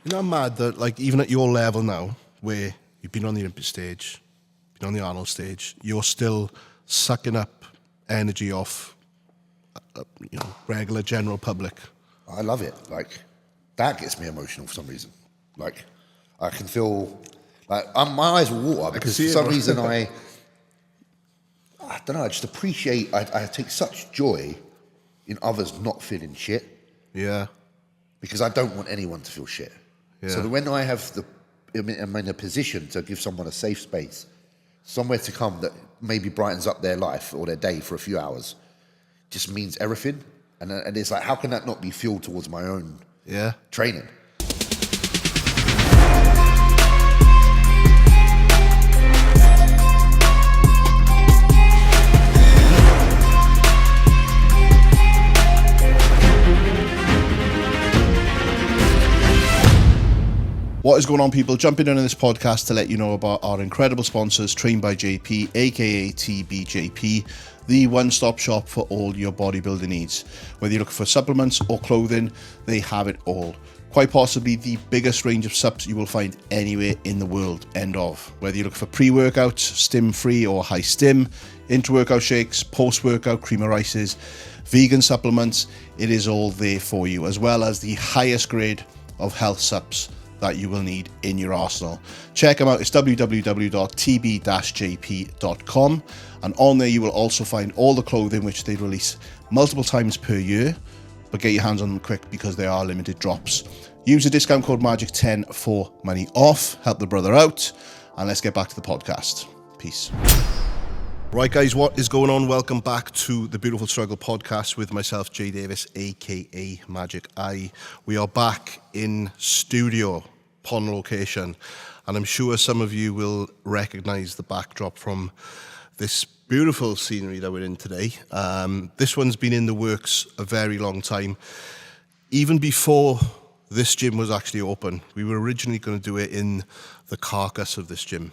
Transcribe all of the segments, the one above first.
You know, I'm mad that, like, even at your level now, where you've been on the Olympic stage, been on the Arnold stage, you're still sucking up energy off, regular general public. I love it. Like, that gets me emotional for some reason. Like, I can feel, like, my eyes will water because for some reason I don't know, I just appreciate, I take such joy in others not feeling shit. Yeah. Because I don't want anyone to feel shit. Yeah. So that when I have I'm in a position to give someone a safe space, somewhere to come that maybe brightens up their life or their day for a few hours, just means everything. And it's like, how can that not be fueled towards my own training? What is going on, people? Jumping in on this podcast to let you know about our incredible sponsors, Trained by JP, aka TBJP, the one-stop shop for all your bodybuilding needs. Whether you're looking for supplements or clothing, they have it all. Quite possibly the biggest range of subs you will find anywhere in the world, end of. Whether you're looking for pre-workouts, stim-free or high-stim, intra-workout shakes, post-workout cream of rices, vegan supplements, it is all there for you, as well as the highest grade of health subs that you will need in your arsenal. Check them out. It's www.tb-jp.com, and on there you will also find all the clothing which they release multiple times per year, but get your hands on them quick because they are limited drops. Use the discount code MAGIC10 for money off. Help the brother out, and let's get back to the podcast. Peace. Right, guys, what is going on? Welcome back to the Beautiful Struggle podcast with myself, Jay Davis, aka Magic Eye. We are back in studio, Pond location, and I'm sure some of you will recognize the backdrop from this beautiful scenery that we're in today. This one's been in the works a very long time. Even before this gym was actually open, we were originally going to do it in the carcass of this gym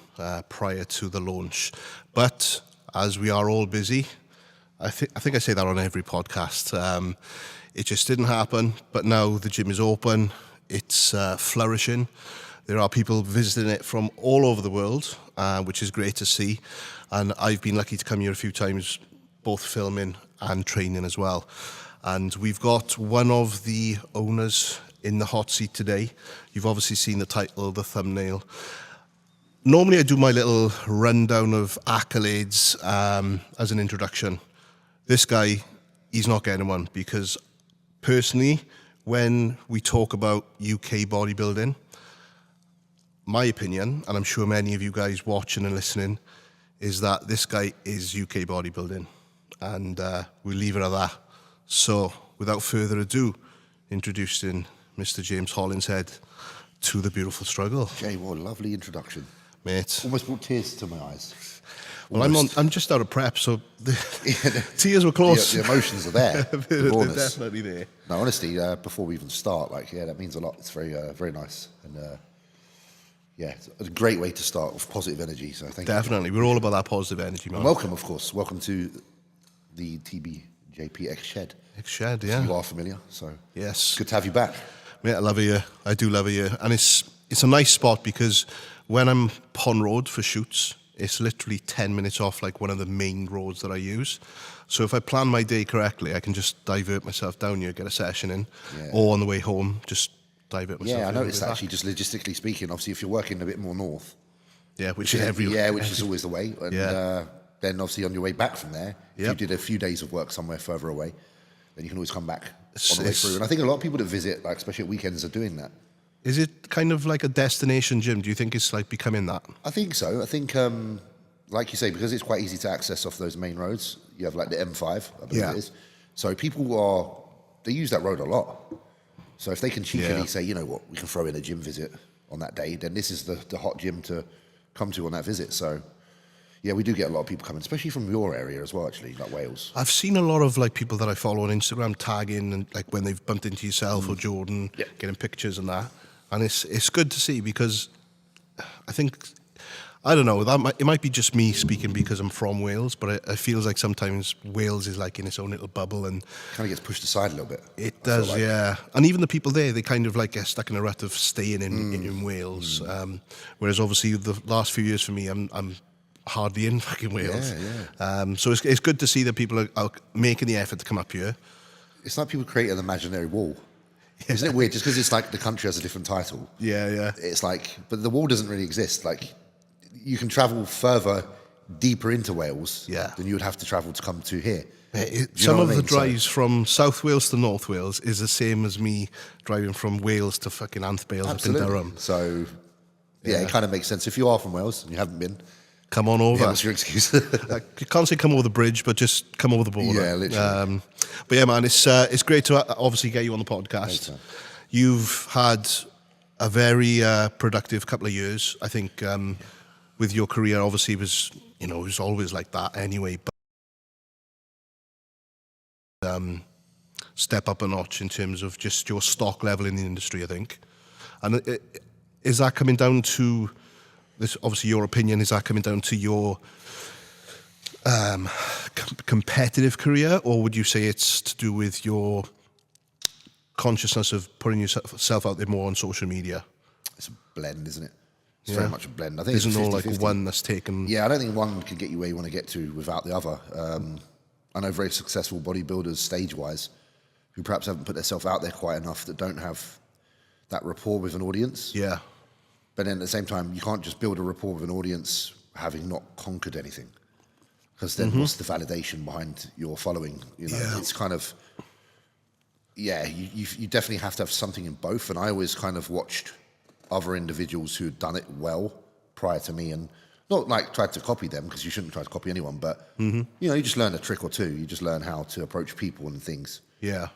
prior to the launch, but as we are all busy, I think I say that on every podcast. It just didn't happen, but now the gym is open. It's flourishing. There are people visiting it from all over the world, which is great to see. And I've been lucky to come here a few times, both filming and training as well. And we've got one of the owners in the hot seat today. You've obviously seen the title, the thumbnail. Normally I do my little rundown of accolades as an introduction. This guy, he's not getting one because personally, when we talk about UK bodybuilding, my opinion, and I'm sure many of you guys watching and listening, is that this guy is UK bodybuilding, and we'll leave it at that. So without further ado, introducing Mr. James Hollingshead to the Beautiful Struggle. Jay, what a lovely introduction. Mate. Almost brought tears to my eyes. Well, I'm just out of prep, so the tears were close. The emotions are there. They're definitely there. No, honestly, before we even start, that means a lot. It's very, very nice. And it's a great way to start with positive energy. So thank you. Definitely. We're all about that positive energy, man. And welcome, of course. Welcome to the TBJP 𝘗𝘳𝘰𝘶𝘥𝘭𝘺. 𝘗𝘗𝘰𝘶, yeah. You are familiar, so yes. Good to have you back. Mate, I love it here. I do love it here. And it's a nice spot because when I'm Pond Road for shoots, it's literally 10 minutes off like one of the main roads that I use. So if I plan my day correctly, I can just divert myself down here, get a session in, or on the way home, just divert myself. Yeah, I noticed actually, just logistically speaking, obviously if you're working a bit more north. Yeah, which is everywhere. Yeah, which is always the way. And then obviously on your way back from there, if you did a few days of work somewhere further away, then you can always come back on the way through. And I think a lot of people that visit, like especially at weekends, are doing that. Is it kind of like a destination gym? Do you think it's like becoming that? I think so. I think, like you say, because it's quite easy to access off those main roads, you have like the M5, I believe it is. So people they use that road a lot. So if they can cheekily say, you know what, we can throw in a gym visit on that day, then this is the hot gym to come to on that visit. So yeah, we do get a lot of people coming, especially from your area as well, actually, like Wales. I've seen a lot of like people that I follow on Instagram tagging and like when they've bumped into yourself or Jordan, getting pictures and that. And it's good to see because I think I don't know. It might be just me speaking because I'm from Wales, but it feels like sometimes Wales is like in its own little bubble, and kind of gets pushed aside a little bit. It does, like. Yeah. And even the people there, they kind of like get stuck in a rut of staying in Wales. Whereas obviously the last few years for me, I'm hardly in fucking Wales. Yeah. So it's good to see that people are making the effort to come up here. It's like people create an imaginary wall. Isn't it weird? Just because it's like the country has a different title. Yeah. It's like, but the wall doesn't really exist. Like, you can travel further, deeper into Wales than you would have to travel to come to here. Some of the drives from South Wales to North Wales is the same as me driving from Wales to fucking Anthbales up in Durham. So, it kind of makes sense. If you are from Wales and you haven't been, come on over. Yeah, what's your excuse? You can't say come over the bridge, but just come over the border. Yeah, literally. But yeah, man, it's great to obviously get you on the podcast. Thanks, You've had a very productive couple of years. I think with your career, obviously, it was always like that anyway. But step up a notch in terms of just your stock level in the industry, I think. And is that coming down to this? Obviously, your opinion, is that coming down to your competitive career, or would you say it's to do with your consciousness of putting yourself out there more on social media? It's a blend, isn't it? It's very much a blend. I think Isn't it's 50, all like one that's taken. Yeah, I don't think one can get you where you want to get to without the other. I know very successful bodybuilders, stage-wise, who perhaps haven't put themselves out there quite enough, that don't have that rapport with an audience. Yeah. But then at the same time, you can't just build a rapport with an audience having not conquered anything. Because then what's the validation behind your following? It's kind of, you definitely have to have something in both. And I always kind of watched other individuals who had done it well prior to me, and not like tried to copy them, because you shouldn't try to copy anyone, but you just learn a trick or two. You just learn how to approach people and things. Yeah.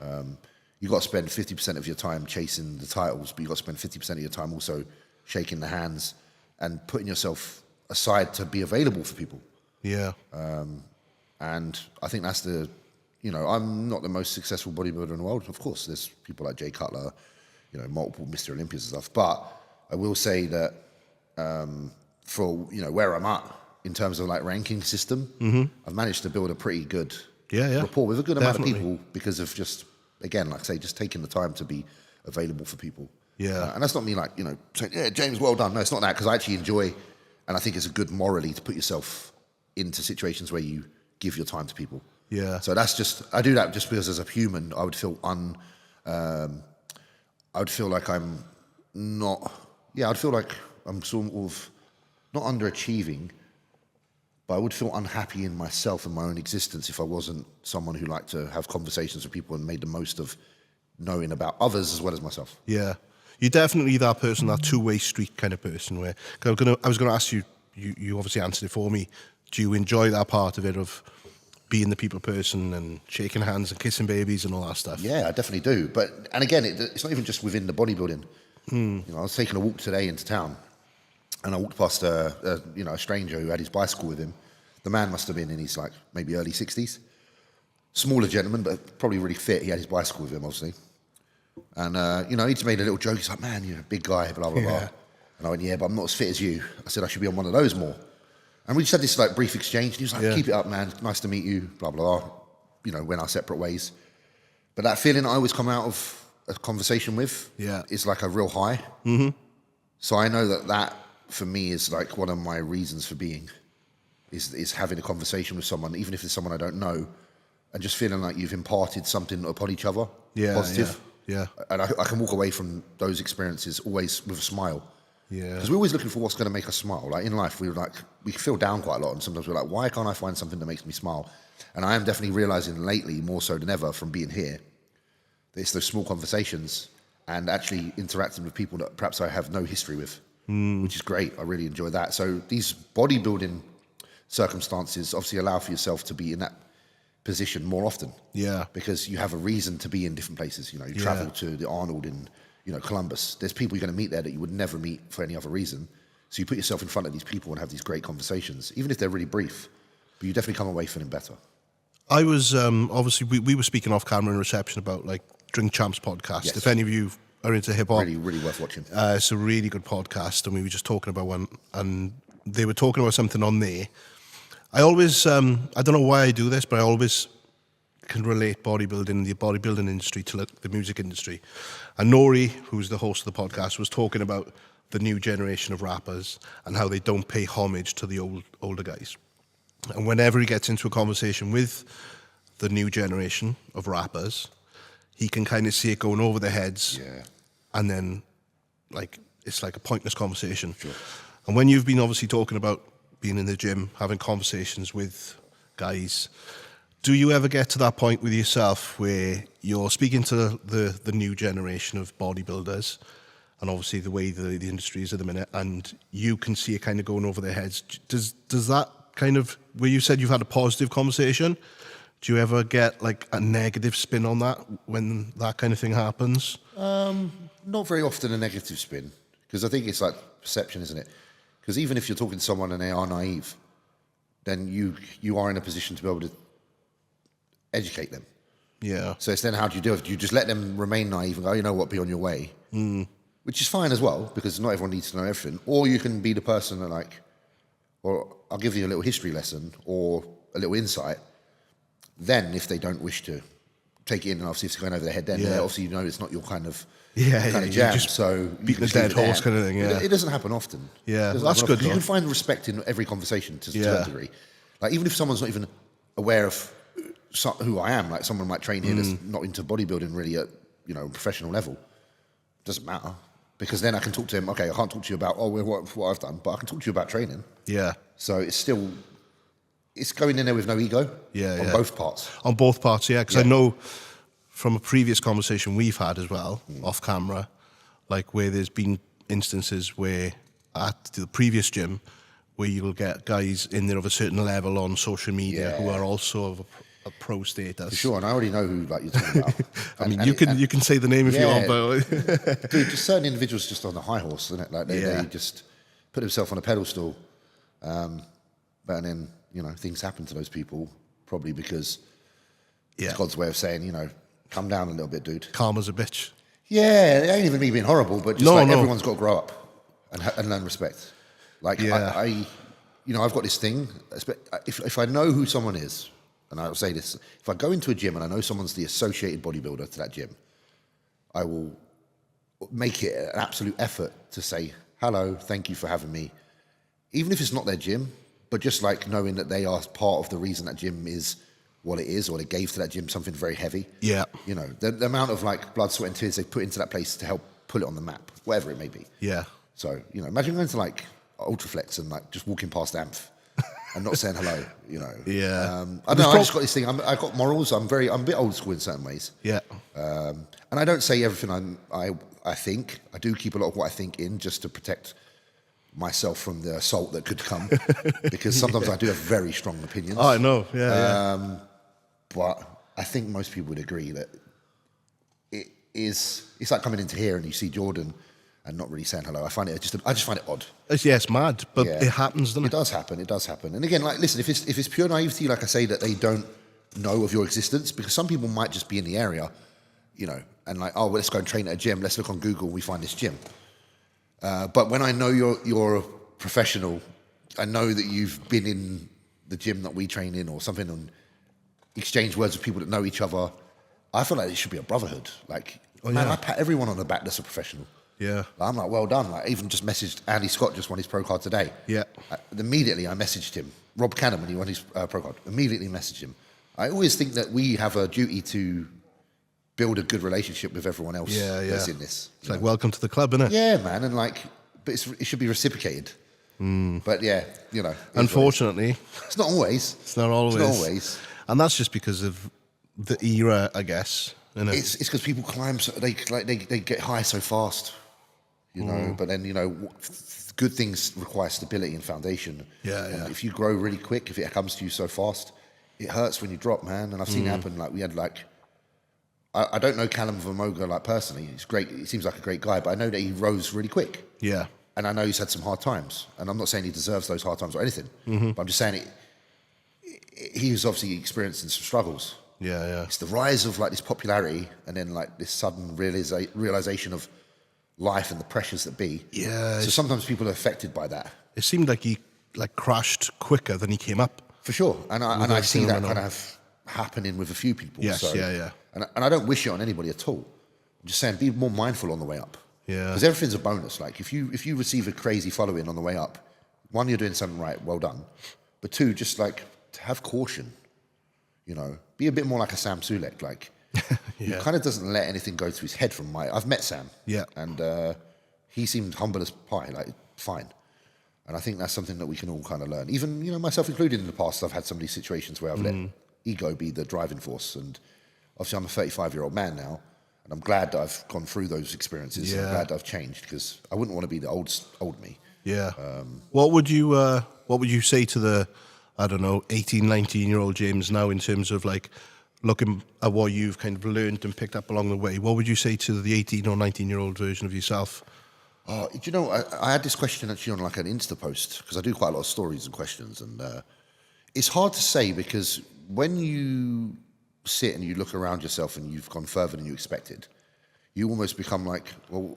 You got to spend 50% of your time chasing the titles, but you got to spend 50% of your time also shaking the hands and putting yourself aside to be available for people. Yeah. And I think that's I'm not the most successful bodybuilder in the world. Of course, there's people like Jay Cutler, multiple Mr. Olympias and stuff. But I will say that for, where I'm at in terms of like ranking system, I've managed to build a pretty good rapport with a good amount of people because of just, again, like I say, just taking the time to be available for people. Yeah. And that's not me like, saying, yeah, James, well done. No, it's not that, because I actually enjoy, and I think it's a good morally to put yourself into situations where you give your time to people. Yeah. So that's just, I do that just because as a human, I would feel like I'm not, I'd feel like I'm sort of not underachieving, but I would feel unhappy in myself and my own existence if I wasn't someone who liked to have conversations with people and made the most of knowing about others as well as myself. Yeah. You're definitely that person, that two-way street kind of person where, I was going to ask you, you obviously answered it for me. Do you enjoy that part of it, of being the people person and shaking hands and kissing babies and all that stuff? Yeah, I definitely do. And again, it's not even just within the bodybuilding. I was taking a walk today into town, and I walked past a stranger who had his bicycle with him. The man must have been in his maybe early 60s. Smaller gentleman, but probably really fit. He had his bicycle with him, obviously. And, he just made a little joke. He's like, man, you're a big guy, blah, blah, blah. And I went, yeah, but I'm not as fit as you. I said, I should be on one of those more. And we just had this brief exchange. And he was like, keep it up, man. Nice to meet you, blah, blah, blah. Went our separate ways. But that feeling I always come out of a conversation with is like a real high. So I know that for me is like one of my reasons for being, is having a conversation with someone, even if it's someone I don't know, and just feeling like you've imparted something upon each other, positive. Yeah. And I can walk away from those experiences always with a smile. Yeah. Because we're always looking for what's going to make us smile. Like in life, we feel down quite a lot, and sometimes we're like, why can't I find something that makes me smile? And I am definitely realizing lately, more so than ever from being here, that it's those small conversations and actually interacting with people that perhaps I have no history with, which is great. I really enjoy that. So these bodybuilding circumstances obviously allow for yourself to be in that position more often. Yeah. Because you have a reason to be in different places. You travel to the Arnold in, Columbus. There's people you're going to meet there that you would never meet for any other reason. So you put yourself in front of these people and have these great conversations, even if they're really brief, but you definitely come away feeling better. I was, obviously, we were speaking off camera in reception about Drink Champs podcast. Yes. If any of you are into hip hop. Really, really worth watching. It's a really good podcast, and we were just talking about one, and they were talking about something on there. I always, I don't know why I do this, but I always can relate bodybuilding, the bodybuilding industry to the music industry. And Nori, who's the host of the podcast, was talking about the new generation of rappers and how they don't pay homage to the older guys. And whenever he gets into a conversation with the new generation of rappers, he can kind of see it going over their heads. Yeah. And then, like, it's like a pointless conversation. Sure. And when you've been obviously talking about being in the gym, having conversations with guys, do you ever get to that point with yourself where you're speaking to the new generation of bodybuilders, and obviously the way the industry is at the minute, and you can see it kind of going over their heads? Does that kind of, where you said you've had a positive conversation, do you ever get like a negative spin on that when that kind of thing happens? Not very often a negative spin, because I think it's like perception, isn't it? Because even if you're talking to someone and they are naive, then you are in a position to be able to educate them. Yeah. So it's then, how do you do it? Do you just let them remain naive and go, you know what, be on your way? Which is fine as well, because not everyone needs to know everything. Or you can be the person that, like, or I'll give you a little history lesson or a little insight. Then if they don't wish to take it in, and obviously if it's going over their head, then obviously you know it's not your kind of jam. Just so beating a dead horse kind of thing. Yeah. It doesn't happen often. Yeah, that's good. You can find respect in every conversation to a degree. Like, even if someone's not even aware of who I am, like someone might train here that's not into bodybuilding really at, you know, professional level, doesn't matter, because then I can talk to him. Okay, I can't talk to you about what I've done, but I can talk to you about training. Yeah. So it's still, it's going in there with no ego. On both parts. On both parts, yeah. Because I know from a previous conversation we've had as well, off camera, like where there's been instances where at the previous gym where you'll get guys in there of a certain level on social media who are also of a pro status. For sure, and I already know who, like, you're talking about. I mean, you can say the name if you want, but dude, just certain individuals just on the high horse, isn't it? Like they just put themselves on a pedestal, but then, you know, things happen to those people probably because it's God's way of saying, you know, come down a little bit, dude. Karma's a bitch. Yeah, it ain't even me being horrible, but just everyone's got to grow up and learn respect. Like I, you know, I've got this thing. If I know who someone is, and I'll say this, if I go into a gym and I know someone's the associated bodybuilder to that gym, I will make it an absolute effort to say, hello, thank you for having me. Even if it's not their gym, but just like knowing that they are part of the reason that gym is what it is, or they gave to that gym something very heavy. Yeah. You know, the amount of like blood, sweat and tears they put into that place to help pull it on the map, whatever it may be. Yeah. So, you know, imagine going to like Ultraflex and like just walking past Amph and not saying hello, you know. Yeah. I don't know, I just got this thing. I've got morals. I'm a bit old school in certain ways. Yeah. And I don't say everything I think. I do keep a lot of what I think in, just to protect myself from the assault that could come, because sometimes I do have very strong opinions. Oh, I know. Yeah. But I think most people would agree that it's like coming into here and you see Jordan and not really saying hello. I just find it odd. It's mad, but it happens, doesn't it? It does happen. And again, like, listen, if it's pure naivety, like I say, that they don't know of your existence, because some people might just be in the area, you know, and like, oh, well, let's go and train at a gym. Let's look on Google. We find this gym. But when I know you're a professional, I know that you've been in the gym that we train in or something, and exchange words with people that know each other, I feel like it should be a brotherhood. Like, man, I pat everyone on the back that's a professional. Yeah. Like, I'm like, well done. Like, I even just messaged Andy Scott, just won his pro card today. Yeah. Immediately I messaged him. Rob Cannon, when he won his pro card, immediately messaged him. I always think that we have a duty to build a good relationship with everyone else that's in this. It's like, welcome to the club, isn't it? Yeah, man. And like, but it should be reciprocated. But yeah, you know. Unfortunately. It's not always. It's not always. And that's just because of the era, I guess. Isn't it? It's because people climb, so they get high so fast, you know. But then, you know, good things require stability and foundation. Yeah, and if you grow really quick, if it comes to you so fast, it hurts when you drop, man. And I've seen it happen. Like, we had like, I don't know 𝘗𝘳𝘰𝘶𝘥𝘭𝘺 like personally. He's great. He seems like a great guy, but I know that he rose really quick. Yeah. And I know he's had some hard times. And I'm not saying he deserves those hard times or anything. But I'm just saying he was obviously experiencing some struggles. Yeah, yeah. It's the rise of like this popularity and then like this sudden realization of life and the pressures that be. Yeah. So sometimes people are affected by that. It seemed like he like crashed quicker than he came up. For sure. And I see that kind of happening with a few people. Yes, so, yeah. And I don't wish it on anybody at all. I'm just saying, be more mindful on the way up. Yeah. Because everything's a bonus. Like, if you receive a crazy following on the way up, one, you're doing something right, well done. But two, just like, to have caution. You know, be a bit more like a Sam Sulek. Like, he kind of doesn't let anything go to his head from I've met Sam. Yeah. And he seemed humble as pie, like, fine. And I think that's something that we can all kind of learn. Even, you know, myself included in the past, I've had some of these situations where I've let ego be the driving force. And obviously I'm a 35-year-old man now, and I'm glad that I've gone through those experiences. Yeah. I'm glad that I've changed, because I wouldn't want to be the old me. Yeah. What would you say to the, I don't know, 18, 19-year-old James now in terms of like looking at what you've kind of learned and picked up along the way? What would you say to the 18 or 19-year-old version of yourself? Do you know, I had this question actually on like an Insta post, because I do quite a lot of stories and questions, and it's hard to say, because when you sit and you look around yourself and you've gone further than you expected, you almost become like, well,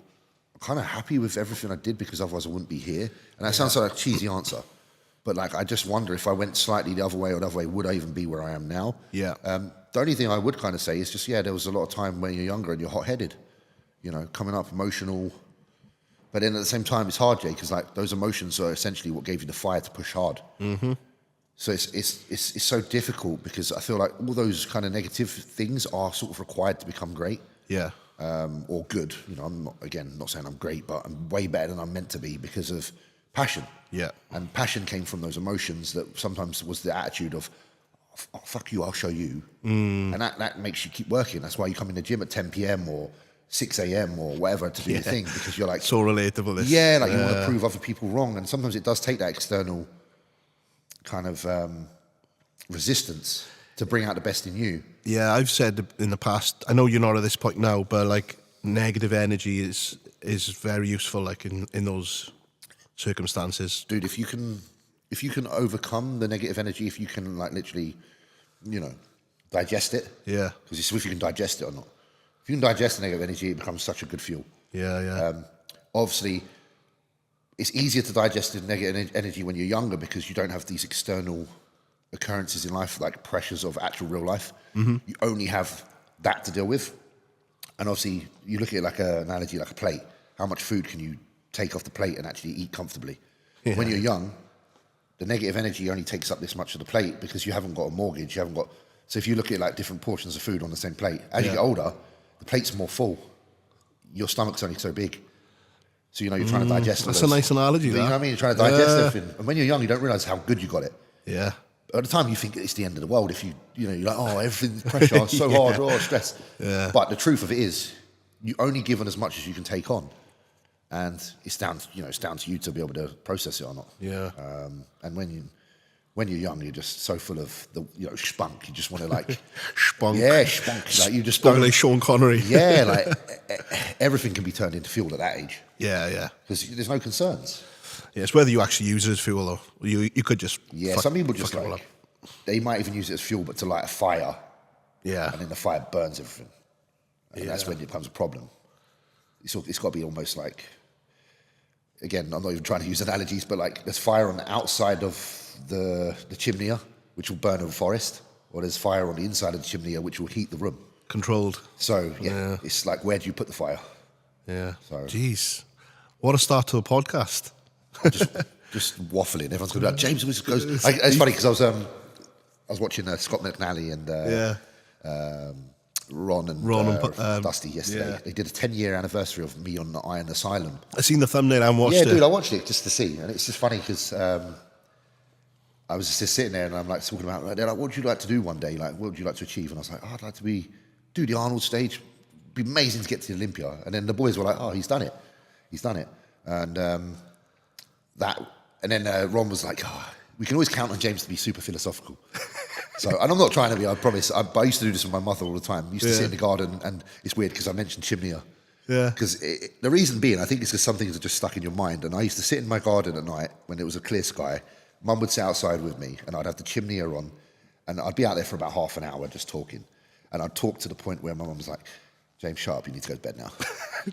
I'm kind of happy with everything I did, because otherwise I wouldn't be here. And that sounds like a cheesy answer, but like, I just wonder if I went slightly the other way or the other way, would I even be where I am now? Yeah. The only thing I would kind of say is just, there was a lot of time when you're younger and you're hot-headed, you know, coming up emotional. But then at the same time, it's hard, Jay, because like those emotions are essentially what gave you the fire to push hard. Mm-hmm. So it's so difficult, because I feel like all those kind of negative things are sort of required to become great. Yeah. Or good. You know, I'm not saying I'm great, but I'm way better than I'm meant to be because of passion. Yeah. And passion came from those emotions that sometimes was the attitude of, oh, fuck you, I'll show you. And that makes you keep working. That's why you come in the gym at 10 p.m. or 6 a.m. or whatever to do your thing, because you're like... So relatable, this. Yeah, like you want to prove other people wrong. And sometimes it does take that external kind of resistance to bring out the best in you. Yeah, I've said in the past, I know you're not at this point now, but like negative energy is very useful, like in those circumstances. Dude, if you can overcome the negative energy, if you can like literally, you know, digest it. Yeah. Because it's if you can digest it or not. If you can digest the negative energy, it becomes such a good fuel. Yeah. Obviously, it's easier to digest the negative energy when you're younger, because you don't have these external occurrences in life, like pressures of actual real life. Mm-hmm. You only have that to deal with. And obviously, you look at it like an analogy, like a plate. How much food can you take off the plate and actually eat comfortably? Yeah. When you're young, the negative energy only takes up this much of the plate, because you haven't got a mortgage, you haven't got... So if you look at like different portions of food on the same plate, as you get older, the plate's more full. Your stomach's only so big. So, you know, you're trying to digest That's a nice analogy, you that. know what I mean? You're trying to digest everything. And when you're young, you don't realise how good you got it. Yeah. At the time, you think it's the end of the world if you know, you're like, oh, everything's pressure, so hard, oh, stress. Yeah. But the truth of it is, you only given as much as you can take on. And it's down to you to be able to process it or not. Yeah. And when you're young, you're just so full of the, you know, spunk. You just want to like... Spunk. Yeah, spunk. Like you just Spunk like Sean Connery. Yeah, like everything can be turned into fuel at that age. Yeah. Because there's no concerns. Yeah, it's whether you actually use it as fuel, though. You could just... Yeah, some people just like... They might even use it as fuel, but to light a fire. Yeah. And then the fire burns everything. And that's when it becomes a problem. It's got to be almost like... Again, I'm not even trying to use analogies, but like there's fire on the outside of the chimney, which will burn a forest, or there's fire on the inside of the chimney, which will heat the room. Controlled. So, yeah, it's like, where do you put the fire? Yeah. So, jeez. What a start to a podcast. just waffling. Everyone's going to be like, James always goes... It's funny, because I was watching Scott McNally and Ron and Dusty yesterday. Yeah. They did a 10-year anniversary of me on the Iron Asylum. I seen the thumbnail and watched it. Yeah, dude, I watched it just to see. And it's just funny, because... I was just sitting there and I'm like talking about, they're like, what would you like to do one day? Like, what would you like to achieve? And I was like, oh, I'd like to do the Arnold stage. It'd be amazing to get to the Olympia. And then the boys were like, oh, he's done it. And then Ron was like, oh, we can always count on James to be super philosophical. So, and I'm not trying to be, I promise. But I used to do this with my mother all the time. I used to sit in the garden, and it's weird because I mentioned chimney. Yeah. Because the reason being, I think it's because some things are just stuck in your mind. And I used to sit in my garden at night when it was a clear sky. Mum would sit outside with me, and I'd have the chimney on, and I'd be out there for about half an hour just talking. And I'd talk to the point where my mum was like, James, shut up, you need to go to bed now.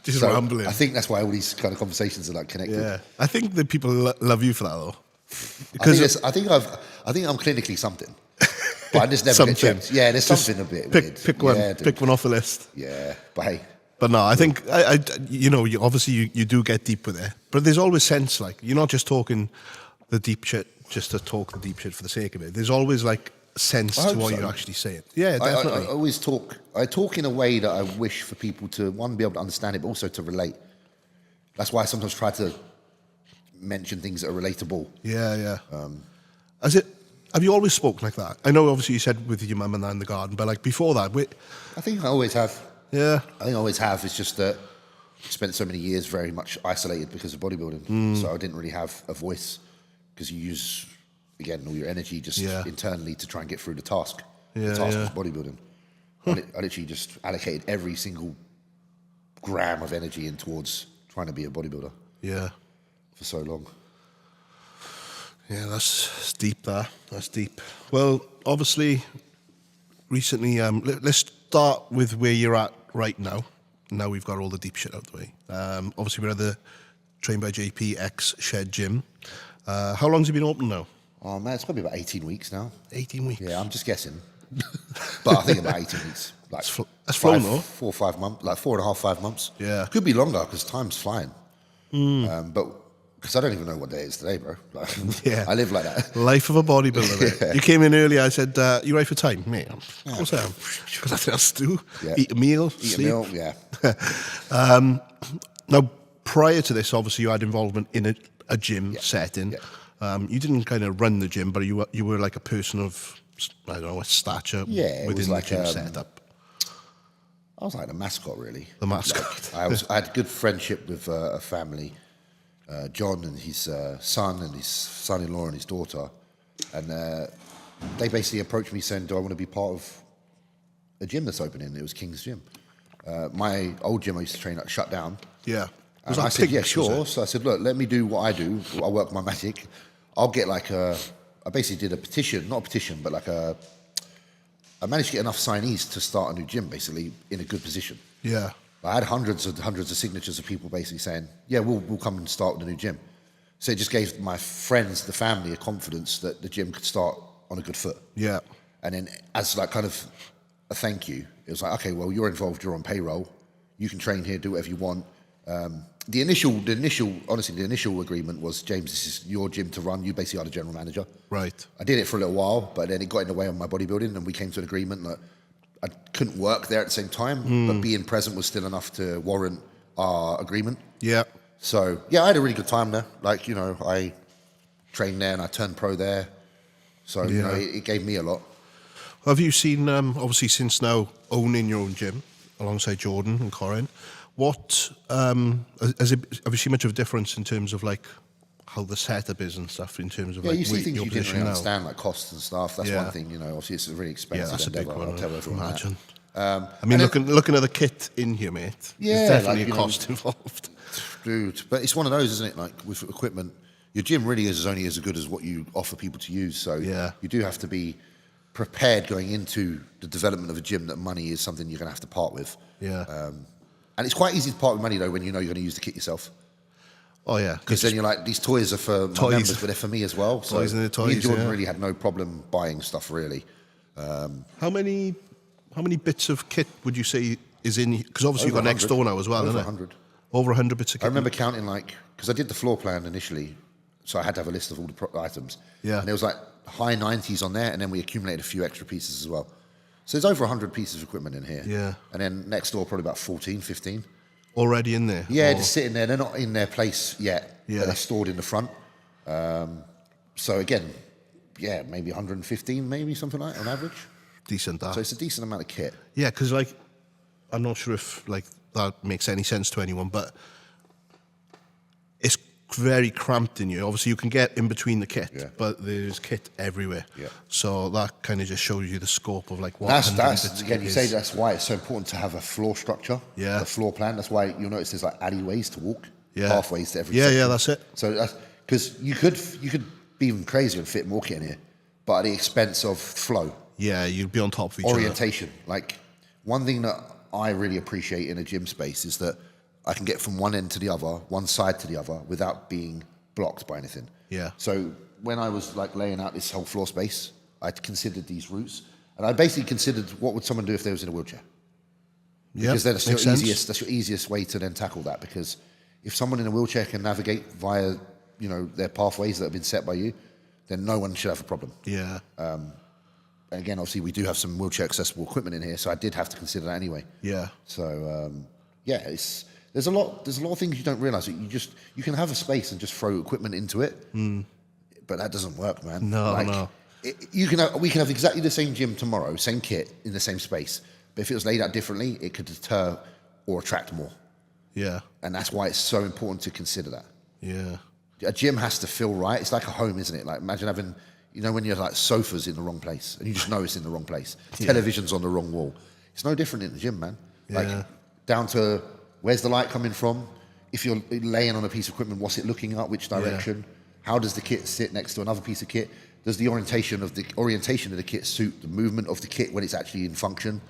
Just rambling. I think that's why all these kind of conversations are like connected. Yeah. I think that people love you for that, though. Because I think I'm clinically something, but I just never get checked. Yeah, there's something a bit weird. Pick one. Yeah, Pick one off the list. Yeah, but hey. But no, I think you obviously you do get deep with it, but there's always sense. Like, you're not just talking the deep shit just to talk the deep shit for the sake of it. There's always like sense to what you're actually saying. Yeah, definitely. I always talk. I talk in a way that I wish for people to, one, be able to understand it, but also to relate. That's why I sometimes try to mention things that are relatable. Yeah. Have you always spoken like that? I know, obviously, you said with your mum and that in the garden, but like before that, I think I always have. Yeah, I think I always have. It's just that I spent so many years very much isolated because of bodybuilding, so I didn't really have a voice, because you use, again, all your energy just internally to try and get through the task. The task was bodybuilding. I literally just allocated every single gram of energy in towards trying to be a bodybuilder. Yeah. For so long. Yeah, that's deep. That's deep. Well, obviously, recently, let's start with where you're at right now. Now we've got all the deep shit out the way. Obviously, we're at the TBJP 𝘗𝘗𝘰𝘶 Gym. How long has it been open now? Oh man, it's probably about 18 weeks now. 18 weeks? Yeah, I'm just guessing. But I think about 18 weeks. Like that's flown though. 4 or 5 months, like 4.5, 5 months. Yeah. Could be longer because time's flying. But because I don't even know what day it is today, bro. Like, yeah. I live like that. Life of a bodybuilder. Mate. You came in earlier, I said, you ready for time? Mate, of course I am. Because nothing else to do. Yeah. Eat a meal, sleep. Yeah. Now, prior to this, obviously, you had involvement in a gym setting. Yeah. You didn't kind of run the gym, but you were like a person of, I don't know, a stature within the gym setup. I was like the mascot, really. The mascot. Like, I had good friendship with a family, John and his son and his son-in-law and his daughter, and they basically approached me saying, "Do I want to be part of a gym that's opening?" It was King's Gym. My old gym I used to train at shut down. Yeah. And I said, "Yeah, sure." So I said, "Look, let me do what I do. I work my magic. I'll get like I basically did a petition, not a petition, but like I managed to get enough signees to start a new gym, basically, in a good position. Yeah. I had hundreds of signatures of people basically saying, yeah, we'll come and start with a new gym. So it just gave my friends, the family, a confidence that the gym could start on a good foot. Yeah. And then as like kind of a thank you, it was like, okay, well, you're involved, you're on payroll, you can train here, do whatever you want. The initial agreement was, James, this is your gym to run. You basically are the general manager. Right. I did it for a little while, but then it got in the way of my bodybuilding, and we came to an agreement that I couldn't work there at the same time, but being present was still enough to warrant our agreement. Yeah. So, yeah, I had a really good time there. Like, you know, I trained there and I turned pro there. So, you know, it gave me a lot. Have you seen, obviously, since now owning your own gym alongside Jordan and Corin, what have you seen much of a difference in terms of like how the setup is and stuff, in terms of like you see things your you didn't position really now? understand, like costs and stuff. That's one thing, you know. Obviously, it's a really expensive. Yeah, that's endeavor. a big one. I'll tell everyone imagine. That. I mean, looking at the kit in here, mate. Yeah, there's definitely like, a cost involved, dude. But it's one of those, isn't it? Like with equipment, your gym really is only as good as what you offer people to use. So you do have to be prepared going into the development of a gym that money is something you're going to have to part with. Yeah. And it's quite easy to part with money, though, when you know you're going to use the kit yourself. Oh, yeah. Because then you're like, these toys are for my members, but they're for me as well. So toys and the toys, me and Jordan really had no problem buying stuff, really. How many bits of kit would you say is in? Because obviously you've got next door now as well, Over isn't it? 100. Over 100 bits of kit. I remember counting, like, because I did the floor plan initially, so I had to have a list of all the items. Yeah. And there was like high 90s on there, and then we accumulated a few extra pieces as well. So there's over 100 pieces of equipment in here. Yeah. And then next door, probably about 14, 15. Already in there? Yeah, just sitting there. They're not in their place yet, Yeah. but they're stored in the front. So again, yeah, maybe 115, maybe something like that on average. Decent, that. So it's a decent amount of kit. Yeah, because like, I'm not sure if like that makes any sense to anyone, but it's very cramped in here. Obviously, you can get in between the kit, but there's kit everywhere. Yeah. So that kind of just shows you the scope of like what. That's again, you say that's why it's so important to have a floor structure. Yeah. A floor plan. That's why you'll notice there's like alleyways to walk. Yeah. Pathways to every. Yeah, section. yeah, that's it. So that's because you could be even crazier and fit more kit in here, but at the expense of flow. Yeah, you'd be on top of each other. Orientation. Like one thing that I really appreciate in a gym space is that I can get from one end to the other, one side to the other, without being blocked by anything. Yeah. So when I was like laying out this whole floor space, I considered these routes, and I basically considered what would someone do if they was in a wheelchair. Yeah, Because that's your easiest way to then tackle that. Because if someone in a wheelchair can navigate via, their pathways that have been set by you, then no one should have a problem. Yeah. And again, obviously, we do have some wheelchair accessible equipment in here, so I did have to consider that anyway. Yeah. So there's a lot of things you don't realise. You can have a space and just throw equipment into it, but that doesn't work, man. No. We can have exactly the same gym tomorrow, same kit in the same space, but if it was laid out differently, it could deter or attract more. Yeah. And that's why it's so important to consider that. Yeah. A gym has to feel right. It's like a home, isn't it? Like imagine having, when you're like sofas in the wrong place and you just know it's in the wrong place. Television's on the wrong wall. It's no different in the gym, man. Like down to where's the light coming from? If you're laying on a piece of equipment, what's it looking at? Which direction? How does the kit sit next to another piece of kit? Does the orientation of the kit suit the movement of the kit when it's actually in function?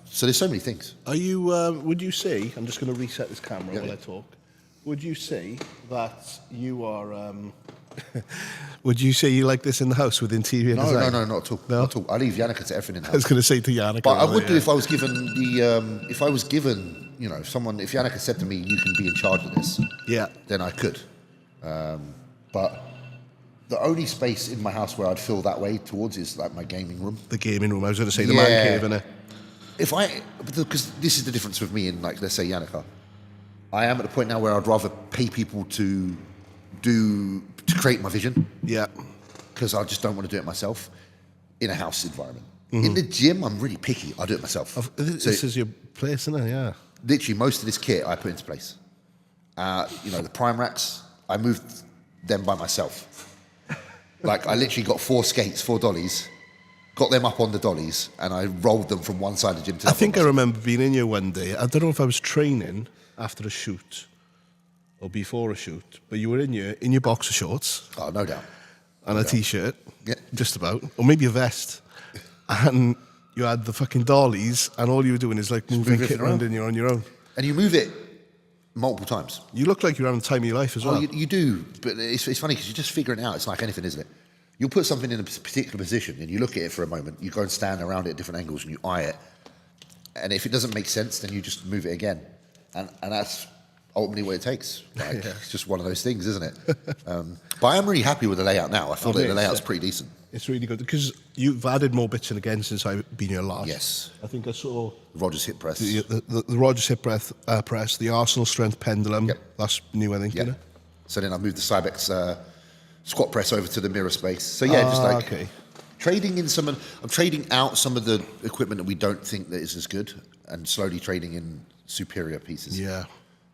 So there's so many things. Are you, would you say, I'm just going to reset this camera while I talk. Would you say that you are, would you say you like this in the house with interior design? No, not at all. No? Not at all. I leave Yannicka to everything in the house. I was going to say to Yannicka. But I would do if I was given if Yannicka said to me, you can be in charge of this, then I could. But the only space in my house where I'd feel that way towards is like my gaming room. The gaming room, I was going to say the man cave, innit? Because this is the difference with me and like, let's say Yannicka. I am at the point now where I'd rather pay people to create my vision. Yeah. Because I just don't want to do it myself in a house environment. Mm-hmm. In the gym, I'm really picky. I do it myself. This is your place, isn't it? Yeah. Literally, most of this kit I put into place. The prime racks, I moved them by myself. Like, I literally got 4 skates, 4 dollies, got them up on the dollies, and I rolled them from one side of the gym to the other. I think I remember being in here one day. I don't know if I was training after a shoot or before a shoot, but you were in your boxer shorts. Oh, no doubt. And a T-shirt, just about, or maybe a vest. And you had the fucking dollies, and all you were doing is like moving kit around and you're on your own. And you move it multiple times. You look like you're having the time of your life as well. You do, but it's funny because you're just figuring it out. It's like anything, isn't it? You'll put something in a particular position and you look at it for a moment, you go and stand around it at different angles and you eye it. And if it doesn't make sense, then you just move it again. And that's ultimately what it takes. It's just one of those things, isn't it? But I am really happy with the layout now. I feel that the layout's pretty decent. It's really good because you've added more bits in again since I've been here last. Yes. I think I saw Rogers hip press. The Rogers hip press, the Arsenal strength pendulum. Yep. That's new, I think. Yep. You know? So then I moved the Cybex squat press over to the mirror space. So trading I'm trading out some of the equipment that we don't think that is as good and slowly trading in superior pieces. Yeah.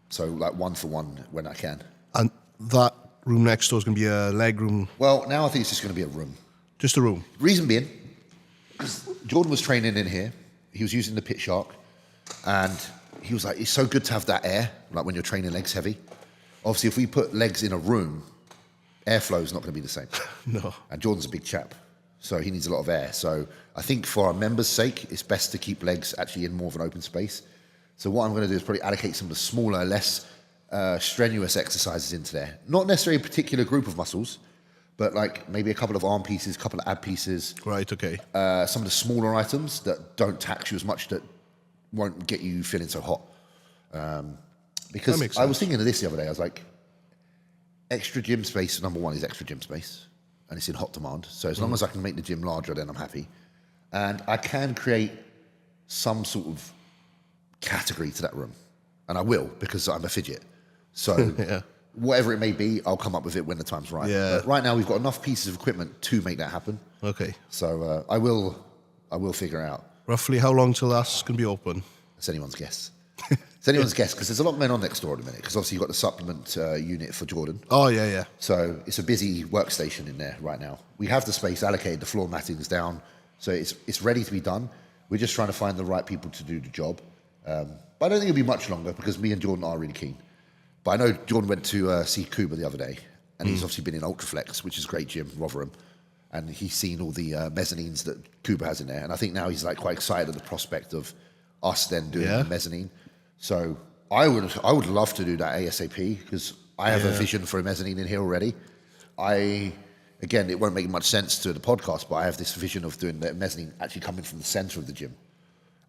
So like 1 for 1 when I can. And that room next door is going to be a leg room? Well, now I think it's just going to be a room. Just a room? Reason being, Jordan was training in here. He was using the Pit Shark. And he was like, it's so good to have that air, like when you're training legs heavy. Obviously, if we put legs in a room, airflow is not going to be the same. No. And Jordan's a big chap, so he needs a lot of air. So I think for our members' sake, it's best to keep legs actually in more of an open space. So what I'm going to do is probably allocate some of the smaller, less strenuous exercises into there. Not necessarily a particular group of muscles, but like maybe a couple of arm pieces, a couple of ab pieces. Right, okay. Some of the smaller items that don't tax you as much, that won't get you feeling so hot. Because I was thinking of this the other day. I was like, extra gym space, number one, is extra gym space. And it's in hot demand. So as long as I can make the gym larger, then I'm happy. And I can create some sort of category to that room. And I will, because I'm a fidget. So whatever it may be, I'll come up with it when the time's right. Yeah. But right now, we've got enough pieces of equipment to make that happen. Okay. So I will figure out. Roughly how long till that's going to be open? It's anyone's guess. It's anyone's guess, because there's a lot going on next door at the minute, because obviously you've got the supplement unit for Jordan. Oh, yeah, yeah. So it's a busy workstation in there right now. We have the space allocated, the floor matting's down, so it's ready to be done. We're just trying to find the right people to do the job. But I don't think it'll be much longer, because me and Jordan are really keen. But I know Jordan went to see 𝘗𝘳𝘰𝘶𝘥𝘭𝘺 the other day, and he's obviously been in Ultraflex, which is a great gym, Rotherham. And he's seen all the mezzanines that 𝘗𝘳𝘰𝘶 has in there. And I think now he's like quite excited at the prospect of us then doing the mezzanine. So I would love to do that ASAP, because I have a vision for a mezzanine in here already. Again, it won't make much sense to the podcast, but I have this vision of doing the mezzanine actually coming from the center of the gym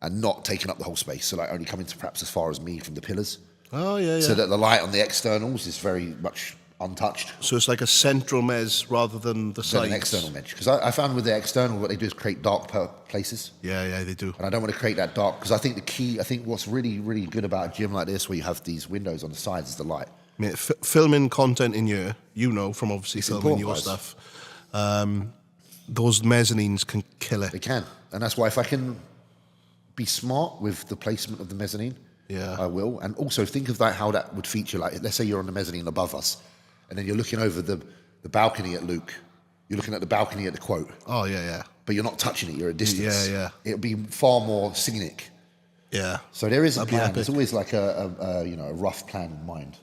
and not taking up the whole space. So like only coming to perhaps as far as me from the pillars. Oh, yeah, yeah. So that the light on the externals is very much untouched. So it's like a central mez rather than the sides. An external mez. Because I found with the external, what they do is create dark places. Yeah, yeah, they do. And I don't want to create that dark, because I think what's really, really good about a gym like this, where you have these windows on the sides, is the light. Mate, filming content in here, you know, from obviously It's filming your guys. stuff, those mezzanines can kill it. They can. And that's why if I can be smart with the placement of the mezzanine, I will. And also think of that, how that would feature. Like, let's say you're on the mezzanine above us, and then you're looking over the balcony at Luke. You're looking at the balcony at the quote. Oh, yeah, yeah. But you're not touching it, you're at distance. Yeah, yeah. It'll be far more scenic. Yeah. So there is a That'd be plan. epic. There's always like a rough plan in mind.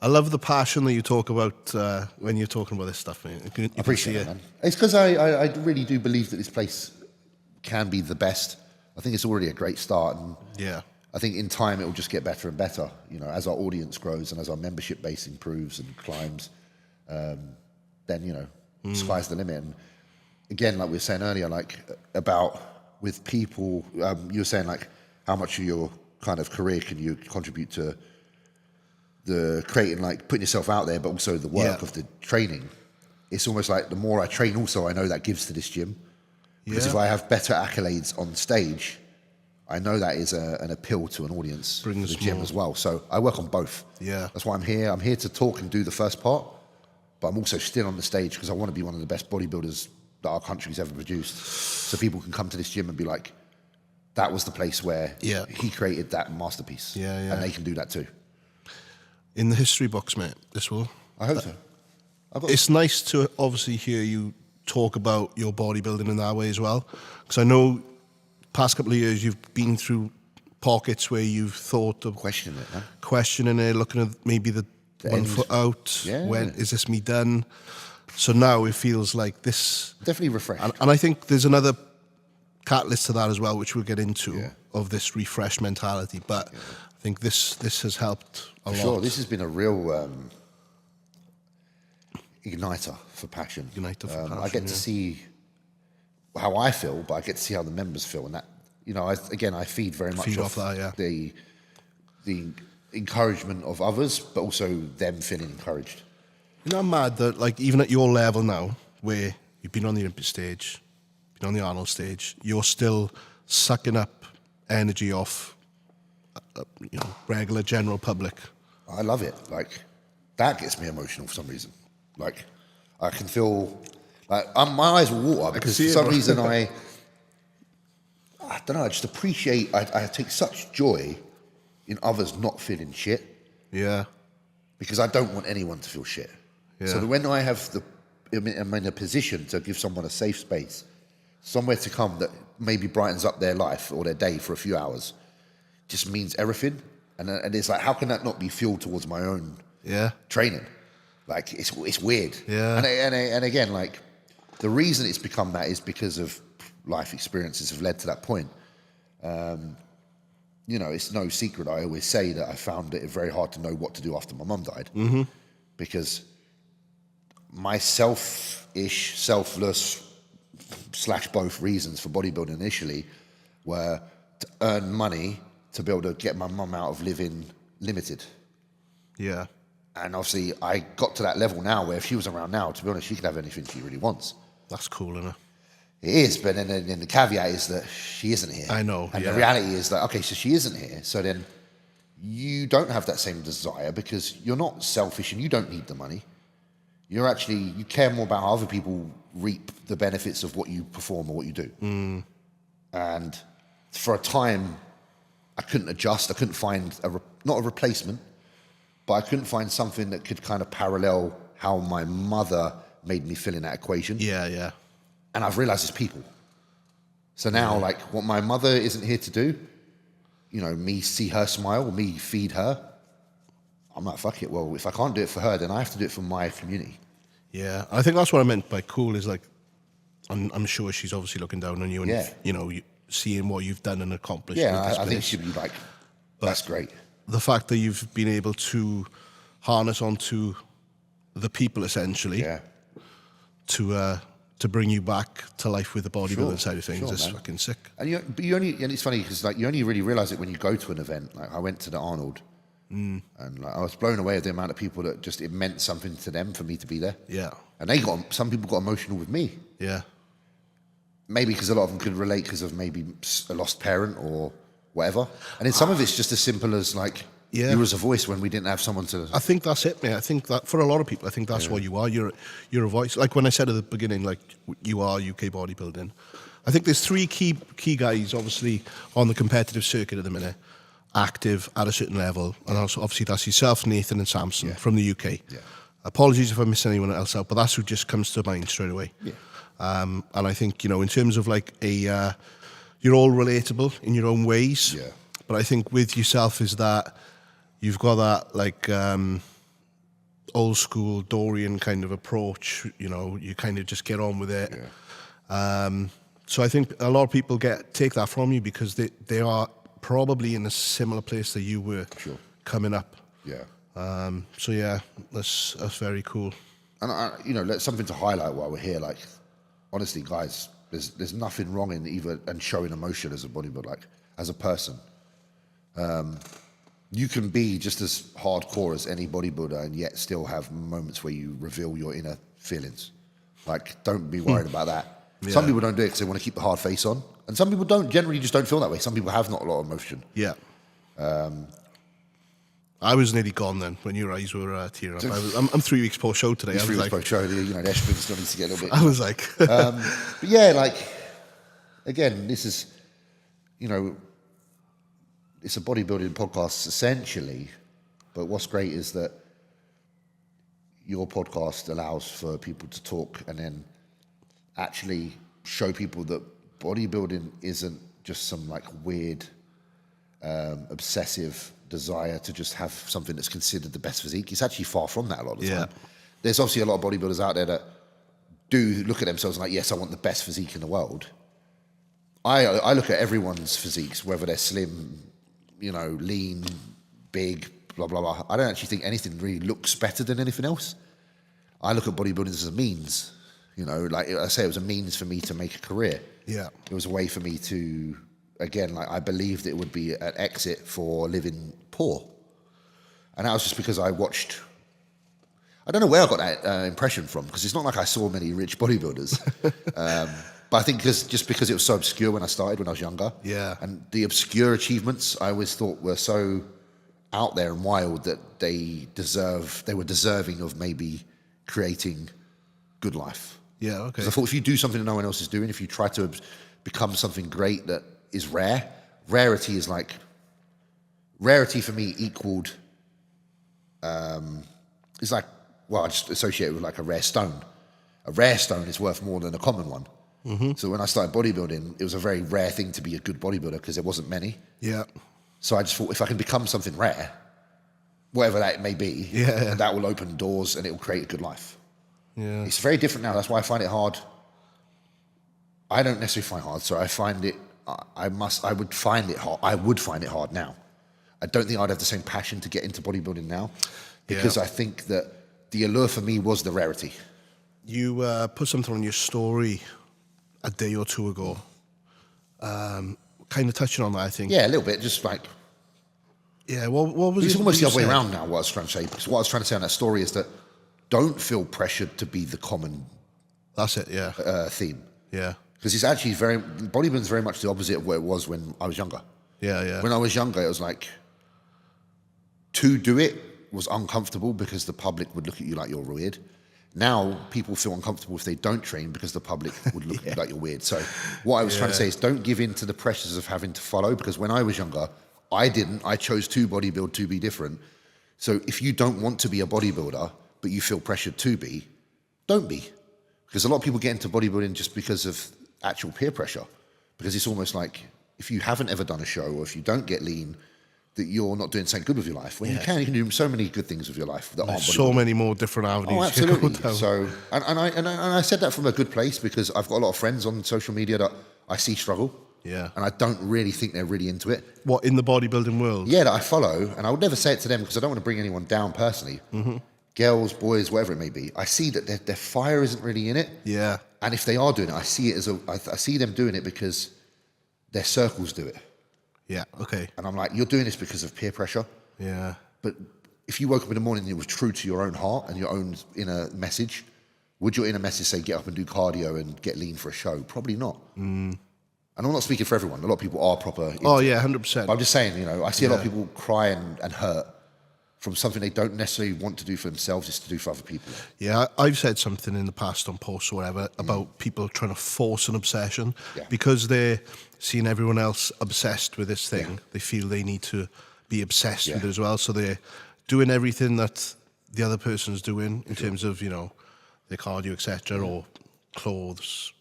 I love the passion that you talk about when you're talking about this stuff, mate. You I appreciate it, man. It's because I really do believe that this place can be the best. I think it's already a great start. And Yeah. I think in time it will just get better and better. You know, as our audience grows and as our membership base improves and climbs, then, you know, sky's the limit. And again, like we were saying earlier, like about with people, you were saying like how much of your kind of career can you contribute to the creating, like putting yourself out there, but also the work of the training. It's almost like the more I train also, I know that gives to this gym. Because if I have better accolades on stage, I know that is an appeal to an audience for the gym as well. So I work on both. Yeah. That's why I'm here. I'm here to talk and do the first part, but I'm also still on the stage because I want to be one of the best bodybuilders that our country's ever produced. So people can come to this gym and be like, that was the place where he created that masterpiece. Yeah, yeah. And they can do that too. In the history books, mate, this will. I hope so. It's nice to obviously hear you talk about your bodybuilding in that way as well. Because I know past couple of years you've been through pockets where you've thought of questioning it, man. Questioning it, looking at maybe the 1 foot out. Yeah. When is this me done? So now it feels like this. Definitely refreshed. And I think there's another catalyst to that as well, which we'll get into, of this refreshed mentality. But I think this has helped a lot. Sure, this has been a real igniter for passion. I get to see how I feel, but I get to see how the members feel, and that, you know, I feed very much off that, the encouragement of others, but also them feeling encouraged. You know, I'm mad that, like, even at your level now, where you've been on the Olympic stage, been on the Arnold stage, you're still sucking up energy off, you know, regular general public. I love it. Like, that gets me emotional for some reason. Like, I can feel, like, my eyes will water because for some reason I don't know, I just appreciate, I take such joy in others not feeling shit. Yeah. Because I don't want anyone to feel shit. Yeah. So when I have I'm in a position to give someone a safe space, somewhere to come that maybe brightens up their life or their day for a few hours, just means everything. And it's like, how can that not be fueled towards my own training? Like, it's weird. Yeah. And again, like, the reason it's become that is because of life experiences have led to that point. You know, it's no secret. I always say that I found it very hard to know what to do after my mum died. Mm-hmm. Because my selfish, selfless / both reasons for bodybuilding initially were to earn money to be able to get my mum out of living limited. Yeah. And obviously I got to that level now where if she was around now, to be honest, she could have anything she really wants. That's cool, isn't it? It is, but then the caveat is that she isn't here. I know. And the reality is that, okay, so she isn't here, so then you don't have that same desire because you're not selfish and you don't need the money. You're actually, you care more about how other people reap the benefits of what you perform or what you do. Mm. And for a time, I couldn't adjust. I couldn't find, not a replacement, but I couldn't find something that could kind of parallel how my mother made me feel in that equation. Yeah, yeah. And I've realized it's people. So now, like, what my mother isn't here to do, you know, me see her smile, me feed her, I'm like, fuck it. Well, if I can't do it for her, then I have to do it for my community. Yeah, I think that's what I meant by cool is, like, I'm sure she's obviously looking down on you and, you know, seeing what you've done and accomplished. Yeah, I think she'd be like, that's great. The fact that you've been able to harness onto the people essentially. Yeah. To bring you back to life with the bodybuilding side of things is man. fucking sick. And and it's funny because like you only really realize it when you go to an event. Like I went to the Arnold, and like, I was blown away at the amount of people that just it meant something to them for me to be there. Yeah. And some people got emotional with me. Yeah. Maybe because a lot of them could relate because of maybe a lost parent or whatever. And then some of it's just as simple as like, you was a voice when we didn't have someone to... I think that's it, mate. I think that for a lot of people, I think that's what you are. You're a voice. Like when I said at the beginning, like you are UK bodybuilding. I think there's three key guys, obviously, on the competitive circuit at the minute, active at a certain level. And also, obviously, that's yourself, Nathan and Samson from the UK. Yeah. Apologies if I miss anyone else out, but that's who just comes to mind straight away. Yeah. And I think, in terms of like you're all relatable in your own ways. Yeah. But I think with yourself is that you've got that like old school Dorian kind of approach. You kind of just get on with it. Yeah. So I think a lot of people take that from you because they are probably in a similar place that you were coming up. Yeah. So yeah, that's very cool. And that's something to highlight while we're here. Like, honestly, guys, there's nothing wrong in showing emotion as a bodybuilder, like as a person. You can be just as hardcore as any bodybuilder and yet still have moments where you reveal your inner feelings. Like, don't be worried about that. Yeah. Some people don't do it because they want to keep the hard face on. And some people generally just don't feel that way. Some people have not a lot of emotion. Yeah. I was nearly gone then when your eyes were tearing up. I'm 3 weeks post-show today. 3 weeks post-show, the Estrogen still needs to get a little bit... I was like... but yeah, like, again, this is, it's a bodybuilding podcast essentially, but what's great is that your podcast allows for people to talk and then actually show people that bodybuilding isn't just some like weird, obsessive desire to just have something that's considered the best physique. It's actually far from that a lot of the time. There's obviously a lot of bodybuilders out there that do look at themselves and like, yes, I want the best physique in the world. I look at everyone's physiques, whether they're slim, lean, big, blah, blah, blah. I don't actually think anything really looks better than anything else. I look at bodybuilding as a means. Like I say, it was a means for me to make a career. Yeah. It was a way for me to, again, like I believed it would be an exit for living poor. And that was just because I watched, I don't know where I got that impression from, because it's not like I saw many rich bodybuilders. But I think just because it was so obscure when I started, when I was younger. Yeah. And the obscure achievements I always thought were so out there and wild that they were deserving of maybe creating good life. Yeah, okay. 'Cause I thought if you do something that no one else is doing, if you try to become something great that is rare, rarity for me equaled, it's like, well, I just associate it with like a rare stone. A rare stone is worth more than a common one. Mm-hmm. So when I started bodybuilding, it was a very rare thing to be a good bodybuilder because there wasn't many. Yeah. So I just thought if I can become something rare, whatever that may be, that will open doors and it will create a good life. Yeah. It's very different now. That's why I find it hard. I don't necessarily find it hard. So I find it, I would find it hard. I would find it hard now. I don't think I'd have the same passion to get into bodybuilding now because I think that the allure for me was the rarity. You put something on your story a day or two ago, kind of touching on that, I think. Yeah, a little bit, just like... Yeah, what was it? It's almost the other way around now, what I was trying to say. Because what I was trying to say on that story is that don't feel pressured to be the common... That's it, yeah. Theme. Yeah. Because it's actually bodybuilding's very much the opposite of what it was when I was younger. Yeah, yeah. When I was younger, it was like... To do it was uncomfortable because the public would look at you like you're weird. Now, people feel uncomfortable if they don't train because the public would look at you like you're weird. So what I was trying to say is don't give in to the pressures of having to follow, because when I was younger, I didn't. I chose to bodybuild to be different. So if you don't want to be a bodybuilder, but you feel pressured to be, don't be. Because a lot of people get into bodybuilding just because of actual peer pressure. Because it's almost like if you haven't ever done a show or if you don't get lean, that you're not doing something good with your life. When you can do so many good things with your life that aren't so many more different avenues. Oh, absolutely. So, and I said that from a good place because I've got a lot of friends on social media that I see struggle. Yeah. And I don't really think they're really into it. What, in the bodybuilding world? Yeah, that I follow, and I would never say it to them because I don't want to bring anyone down personally. Girls, boys, whatever it may be. I see that their fire isn't really in it. Yeah. And if they are doing it, I see it as I see them doing it because their circles do it. Yeah, okay. And I'm like, you're doing this because of peer pressure. Yeah. But if you woke up in the morning and it was true to your own heart and your own inner message, would your inner message say get up and do cardio and get lean for a show? Probably not. And I'm not speaking for everyone. A lot of people are proper. Oh, yeah, 100%. But I'm just saying, I see a lot of people cry and hurt from something they don't necessarily want to do for themselves, it's to do for other people. Yeah, I've said something in the past on posts or whatever about people trying to force an obsession because they're seeing everyone else obsessed with this thing. They feel they need to be obsessed with it as well. So they're doing everything that the other person's doing in terms of, their cardio, etc., or clothes,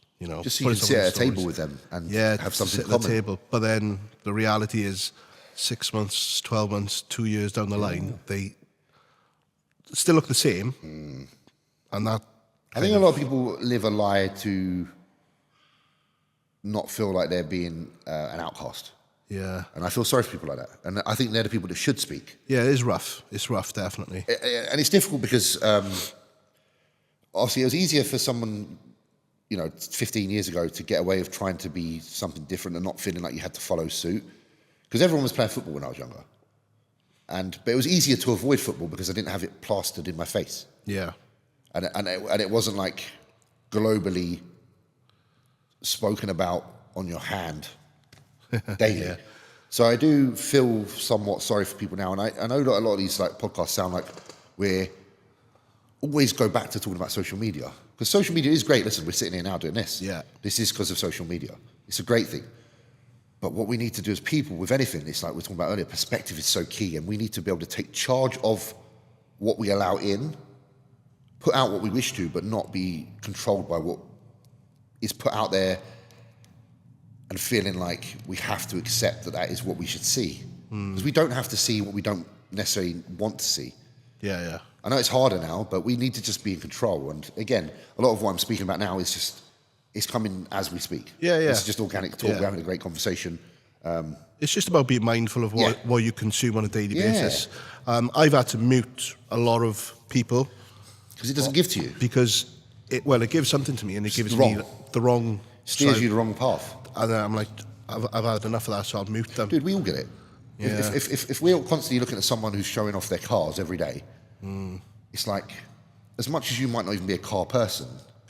Just so you can sit at a table with them and have something common. At the table. But then the reality is 6 months, 12 months, 2 years down the line, they still look the same. And that... I think a lot of people live a lie to not feel like they're being an outcast. Yeah. And I feel sorry for people like that. And I think they're the people that should speak. Yeah, it is rough. It's rough, definitely. And it's difficult because obviously it was easier for someone, 15 years ago to get away with trying to be something different and not feeling like you had to follow suit. Because everyone was playing football when I was younger. But it was easier to avoid football because I didn't have it plastered in my face. Yeah. And it wasn't like globally spoken about on your hand daily. So I do feel somewhat sorry for people now. And I know that a lot of these podcasts sound like we're always go back to talking about social media. Because social media is great. Listen, we're sitting here now doing this. Yeah. This is because of social media. It's a great thing. But what we need to do as people with anything, it's like we were talking about earlier, perspective is so key, and we need to be able to take charge of what we allow in, put out what we wish to, but not be controlled by what is put out there and feeling like we have to accept that that is what we should see. Because we don't have to see what we don't necessarily want to see. Yeah, yeah. I know it's harder now, but we need to just be in control. And again, a lot of what I'm speaking about now is just... it's coming as we speak. Yeah, yeah. It's just organic talk. We're having a great conversation. It's just about being mindful of what you consume on a daily basis. I've had to mute a lot of people. Because it doesn't give to you. Because, it gives something to me and it gives me the wrong... steers you the wrong path. And then I'm like, I've had enough of that, so I'll mute them. Dude, we all get it. Yeah. If we're constantly looking at someone who's showing off their cars every day, it's like, as much as you might not even be a car person,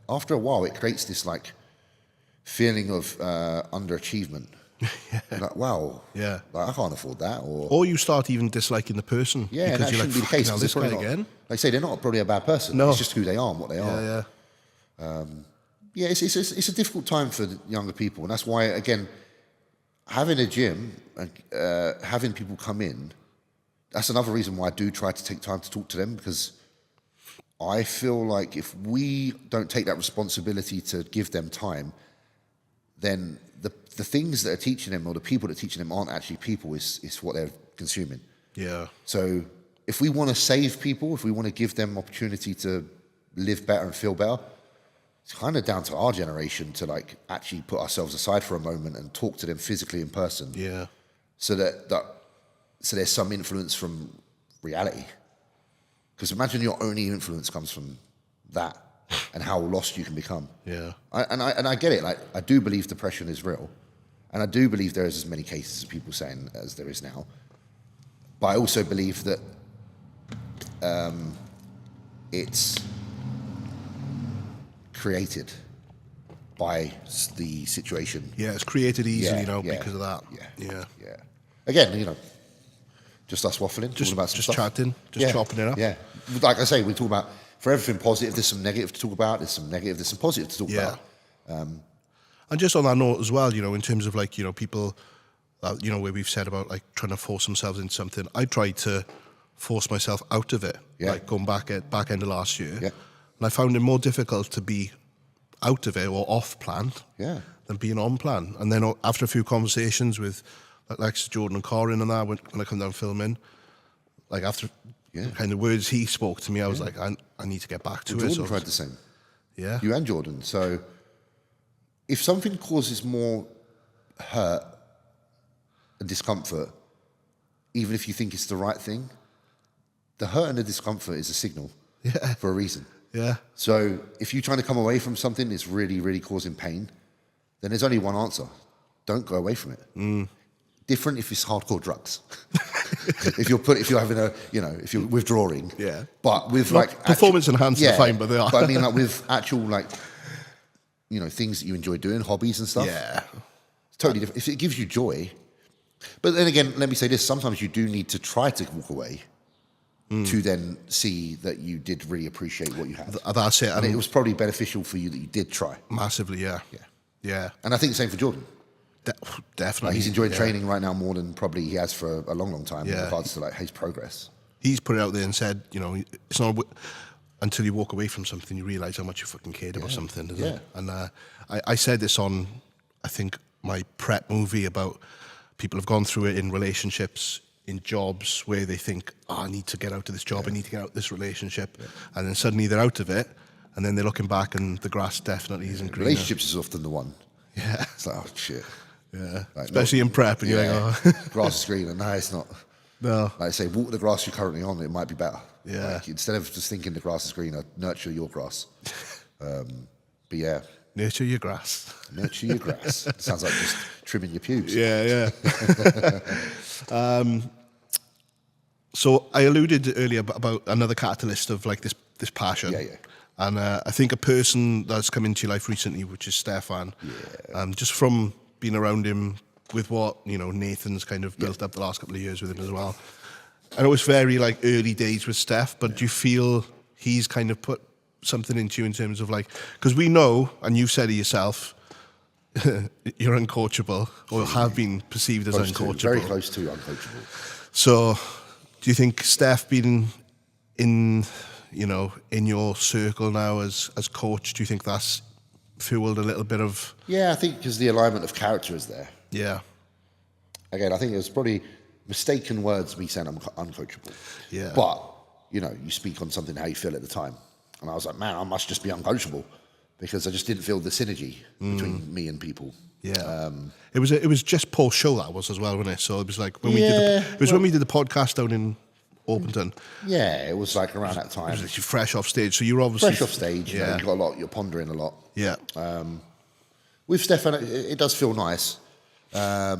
after a while, it creates this feeling of underachievement. Like, wow, I can't afford that. Or you start even disliking the person. Yeah, because that you're shouldn't be the case. This guy again. Like I say, they're not probably a bad person. No. It's just who they are and what they are. Yeah. It's a difficult time for the younger people, and that's why, again, having a gym, having people come in, that's another reason why I do try to take time to talk to them, because I feel like if we don't take that responsibility to give them time, then the things that are teaching them or the people that are teaching them aren't actually people, it's what they're consuming. Yeah. So if we want to save people, if we want to give them opportunity to live better and feel better, it's kind of down to our generation to actually put ourselves aside for a moment and talk to them physically in person. Yeah. So so there's some influence from reality. Because imagine your only influence comes from that and how lost you can become. Yeah. I get it. I do believe depression is real. And I do believe there is as many cases of people saying as there is now. But I also believe that it's created by the situation. Yeah, it's created easily because of that. Yeah. Again, just us waffling, talking about some stuff. Chatting, chopping it up. Yeah. Like I say, we talk about, for everything positive, there's some negative to talk about, there's some negative, there's some positive to talk about. And just on that note as well, in terms of people, where we've said about trying to force themselves into something, I tried to force myself out of it, going back end of last year. Yeah. And I found it more difficult to be out of it or off plan than being on plan. And then after a few conversations with Jordan and Corin and that, when I come down filming, after kind of words he spoke to me, I was like, I need to get back to it. Jordan tried the same. Yeah. You and Jordan. So if something causes more hurt and discomfort, even if you think it's the right thing, the hurt and the discomfort is a signal for a reason. Yeah. So if you're trying to come away from something that's really, really causing pain, then there's only one answer. Don't go away from it. Different if it's hardcore drugs. if you're having a, if you're withdrawing. Yeah. But with performance enhancing, fine, but they are. But I mean, like with actual things that you enjoy doing, hobbies and stuff. Yeah. It's totally different. If it gives you joy. But then again, let me say this, sometimes you do need to try to walk away to then see that you did really appreciate what you had. That's it. And it was probably beneficial for you that you did try. Massively, yeah. Yeah. And I think the same for Jordan. Definitely. He's enjoying training right now more than probably he has for a long, long time in regards to his progress. He's put it out there and said, it's not until you walk away from something you realise how much you fucking cared about something, isn't it? And I said this on, I think, my prep movie about people have gone through it in relationships, in jobs where they think, I need to get out of this job, I need to get out of this relationship. And then suddenly they're out of it, and then they're looking back and the grass definitely isn't greener. Relationships is often the one. Yeah. It's like, oh, shit. Yeah. Especially in prep, and you're like, oh. Grass is greener. No, it's not. No. Like I say, water the grass you're currently on, it might be better. Yeah. Instead of just thinking the grass is greener, nurture your grass. But yeah. Nurture your grass. Nurture your grass. Sounds like just trimming your pubes. Yeah. So I alluded earlier about another catalyst of this passion. Yeah. And I think a person that's come into your life recently, which is Stefan, just from being around him with what, Nathan's kind of built up the last couple of years with him as well. I know it's very early days with Steph, but do you feel he's kind of put something into you in terms of because we know, and you've said it yourself, you're uncoachable, or have been perceived as uncoachable. Very close to uncoachable. So do you think Steph being in your circle now as coach, do you think that's fueled a little bit of... Yeah, I think because the alignment of character is there. Yeah. Again, I think it was probably mistaken words me saying I'm uncoachable. Yeah. But, you speak on something how you feel at the time. And I was like, man, I must just be uncoachable because I just didn't feel the synergy between me and people. Yeah. It was just Paul's show that was as well, wasn't it? So it was when we did when we did the podcast down in Orpington. Yeah, it was around that time. It was fresh off stage, so you're obviously... Fresh off stage, you got a lot, you're pondering a lot. Yeah. With Stefan, it does feel nice. Like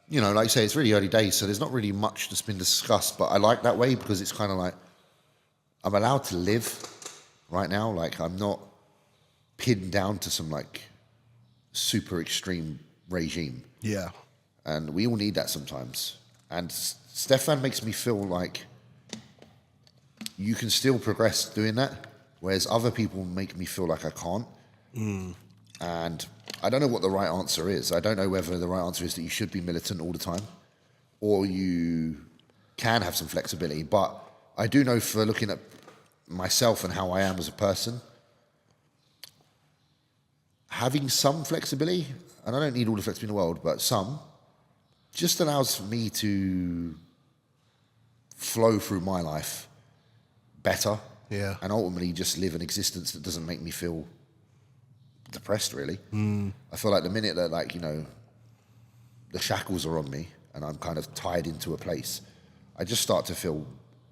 you say, it's really early days, so there's not really much that's been discussed, but I like that way because it's kind of I'm allowed to live right now. I'm not pinned down to some super extreme regime. Yeah. And we all need that sometimes. And Stefan makes me feel like you can still progress doing that, whereas other people make me feel like I can't. And I don't know what the right answer is. I don't know whether the right answer is that you should be militant all the time or you can have some flexibility. But I do know, for looking at myself and how I am as a person, having some flexibility, and I don't need all the flexibility in the world, but some, just allows me to flow through my life better. Yeah. And ultimately just live an existence that doesn't make me feel depressed, really. I feel like the minute that the shackles are on me and I'm kind of tied into a place, I just start to feel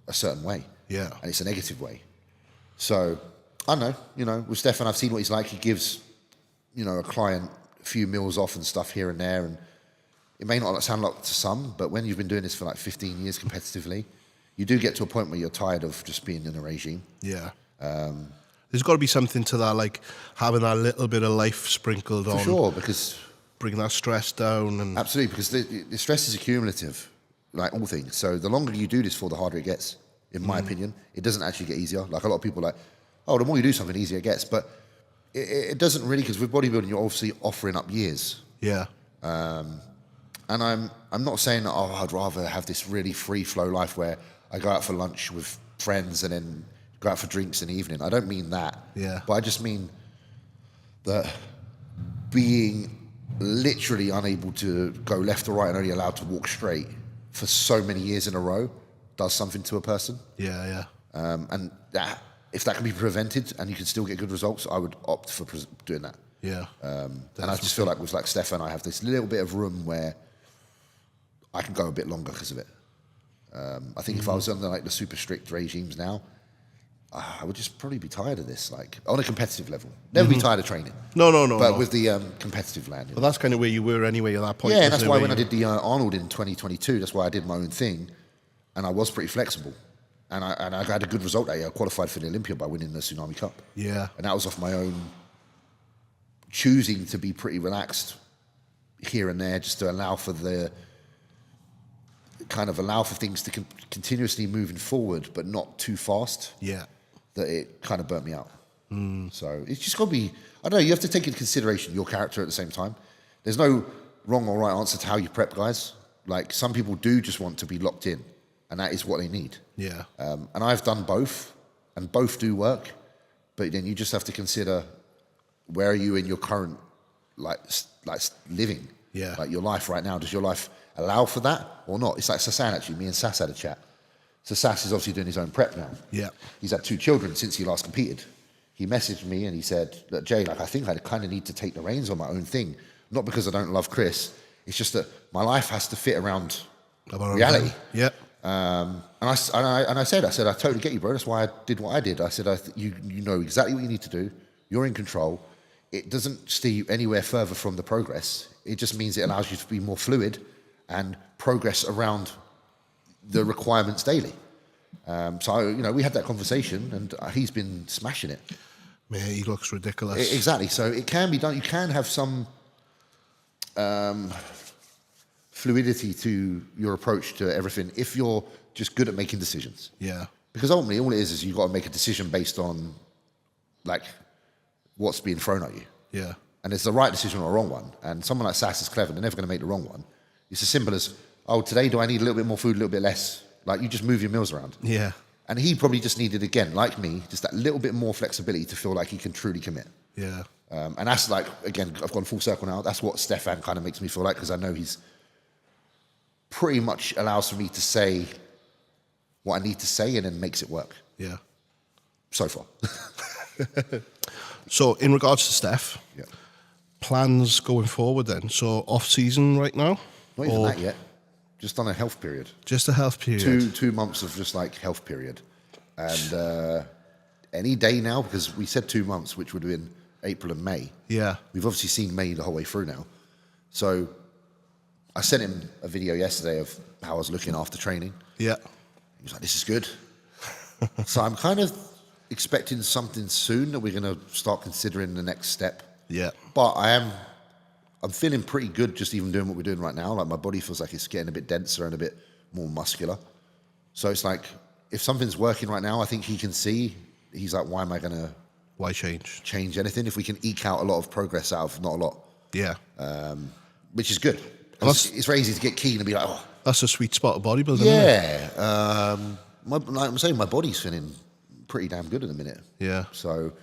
a certain way. Yeah. And it's a negative way. So I don't know, with Stefan, I've seen what he's like. He gives, a client a few meals off and stuff here and there, and it may not sound like to some, but when you've been doing this for 15 years competitively, you do get to a point where you're tired of just being in a regime. Yeah. There's got to be something to that, having that little bit of life sprinkled on. For sure, because... bring that stress down. And absolutely, because the stress is accumulative, like all things. So the longer you do this for, the harder it gets, in my opinion. It doesn't actually get easier. A lot of people are the more you do something, the easier it gets. But it doesn't really, because with bodybuilding, you're obviously offering up years. Yeah. And I'm not saying that, I'd rather have this really free-flow life where I go out for lunch with friends and then go out for drinks in the evening. I don't mean that. Yeah. But I just mean that being literally unable to go left or right and only allowed to walk straight for so many years in a row does something to a person. Yeah. And if that can be prevented and you can still get good results, I would opt for doing that. Yeah. And I just feel like with like Stefan, I have this little bit of room where I can go a bit longer because of it. I think if I was under like the super strict regimes now, I would just probably be tired of this, like on a competitive level. Never be tired of training. No. But with the competitive land. But that's kind of where you were anyway at that point. Yeah, and that's why when I did the Arnold in 2022, that's why I did my own thing, and I was pretty flexible. And I had a good result that year. I qualified for the Olympia by winning the Tsunami Cup. Yeah. And that was off my own choosing to be pretty relaxed here and there, just to allow for things to continuously moving forward, but not too fast. Yeah. That it kind of burnt me out. So it's just got to be, I don't know, you have to take into consideration your character at the same time. There's no wrong or right answer to how you prep guys. Like some people do just want to be locked in, and that is what they need. Yeah. And I've done both, and both do work, but then you just have to consider where are you in your current like living? Yeah. Like your life right now. Does your life allow for that or not? It's like Sasan actually. Me and Sass had a chat. So Sass is obviously doing his own prep now. Yeah. He's had 2 children since he last competed. He messaged me and he said, look, Jay, like I think I kind of need to take the reins on my own thing. Not because I don't love Chris. It's just that my life has to fit around reality. Yeah. And I said, I totally get you, bro. That's why I did what I did. I said, you know exactly what you need to do. You're in control. It doesn't steer you anywhere further from the progress. It just means it allows you to be more fluid and progress around the requirements daily. So, you know, we had that conversation and he's been smashing it. Man, he looks ridiculous. Exactly. So it can be done. You can have some fluidity to your approach to everything if you're just good at making decisions. Yeah. Because ultimately all it is you've got to make a decision based on like what's being thrown at you. Yeah. And it's the right decision or a wrong one. And someone like Sass is clever. They're never going to make the wrong one. It's as simple as, oh, today do I need a little bit more food, a little bit less? Like you just move your meals around. Yeah. And he probably just needed, again, like me, just that little bit more flexibility to feel like he can truly commit. Yeah. And that's like, again, I've gone full circle now. That's what Stefan kind of makes me feel like, because I know he's pretty much allows for me to say what I need to say and then makes it work. Yeah. So far. So in regards to Steph, Yeah. plans going forward then? So off season right now? Not even that yet. Just on a health period. Just a health period? 2 months of just like health period. And any day now, because we said 2 months, which would have been April and May. Yeah. We've obviously seen May the whole way through now. So I sent him a video yesterday of how I was looking after training. Yeah. He was like, this is good. So I'm kind of expecting something soon that we're going to start considering the next step. Yeah. But I'm feeling pretty good just even doing what we're doing right now. Like my body feels like it's getting a bit denser and a bit more muscular. So it's like, if something's working right now, I think he can see, he's like, why am I going to Why change anything if we can eke out a lot of progress out of not a lot? Yeah. Which is good. It's very easy to get keen and be like, oh. That's a sweet spot of bodybuilding, Yeah. Isn't it? Like I'm saying, my body's feeling pretty damn good at the minute. Yeah. So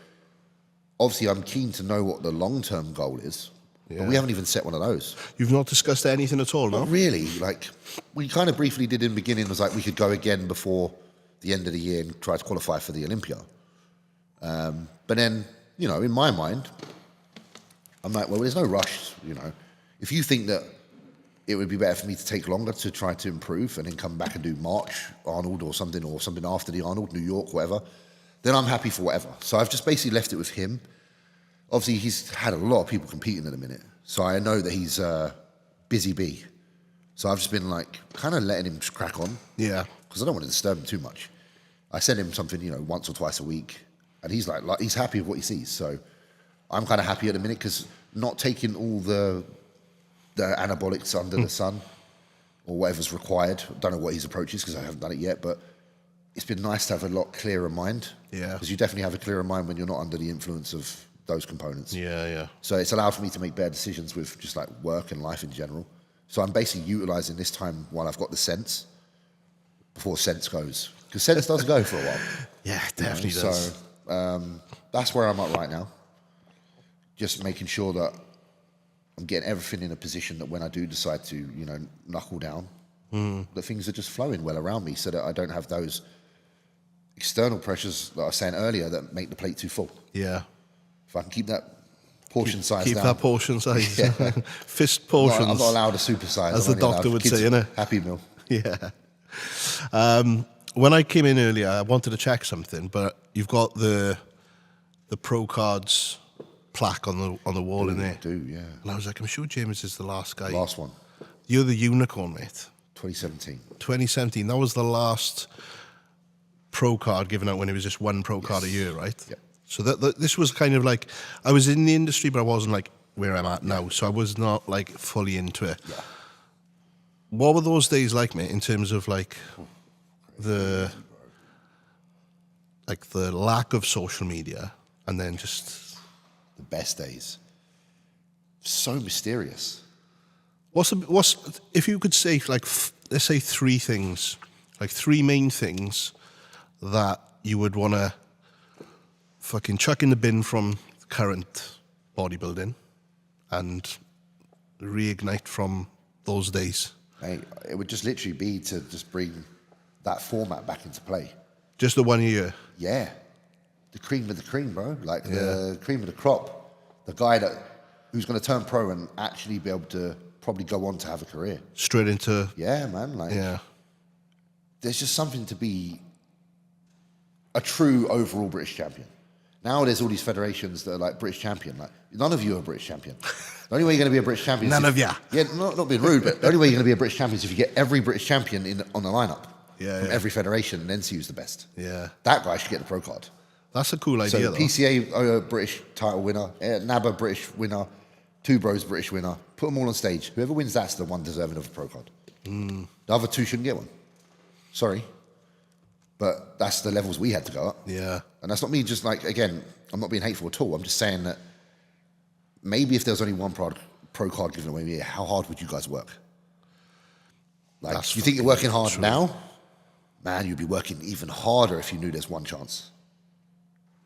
obviously I'm keen to know what the long-term goal is. Yeah. But we haven't even set one of those. You've not discussed anything at all, no? Not really. Like, we kind of briefly did in the beginning, was like we could go again before the end of the year and try to qualify for the Olympia. But then, you know, in my mind, I'm like, well, there's no rush, you know. If you think that it would be better for me to take longer to try to improve and then come back and do March, Arnold or something after the Arnold, New York, whatever, then I'm happy for whatever. So I've just basically left it with him. Obviously, he's had a lot of people competing at the minute. So I know that he's busy bee. So I've just been like kind of letting him just crack on. Yeah. Because I don't want to disturb him too much. I send him something, you know, once or twice a week. And he's like he's happy with what he sees. So I'm kind of happy at the minute because not taking all the anabolics under the sun or whatever's required. I don't know what his approach is because I haven't done it yet. But it's been nice to have a lot clearer mind. Yeah. Because you definitely have a clearer mind when you're not under the influence of those components. Yeah, yeah. So it's allowed for me to make better decisions with just like work and life in general. So I'm basically utilising this time while I've got the sense before sense goes. Because sense does go for a while. Yeah, definitely does. So that's where I'm at right now. Just making sure that I'm getting everything in a position that when I do decide to, you know, knuckle down, that things are just flowing well around me so that I don't have those external pressures that I was saying earlier that make the plate too full. Yeah. If I can keep that Portion size Keep down. that portion size. Yeah. Fist portions. I'm not allowed a super size. As I'm the only doctor allowed would kids' say, innit? Happy meal. Yeah. When I came in earlier, I wanted to check something, but you've got the pro cards plaque on the wall in there. I do, yeah. And I was like, I'm sure James is the last guy. Last one, You're the unicorn, mate. 2017. 2017. That was the last pro card given out when it was just one pro card a year, right? Yep. So this was kind of like, I was in the industry, but I wasn't like where I'm at now. So I was not like fully into it. Yeah. What were those days like, mate, in terms of like the lack of social media and then just The best days. So mysterious. what's if you could say like let's say three things, like three main things that you would want to fucking chuck in the bin from current bodybuilding and reignite from those days. Mate, it would just literally be to just bring that format back into play. Just the 1 year. Yeah. The cream of the cream, bro. Like the cream of the crop. The guy who's going to turn pro and actually be able to probably go on to have a career. Straight into Yeah, man. Like, yeah. there's just something to be a true overall British champion. Now there's all these federations that are like British champion. Like, none of you are British champion. The only way you're going to be a British champion None is of ya. Yeah, not being rude, but the only way you're going to be a British champion is if you get every British champion on the lineup from every federation and then see who's the best. Yeah. That guy should get the pro card. That's a cool idea, So though. PCA British title winner, NABA British winner, Two Bros British winner. Put them all on stage. Whoever wins that's the one deserving of a pro card. The other two shouldn't get one. Sorry. But that's the levels we had to go up. Yeah. And that's not me just like, again, I'm not being hateful at all. I'm just saying that maybe if there was only one pro card given away, how hard would you guys work? Like, That's you think you're working hard true. now? Man, you'd be working even harder if you knew there's one chance.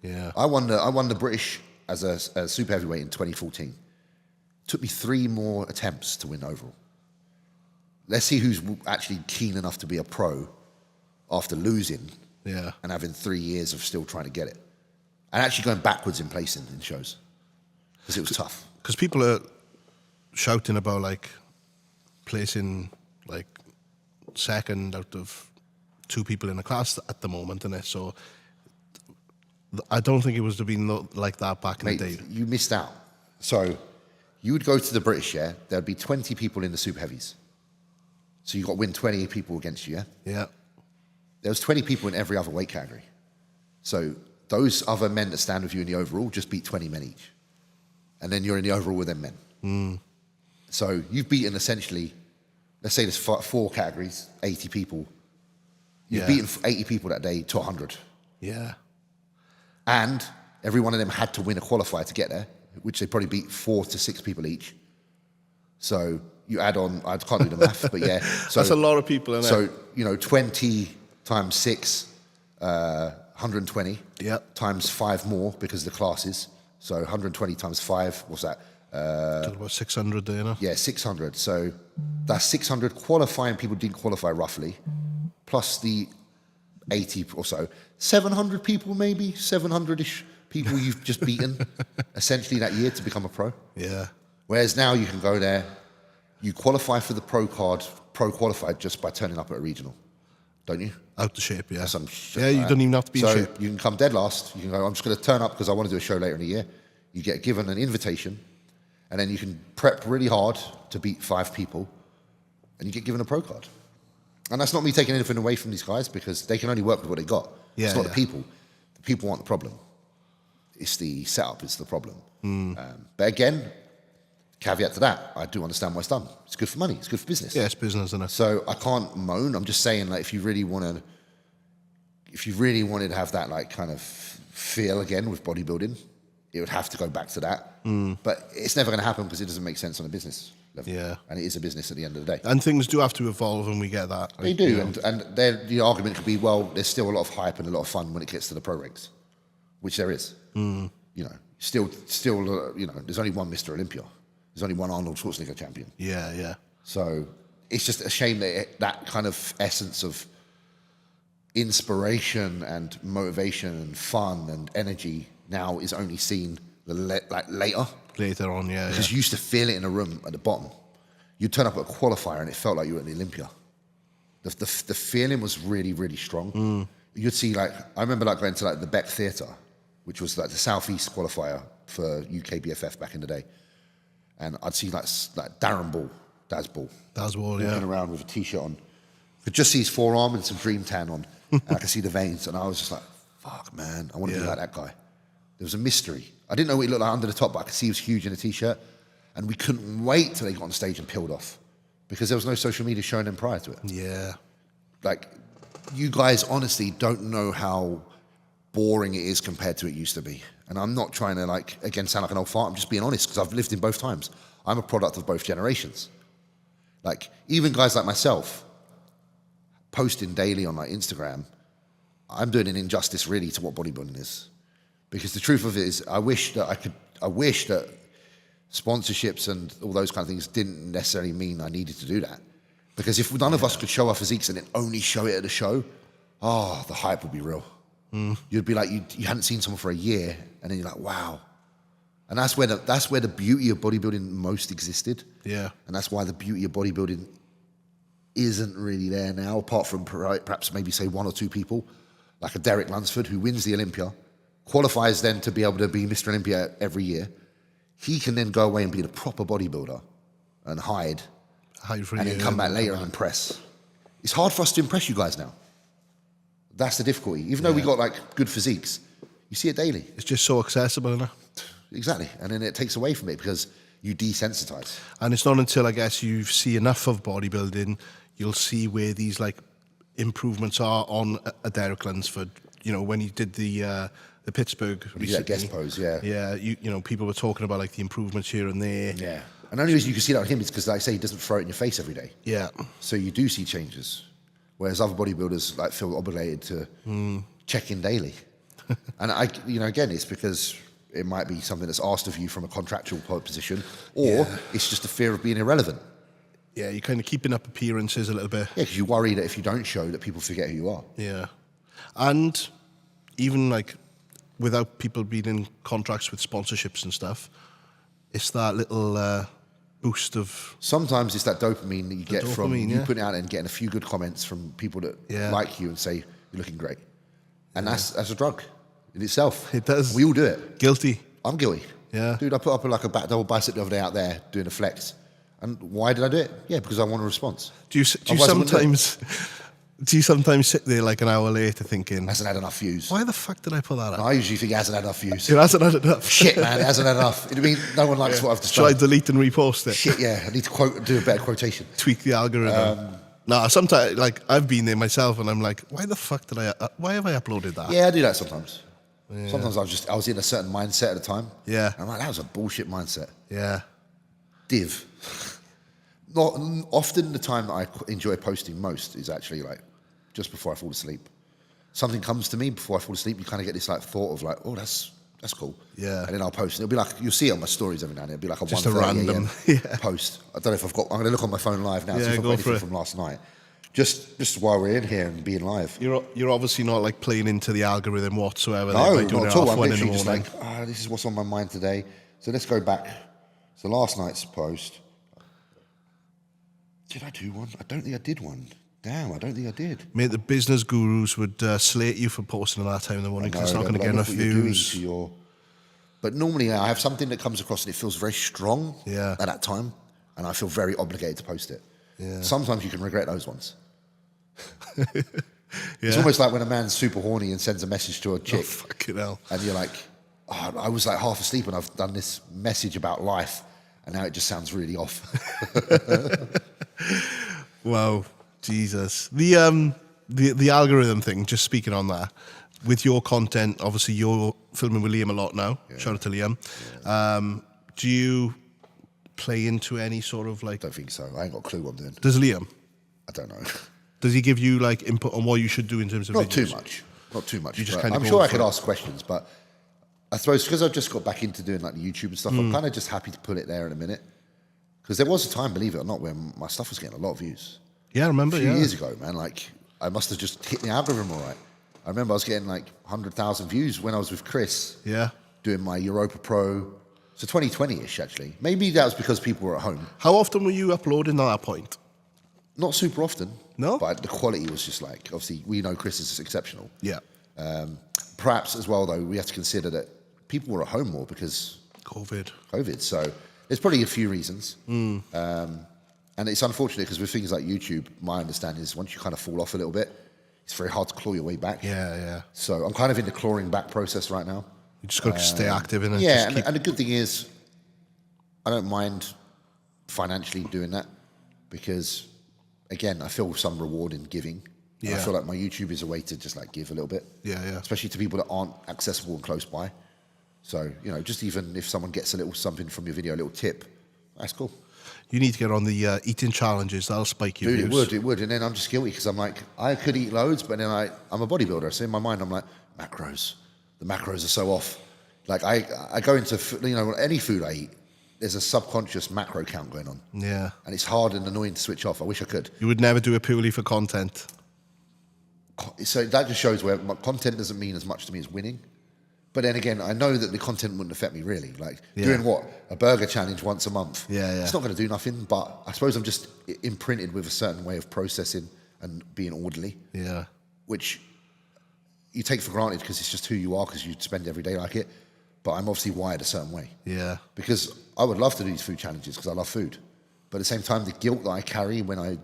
Yeah. I won the British as a super heavyweight in 2014. Took me 3 more attempts to win overall. Let's see who's actually keen enough to be a pro after losing Yeah. and having 3 years of still trying to get it. And actually going backwards in placing in shows. Because it was tough. Because people are shouting about like placing like second out of 2 people in a class at the moment, and so I don't think it was to be like that back in Mate, the day. you missed out. So you would go to the British, yeah? There'd be 20 people in the super heavies. So you got to win 20 people against you, yeah? Yeah. There was 20 people in every other weight category. So those other men that stand with you in the overall just beat 20 men each. And then you're in the overall with them men. So you've beaten essentially, let's say there's 4 categories, 80 people. You've beaten 80 people that day to 100. Yeah. And every one of them had to win a qualifier to get there, which they probably beat 4 to 6 people each. So you add on, I can't do the math, but yeah. So, That's a lot of people, isn't it? So, 20 times 6, 120. Yeah. Times 5 more because of the classes. So 120 times 5, what's that? About 600 there, you know? Yeah, 600. So that's 600 qualifying people didn't qualify roughly, plus the 80 or so. 700 people maybe, 700-ish people you've just beaten essentially that year to become a pro. Yeah. Whereas now you can go there, you qualify for the pro card, pro qualified just by turning up at a regional, don't you? Out of shape, yeah. Some shit Yeah, like you that. don't even have to be in So shape. you can come dead last. You can go, I'm just going to turn up because I want to do a show later in the year. You get given an invitation, and then you can prep really hard to beat 5 people, and you get given a pro card. And that's not me taking anything away from these guys because they can only work with what they got. Yeah, it's not yeah. the people. The people aren't the problem. It's the setup, it's the problem. But again, caveat to that, I do understand why it's done. It's good for money, it's good for business. Yeah, it's business, isn't it? So I can't moan. I'm just saying, like, if you really wanted to have that like kind of feel again with bodybuilding, it would have to go back to that. But it's never going to happen because it doesn't make sense on a business level. Yeah. And it is a business at the end of the day. And things do have to evolve, and we get that. They do, and the argument could be, well, there's still a lot of hype and a lot of fun when it gets to the pro ranks, which there is. You know, still, there's only one Mr. Olympia. There's only one Arnold Schwarzenegger champion. Yeah, yeah. So it's just a shame that that kind of essence of inspiration and motivation and fun and energy now is only seen later. Later on, yeah. Because you used to feel it in a room at the bottom. You'd turn up at a qualifier and it felt like you were at the Olympia. The feeling was really, really strong. You'd see like, I remember like going to like the Beck Theatre, which was like the Southeast qualifier for UK BFF back in the day. And I'd see like Darren Ball, Daz Ball, walking around with a t-shirt on. Could just see his forearm and some dream tan on. And I could see the veins. And I was just like, fuck, man, I want to be like that guy. There was a mystery. I didn't know what he looked like under the top, but I could see he was huge in a t-shirt. And we couldn't wait till they got on stage and peeled off. Because there was no social media showing them prior to it. Yeah. Like, you guys honestly don't know how boring it is compared to it used to be. And I'm not trying to, like, again, sound like an old fart. I'm just being honest, because I've lived in both times. I'm a product of both generations. Like, even guys like myself, posting daily on, like, Instagram, I'm doing an injustice, really, to what bodybuilding is. Because the truth of it is, I wish that sponsorships and all those kind of things didn't necessarily mean I needed to do that. Because if none of us could show our physiques and then only show it at the show, the hype would be real. You'd be like, you hadn't seen someone for a year, and then you're like, wow. And that's where the beauty of bodybuilding most existed. Yeah. And that's why the beauty of bodybuilding isn't really there now, apart from perhaps maybe say one or two people, like a Derek Lunsford, who wins the Olympia, qualifies then to be able to be Mr. Olympia every year. He can then go away and be the proper bodybuilder and hide for and then come back later and impress. It's hard for us to impress you guys now. That's the difficulty. Even though we got like good physiques, you see it daily. It's just so accessible, isn't it? Exactly. And then it takes away from it because you desensitize. And it's not until, I guess, you see enough of bodybuilding, you'll see where these like improvements are on a Derek Lunsford. You know, when he did the Pittsburgh recently. That guest pose, yeah. Yeah, you know, people were talking about like the improvements here and there. Yeah. And the only reason you can see that on him is because, like I say, he doesn't throw it in your face every day. Yeah. So you do see changes. Whereas other bodybuilders like feel obligated to check in daily. And again, it's because it might be something that's asked of you from a contractual position, or it's just a fear of being irrelevant. Yeah, you're kind of keeping up appearances a little bit. Yeah, because you worry that if you don't show, that people forget who you are. Yeah. And even like without people being in contracts with sponsorships and stuff, it's that little boost of... Sometimes it's that dopamine that you get from you yeah. putting it out and getting a few good comments from people that like you and say, you're looking great. And that's a drug in itself. It does. We all do it. Guilty. I'm guilty. Yeah. Dude, I put up like a back double bicep the other day out there doing a flex. And why did I do it? Yeah, because I want a response. Do you sometimes sit there like an hour later thinking... Hasn't had enough views. Why the fuck did I put that up? I usually think it hasn't had enough views. It hasn't had enough. Shit, man, it hasn't had enough. It'd mean no one likes what I've described. Should I delete and repost it? Shit, yeah. I need to do a better quotation. Tweak the algorithm. No, sometimes, like, I've been there myself and I'm like, why the fuck why have I uploaded that? Yeah, I do that sometimes. Yeah. Sometimes I was in a certain mindset at the time. Yeah. And I'm like, that was a bullshit mindset. Yeah. Div. Not often the time that I enjoy posting most is actually like just before I fall asleep. Something comes to me before I fall asleep, you kind of get this like thought of like, oh, that's cool. Yeah. And then I'll post. And it'll be like, you'll see it on my stories every now and then. It'll be like a just a random post. I don't know if I'm going to look on my phone live now, yeah, see if I've got anything from last night. Just while we're in here and being live. You're obviously not like playing into the algorithm whatsoever. No, by doing not at all. I'm in literally the just like, this is what's on my mind today. So let's go back. So last night's post. Did I do one? I don't think I did one. Damn, I don't think I did. Mate, the business gurus would slate you for posting at that time in the morning because it's not going to get enough views. But normally I have something that comes across and it feels very strong at that time, and I feel very obligated to post it. Yeah. Sometimes you can regret those ones. It's almost like when a man's super horny and sends a message to a chick. Oh, fucking hell. And you're like, I was like half asleep and I've done this message about life, and now it just sounds really off. Wow, Jesus. The algorithm thing, just speaking on that, with your content, obviously you're filming with Liam a lot now. Yeah. Shout out to Liam. Yeah. Do you play into any sort of like... I don't think so. I ain't got a clue what I'm doing. Does Liam? I don't know. Does he give you like input on what you should do in terms of Not videos? too much. Not too much. You just kind of I'm sure I could ask questions, but I suppose because I've just got back into doing like the YouTube and stuff, I'm kind of just happy to put it there in a minute. Because there was a time, believe it or not, where my stuff was getting a lot of views. Yeah, I remember, A few years ago, man, like, I must have just hit the algorithm all right. I remember I was getting like 100,000 views when I was with Chris. Yeah. doing my Europa Pro. So 2020-ish, actually. Maybe that was because people were at home. How often were you uploading at that point? Not super often. No? But the quality was just like, obviously, we know Chris is exceptional. Yeah. Perhaps as well, though, we have to consider that people were at home more because... COVID. So there's probably a few reasons. And it's unfortunate because with things like YouTube, my understanding is once you kind of fall off a little bit, it's very hard to claw your way back. Yeah. So I'm kind of in the clawing back process right now. You just got to stay active in it. Yeah, and the good thing is I don't mind financially doing that because, again, I feel some reward in giving. Yeah. I feel like my YouTube is a way to just like give a little bit. Yeah. Especially to people that aren't accessible and close by. So, you know, just even if someone gets a little something from your video, a little tip, that's cool. You need to get on the eating challenges. That'll spike your views. It would. And then I'm just guilty because I'm like, I could eat loads, but then I'm a bodybuilder. So in my mind, I'm like, macros. The macros are so off. Like I go into, you know, any food I eat, there's a subconscious macro count going on. Yeah. And it's hard and annoying to switch off. I wish I could. You would never do it purely for content. So that just shows where my content doesn't mean as much to me as winning. But then again, I know that the content wouldn't affect me really. Like doing what? A burger challenge once a month. Yeah. It's not going to do nothing, but I suppose I'm just imprinted with a certain way of processing and being orderly. Yeah. Which you take for granted because it's just who you are because you spend every day like it. But I'm obviously wired a certain way. Yeah. Because I would love to do these food challenges because I love food. But at the same time, the guilt that I carry when I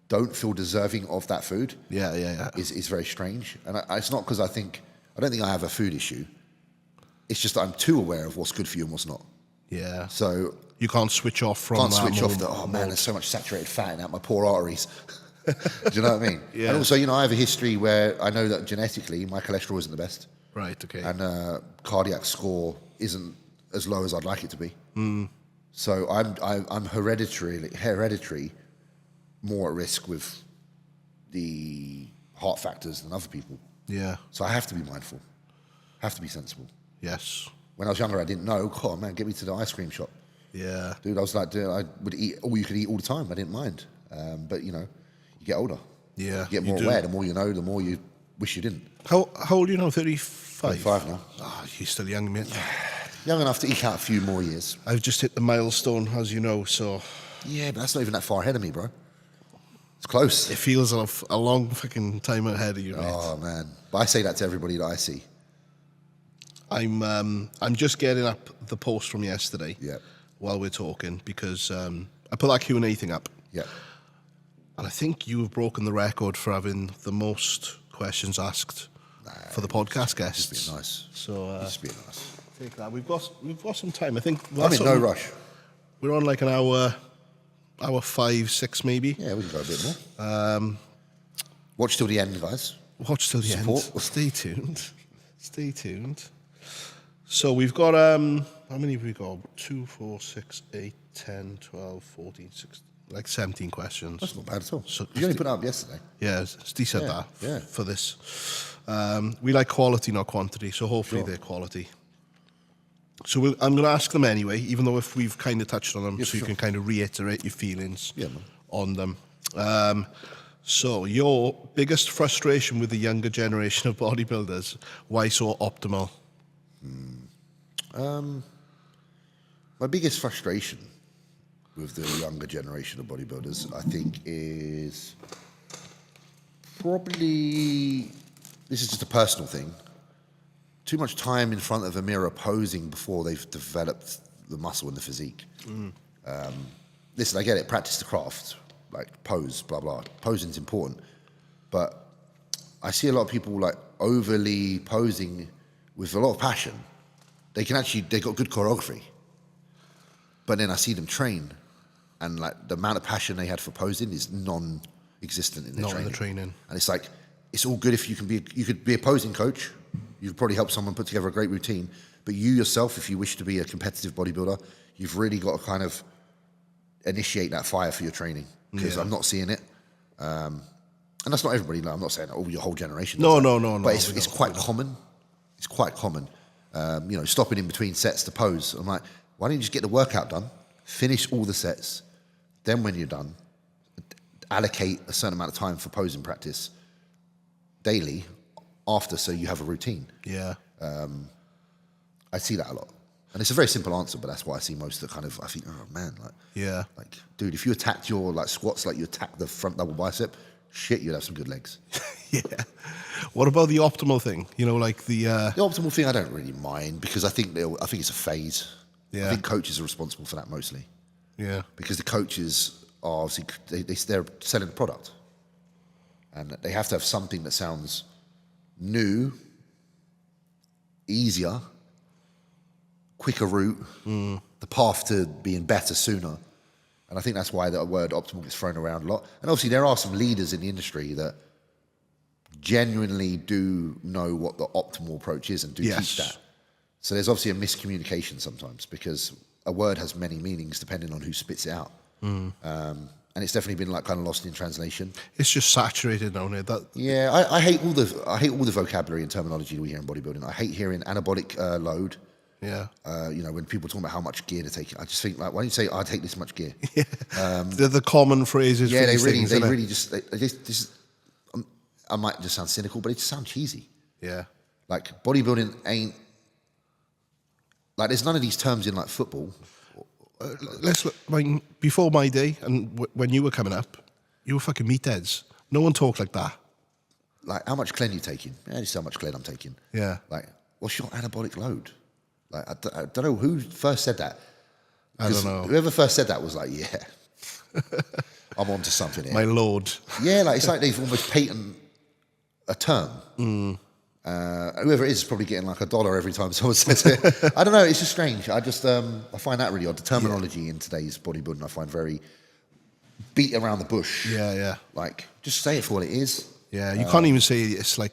don't feel deserving of that food is very strange. And it's not because I don't think I have a food issue. It's just that I'm too aware of what's good for you and what's not. Yeah. So you can't switch off from can't that switch off the, oh man, there's so much saturated fat in that, my poor arteries. Do you know what I mean? Yeah. And also, you know, I have a history where I know that genetically my cholesterol isn't the best. Right, okay. And cardiac score isn't as low as I'd like it to be. So I'm hereditary more at risk with the heart factors than other people. Yeah. So I have to be mindful. Have to be sensible. Yes. When I was younger, I didn't know. God, man, get me to the ice cream shop. Yeah. Dude, I was like, I would eat all you could eat all the time. I didn't mind. But, you know, you get older. Yeah. You get more aware. The more you know, the more you wish you didn't. How old are you now? 35? 35 now. Oh, you're still young, mate. Young enough to eke out a few more years. I've just hit the milestone, as you know, so... Yeah, but that's not even that far ahead of me, bro. It's close. It feels a long fucking time ahead of you, mate. Oh, man. But I say that to everybody that I see. I'm just getting up the post from yesterday while we're talking because I put that Q&A thing up. Yeah. And I think you have broken the record for having the most questions asked for the podcast guests. Just being nice. So just being nice. Take that. We've got some time. I think I'm in no rush. We're on like an hour 5, 6 maybe. Yeah, we can go a bit more. Watch till the end, guys. Watch till the end. Stay tuned. Stay tuned. So we've got, how many have we got? 2, 4, 6, 8, 10, 12, 14, 16, like 17 questions. That's not bad at all. So you only put it up yesterday. Yeah, Steve said that for this. We like quality, not quantity, so hopefully they're quality. So I'm going to ask them anyway, even though if we've kind of touched on them, so you can kind of reiterate your feelings on them. So your biggest frustration with the younger generation of bodybuilders, why so optimal? My biggest frustration with the younger generation of bodybuilders, I think, is probably, this is just a personal thing, too much time in front of a mirror posing before they've developed the muscle and the physique. Listen, I get it, practice the craft, like pose, blah, blah. Posing's important. But I see a lot of people like overly posing with a lot of passion. They got good choreography. But then I see them train and like the amount of passion they had for posing is non-existent in their training. And it's like, it's all good if you could be a posing coach. You've probably helped someone put together a great routine. But you yourself, if you wish to be a competitive bodybuilder, you've really got to kind of initiate that fire for your training. Because I'm not seeing it. And that's not everybody. No, I'm not saying that your whole generation does that. But it's quite common. It's quite common. You know, stopping in between sets to pose. I'm like, why don't you just get the workout done, finish all the sets, then when you're done, allocate a certain amount of time for posing practice daily after, so you have a routine. Yeah. I see that a lot. And it's a very simple answer, but that's what I see most of the kind of, I think, oh man, like, dude, if you attacked your like squats like you attacked the front double bicep, shit, you'd have some good legs. Yeah. What about the optimal thing? You know, like the optimal thing, I don't really mind because I think it's a phase. Yeah. I think coaches are responsible for that mostly. Yeah. Because the coaches are obviously, they're selling a product. And they have to have something that sounds new, easier, quicker route, the path to being better sooner. And I think that's why the word optimal gets thrown around a lot. And obviously there are some leaders in the industry that genuinely do know what the optimal approach is and do teach that. So there's obviously a miscommunication sometimes because a word has many meanings depending on who spits it out. And it's definitely been like kind of lost in translation. It's just saturated now, isn't it? Yeah, I hate all the vocabulary and terminology we hear in bodybuilding. I hate hearing anabolic load. Yeah. You know, when people talk about how much gear to take, I just think like, why don't you say I take this much gear? Yeah. They're the common phrases. Yeah, for they these really, things, they innit? really just. I might just sound cynical, but it just sounds cheesy. Yeah. Like bodybuilding ain't like there's none of these terms in like football. Let's look, like, before my day and when you were coming up, you were fucking meatheads. No one talked like that. Like, how much 𝘗𝘳𝘰𝘶𝘶𝘥 you taking? Yeah, just how much 𝘗𝘗𝘰𝘶 I'm taking. Yeah. Like, what's your anabolic load? Like, I don't know who first said that. I don't know. Whoever first said that was like, yeah, I'm onto something here. My lord. Yeah, like it's like they've almost patented a term. Whoever it is probably getting like $1 every time someone says it. I don't know. It's just strange. I just I find that really odd. The terminology in today's bodybuilding I find very beat around the bush. Yeah, yeah. Like just say it for what it is. Yeah, you can't even say it's like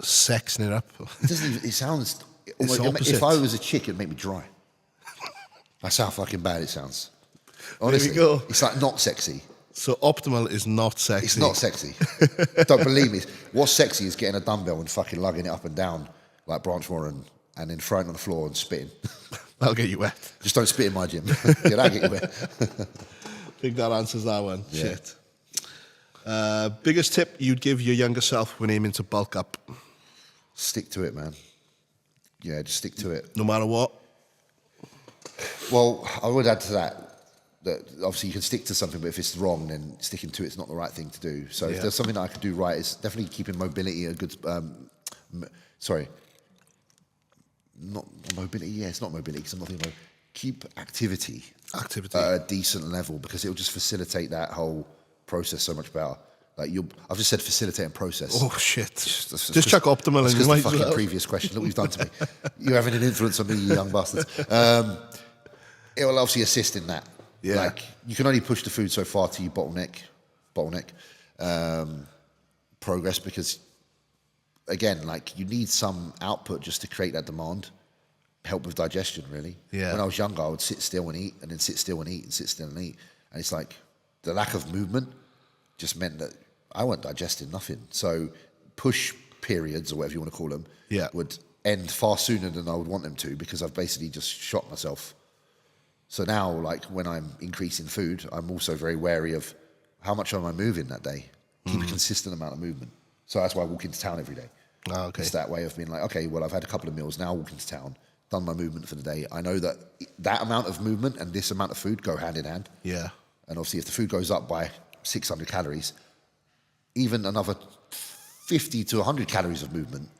sexing it up. It doesn't even. It sounds. It's almost, if I was a chick, it'd make me dry. That's how fucking bad it sounds. Honestly, there we go. It's like not sexy. So optimal is not sexy. It's not sexy. Don't believe me. What's sexy is getting a dumbbell and fucking lugging it up and down like Branch Warren and then throwing it on the floor and spitting. That'll get you wet. Just don't spit in my gym. Yeah, that'll get you wet. I think that answers that one. Yeah. Shit. Biggest tip you'd give your younger self when aiming to bulk up? Stick to it, man. Yeah, just stick to it. No matter what? Well, I would add to that obviously you can stick to something, but if it's wrong, then sticking to it's not the right thing to do. So if there's something that I could do right, it's definitely keeping mobility a good. Not mobility. Yeah, it's not mobility because I'm not thinking about. Keep activity at a decent level because it will just facilitate that whole process so much better. Like I've just said facilitate and process. Oh shit! Just chuck optimal and you might. That's the fucking previous question that we've done to me. You're having an influence on me, you young bastards. It will obviously assist in that. Yeah. Like you can only push the food so far till you bottleneck progress because again, like you need some output just to create that demand, help with digestion really. Yeah. When I was younger, I would sit still and eat and then sit still and eat and sit still and eat. And it's like the lack of movement just meant that I wasn't digesting nothing. So push periods or whatever you want to call them would end far sooner than I would want them to because I've basically just shot myself. So now, like, when I'm increasing food, I'm also very wary of how much am I moving that day. Keep a consistent amount of movement. So that's why I walk into town every day. Oh, okay. It's that way of being like, okay, well, I've had a couple of meals, now I'll walk into town, done my movement for the day. I know that that amount of movement and this amount of food go hand in hand. Yeah. And obviously, if the food goes up by 600 calories, even another 50 to 100 calories of movement,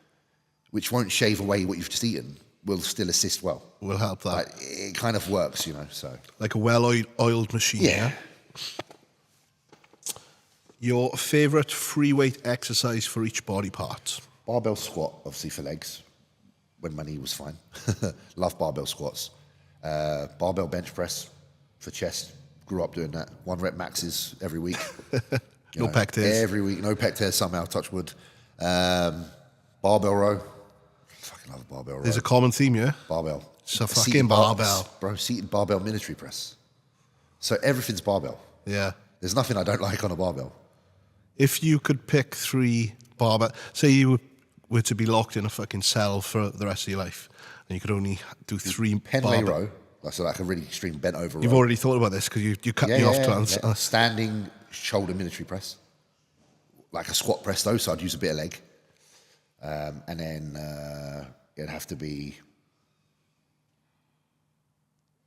which won't shave away what you've just eaten, will still assist well. Will help that. Like, it kind of works, you know, so. Like a well-oiled machine, yeah? Your favourite free weight exercise for each body part? Barbell squat, obviously for legs, when my knee was fine. Love barbell squats. Barbell bench press for chest. Grew up doing that. 1 rep maxes every week. No pec tears. Every week, no pec tears somehow, touch wood. Barbell row. Fucking love barbell row. There's a common theme, yeah? Barbell. It's a fucking barbell. Arms, bro, seated barbell military press. So everything's barbell. Yeah. There's nothing I don't like on a barbell. If you could pick 3 barbell, say you were to be locked in a fucking cell for the rest of your life, and you could only do 3 Pen-lay row, so like a really extreme bent over row. You've already thought about this because you cut me off to answer. Standing shoulder military press. Like a squat press though, so I'd use a bit of leg. And then it'd have to be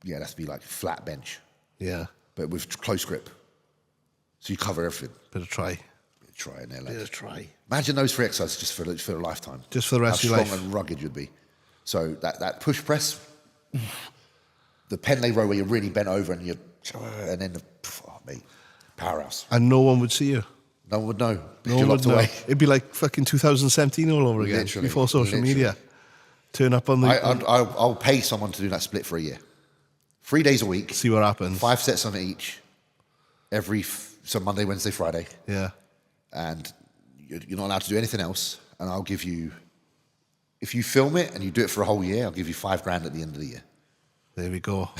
Yeah, it has to be like flat bench, Yeah. but with close grip. So you cover everything. Bit of try. Try in there, Bit like. of try. Imagine those 3 exercises just for a lifetime. Just for the rest of your How life. strong and rugged you'd be. So that push press, the pen row where you're really bent over and then mate, powerhouse. And no one would see you. No one would know. No one would know. It'd be like fucking 2017 all over again. Literally, before social media. Turn up on the... I'll pay someone to do that split for a year. 3 days a week. See what happens. 5 sets on each. So Monday, Wednesday, Friday. Yeah. And you're not allowed to do anything else. And I'll give you, if you film it and you do it for a whole year, I'll give you $5,000 at the end of the year. There we go.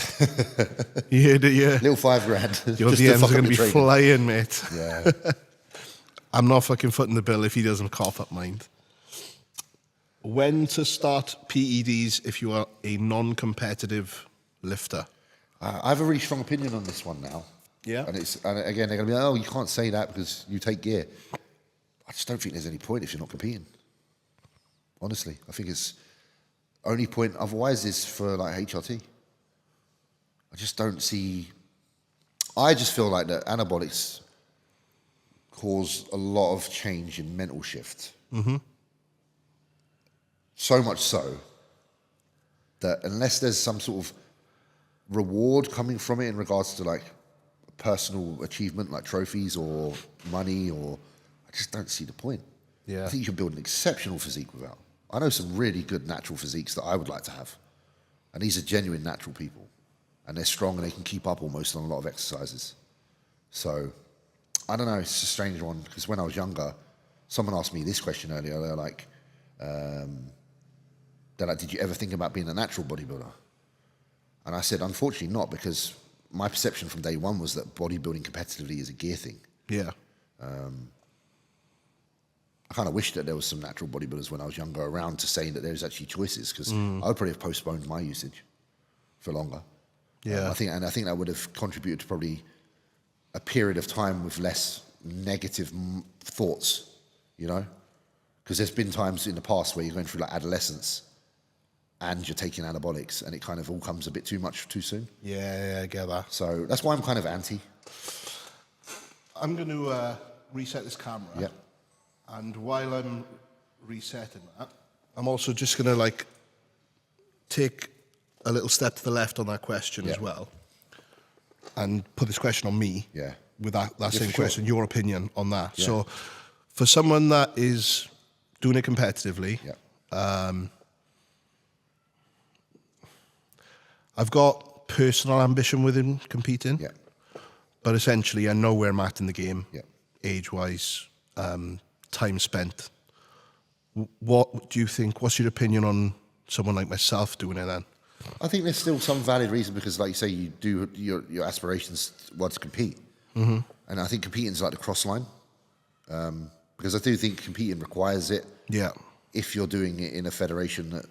You heard it, yeah. Little $5,000. Your DMs are going to be training. flying, mate. Yeah. I'm not fucking footing the bill if he doesn't cough up mind. When to start PEDs if you are a non-competitive lifter? I have a really strong opinion on this one now. Yeah. And again, they're going to be like, oh, you can't say that because you take gear. I just don't think there's any point if you're not competing. Honestly, I think it's only point otherwise is for like HRT. I just don't see. I just feel like that anabolics cause a lot of change in mental shift. Mm-hmm. So much so that unless there's some sort of reward coming from it in regards to like personal achievement, like trophies or money, or I just don't see the point. Yeah. I think you can build an exceptional physique without. I know some really good natural physiques that I would like to have. And these are genuine natural people. And they're strong and they can keep up almost on a lot of exercises. So, I don't know, it's a strange one. Because when I was younger, someone asked me this question earlier. They're like, did you ever think about being a natural bodybuilder? And I said, unfortunately not, because my perception from day one was that bodybuilding competitively is a gear thing. Yeah. I kind of wish that there was some natural bodybuilders when I was younger around to saying that there's actually choices, because I would probably have postponed my usage for longer. Yeah. I think that would have contributed to probably a period of time with less negative thoughts, you know? Because there's been times in the past where you're going through like adolescence and you're taking anabolics and it kind of all comes a bit too much too soon. Yeah, I get that. So that's why I'm kind of anti. I'm going to reset this camera. Yep. And while I'm resetting that, I'm also just going to like take a little step to the left on that question as well, and put this question on me. Yeah. With that same sure. question, your opinion on that. Yeah. So, for someone that is doing it competitively, I've got personal ambition within competing. Yeah. But essentially, I know where I'm at in the game, Yeah. age-wise, time spent. What do you think? What's your opinion on someone like myself doing it then? I think there's still some valid reason because, like you say, you do your aspirations want to compete, and I think competing is like the cross line, because I do think competing requires it. Yeah. If you're doing it in a federation that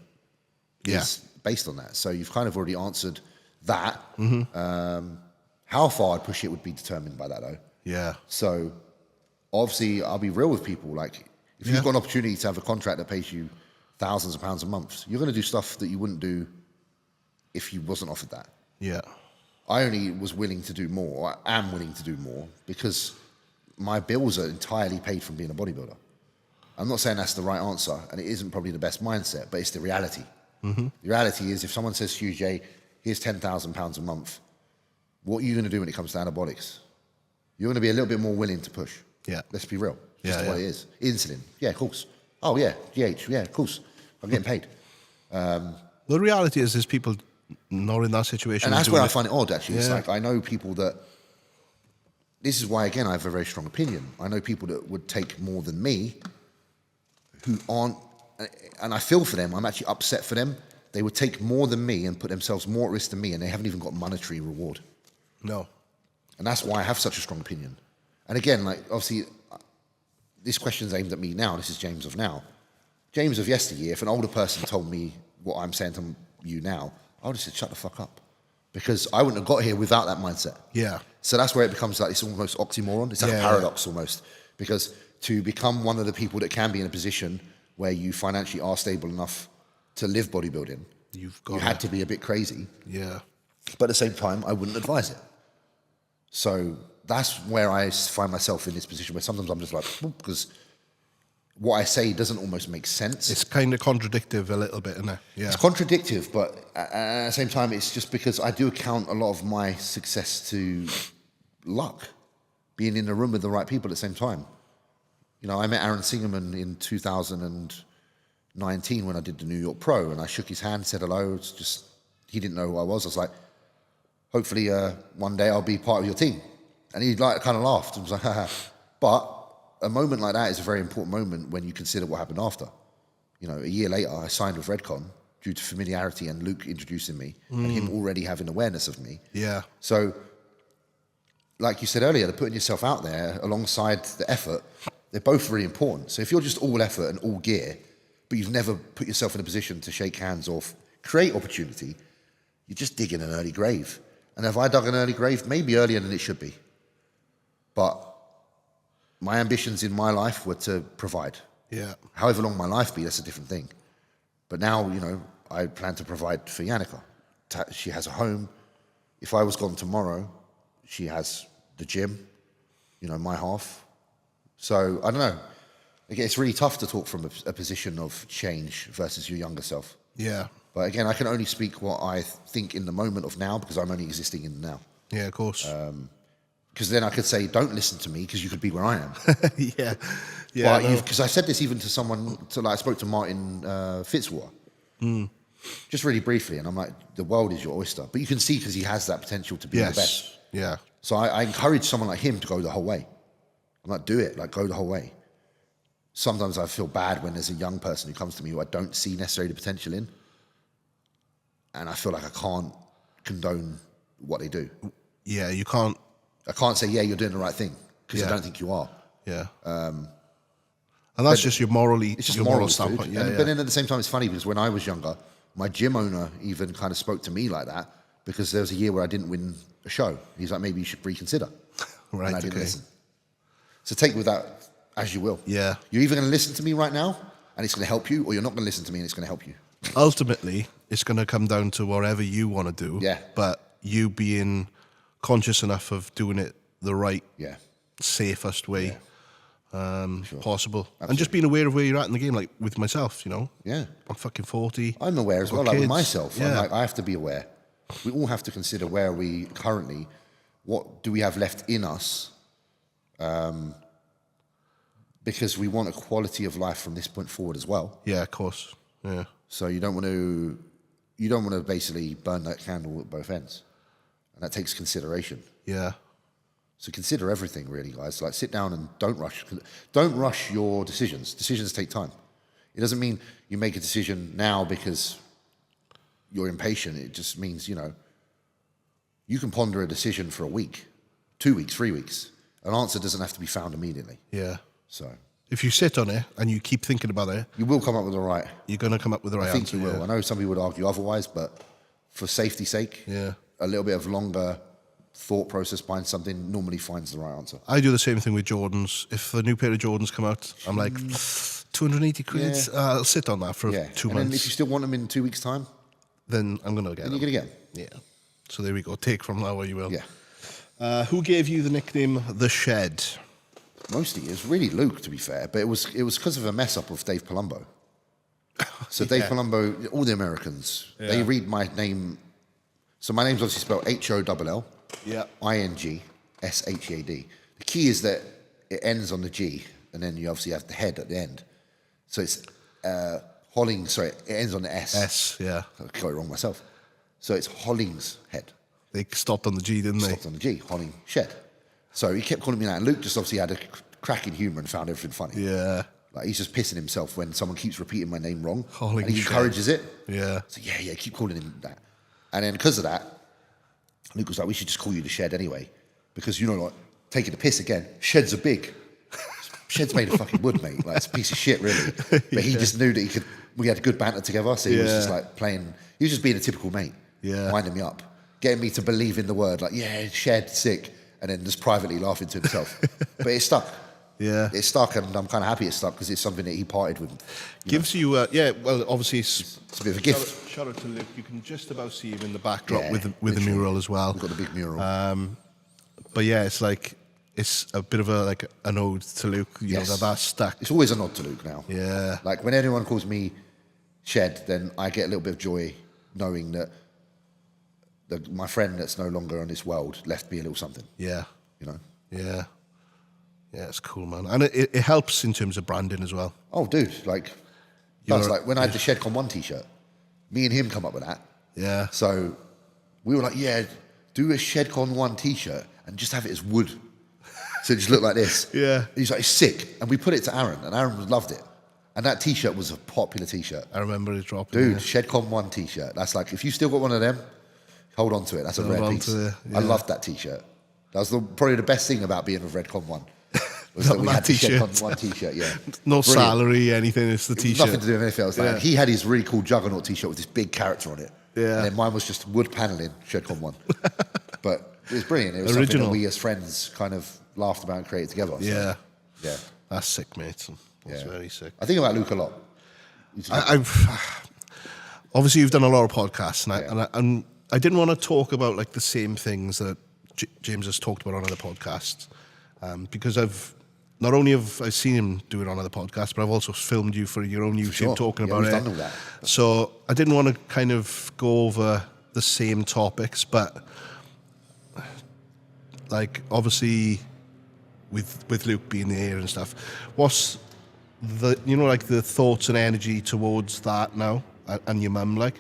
is based on that, so you've kind of already answered that. How far I'd push it would be determined by that, though. Yeah. So, obviously, I'll be real with people. Like, if you've got an opportunity to have a contract that pays you thousands of pounds a month, you're going to do stuff that you wouldn't do if you wasn't offered that. Yeah. I only was willing to do more, I am willing to do more, because my bills are entirely paid from being a bodybuilder. I'm not saying that's the right answer, and it isn't probably the best mindset, but it's the reality. The reality is, if someone says to you, Jay, here's £10,000 a month, what are you going to do when it comes to anabolics? You're going to be a little bit more willing to push. Yeah. Let's be real. Just Yeah, what it is. Insulin. Yeah, of course. Oh, yeah. GH. Yeah, of course. I'm getting paid. The reality is, there's people not in that situation. And that's where I find it odd, actually. It's Yeah. like, I know people that... This is why, again, I have a very strong opinion. I know people that would take more than me who aren't... And I feel for them. I'm actually upset for them. They would take more than me and put themselves more at risk than me, and they haven't even got monetary reward. No. And that's why I have such a strong opinion. And again, like, obviously, this question's aimed at me now. This is James of now. James of yesteryear, if an older person told me what I'm saying to you now, I would have said, shut the fuck up. Because I wouldn't have got here without that mindset. Yeah. So that's where it becomes like, it's almost oxymoron. It's like a paradox almost. Because to become one of the people that can be in a position where you financially are stable enough to live bodybuilding, you had to be a bit crazy. Yeah. But at the same time, I wouldn't advise it. So that's where I find myself in this position where sometimes I'm just like, because what I say doesn't almost make sense. It's kind of contradictive a little bit, isn't it? Yeah. It's contradictive, but at the same time, it's just because I do account a lot of my success to luck, being in the room with the right people at the same time. You know, I met Aaron Singerman in 2019 when I did the New York Pro, and I shook his hand, said hello. It's just, he didn't know who I was. I was like, hopefully one day I'll be part of your team. And he like kind of laughed and was like, haha. But a moment like that is a very important moment when you consider what happened after. You know, a year later, I signed with Redcon due to familiarity and Luke introducing me and him already having awareness of me. Yeah. So, like you said earlier, putting yourself out there alongside the effort, they're both really important. So if you're just all effort and all gear, but you've never put yourself in a position to shake hands or create opportunity, you're just digging an early grave. And if I dug an early grave, maybe earlier than it should be. But my ambitions in my life were to provide. Yeah. However long my life be, that's a different thing. But now, you know, I plan to provide for Yannicka. She has a home. If I was gone tomorrow, she has the gym, you know, my half. So, I don't know. Again, it's really tough to talk from a position of change versus your younger self. Yeah. But again, I can only speak what I think in the moment of now because I'm only existing in the now. Yeah, of course. Because then I could say, don't listen to me because you could be where I am. Yeah. Yeah. Because I said this even to someone, I spoke to Martin Fitzwater, just really briefly, and I'm like, the world is your oyster. But you can see because he has that potential to be the best. Yeah. So I encourage someone like him to go the whole way. I'm like, do it, like go the whole way. Sometimes I feel bad when there's a young person who comes to me who I don't see necessarily the potential in. And I feel like I can't condone what they do. Yeah, you can't. I can't say, yeah, you're doing the right thing, because I don't think you are. Yeah. And that's just your moral standpoint. Yeah, But then at the same time, it's funny because when I was younger, my gym owner even kind of spoke to me like that because there was a year where I didn't win a show. He's like, maybe you should reconsider. Right, and I didn't listen. So take with that as you will. Yeah. You're either going to listen to me right now and it's going to help you, or you're not going to listen to me and it's going to help you. Ultimately, it's going to come down to whatever you want to do. Yeah. But you being conscious enough of doing it the right, safest way possible. Absolutely. And just being aware of where you're at in the game, like with myself, you know? Yeah. I'm fucking 40. I'm aware as well, like with myself. Yeah. I'm like, I have to be aware. We all have to consider where are we currently, what do we have left in us, because we want a quality of life from this point forward as well. Yeah, of course. Yeah. So you don't want to basically burn that candle at both ends. And that takes consideration. Yeah. So consider everything really, guys. Like sit down and don't rush your decisions. Decisions take time. It doesn't mean you make a decision now because you're impatient. It just means, you know, you can ponder a decision for a week, 2 weeks, 3 weeks. An answer doesn't have to be found immediately. Yeah. So if you sit on it and you keep thinking about it, you will come up with the right. You're going to come up with the right answer. I think you will. I know some people would argue otherwise, but for safety's sake, a little bit of longer thought process behind something normally finds the right answer. I do the same thing with Jordans. If a new pair of Jordans come out, I'm like, 280 quid. Yeah. I'll sit on that for 2 months. And then if you still want them in 2 weeks' time, then I'm going to get them. Then you're going to get them. Yeah. So there we go. Take from now where you will. Yeah. Who gave you the nickname The Shed? Mostly, it was really Luke, to be fair, but it was because of a mess up of Dave Palumbo. So Dave Palumbo, all the Americans, they read my name. So my name's obviously spelled HOLL-ING-SHEAD. The key is that it ends on the G, and then you obviously have the head at the end. So it's it ends on the S. S, yeah. I got it wrong myself. So it's Hollingshead. They stopped on the G, didn't they? Stopped on the G, Hollingshead. So he kept calling me that, and Luke just obviously had a crack in humour and found everything funny. Yeah. Like he's just pissing himself when someone keeps repeating my name wrong. Hollingshead. And he encourages it. Yeah. So keep calling him that. And then because of that, Luke was like, we should just call you the Shed anyway. Because, you know, like, taking the piss again, sheds are big. Shed's made of fucking wood, mate. Like, it's a piece of shit, really. But he just knew that we had good banter together, so he was just like playing, he was just being a typical mate. Yeah. Winding me up. Getting me to believe in the word, like, yeah, Shed, sick. And then just privately laughing to himself. But it stuck. Yeah. It's stuck, and I'm kind of happy it's stuck because it's something that he parted with. Gives you, well, obviously It's a bit of a gift. Shout out to Luke. You can just about see him in the backdrop Yeah, with the literally. mural as well. We've got the big mural. But yeah, it's like it's a bit of an ode to Luke. You know, that's stuck. It's always a nod to Luke now. Yeah. Like when anyone calls me Shed, then I get a little bit of joy knowing that my friend that's no longer on this world left me a little something. Yeah. You know. Yeah. Yeah, it's cool, man, and it helps in terms of branding as well. Oh, dude, like that's like when I had the 𝘗𝘗𝘰𝘶𝘥𝘭𝘺 t-shirt. Me and him come up with that. Yeah. So we were like, yeah, do a 𝘗𝘗𝘰𝘶 t-shirt and just have it as wood. So it just looked like this. Yeah. He's like, it's sick. And we put it to Aaron, and Aaron loved it. And that t-shirt was a popular t-shirt. I remember it dropping. Dude, 𝘗𝘗𝘰𝘶 t-shirt. That's like, if you still got one of them, hold on to it. That's a rare piece. I loved that t-shirt. That was probably the best thing about being with 𝘗𝘗𝘰𝘶. Was that we had the 𝘗𝘗𝘰𝘶 t-shirt, yeah. No Brilliant. salary, anything, it's the t-shirt. Nothing to do with anything else. Like, he had his really cool 𝘗𝘗𝘁 t-shirt with this big character on it. Yeah. And then mine was just wood paneling, 𝘗𝘗𝘰𝘶. But it was brilliant. It was Original. something that we as friends kind of laughed about and created together. So, Yeah. yeah. That's sick, mate. That's very sick. I think about Luke a lot. Obviously you've done a lot of podcasts, and I didn't want to talk about like the same things that James has talked about on other podcasts, because not only have I seen him do it on other podcasts, but I've also filmed you for your own YouTube talking about we've it. done all that. So I didn't want to kind of go over the same topics, but like obviously with Luke being there and stuff, what's the the thoughts and energy towards that now and your mum? Like,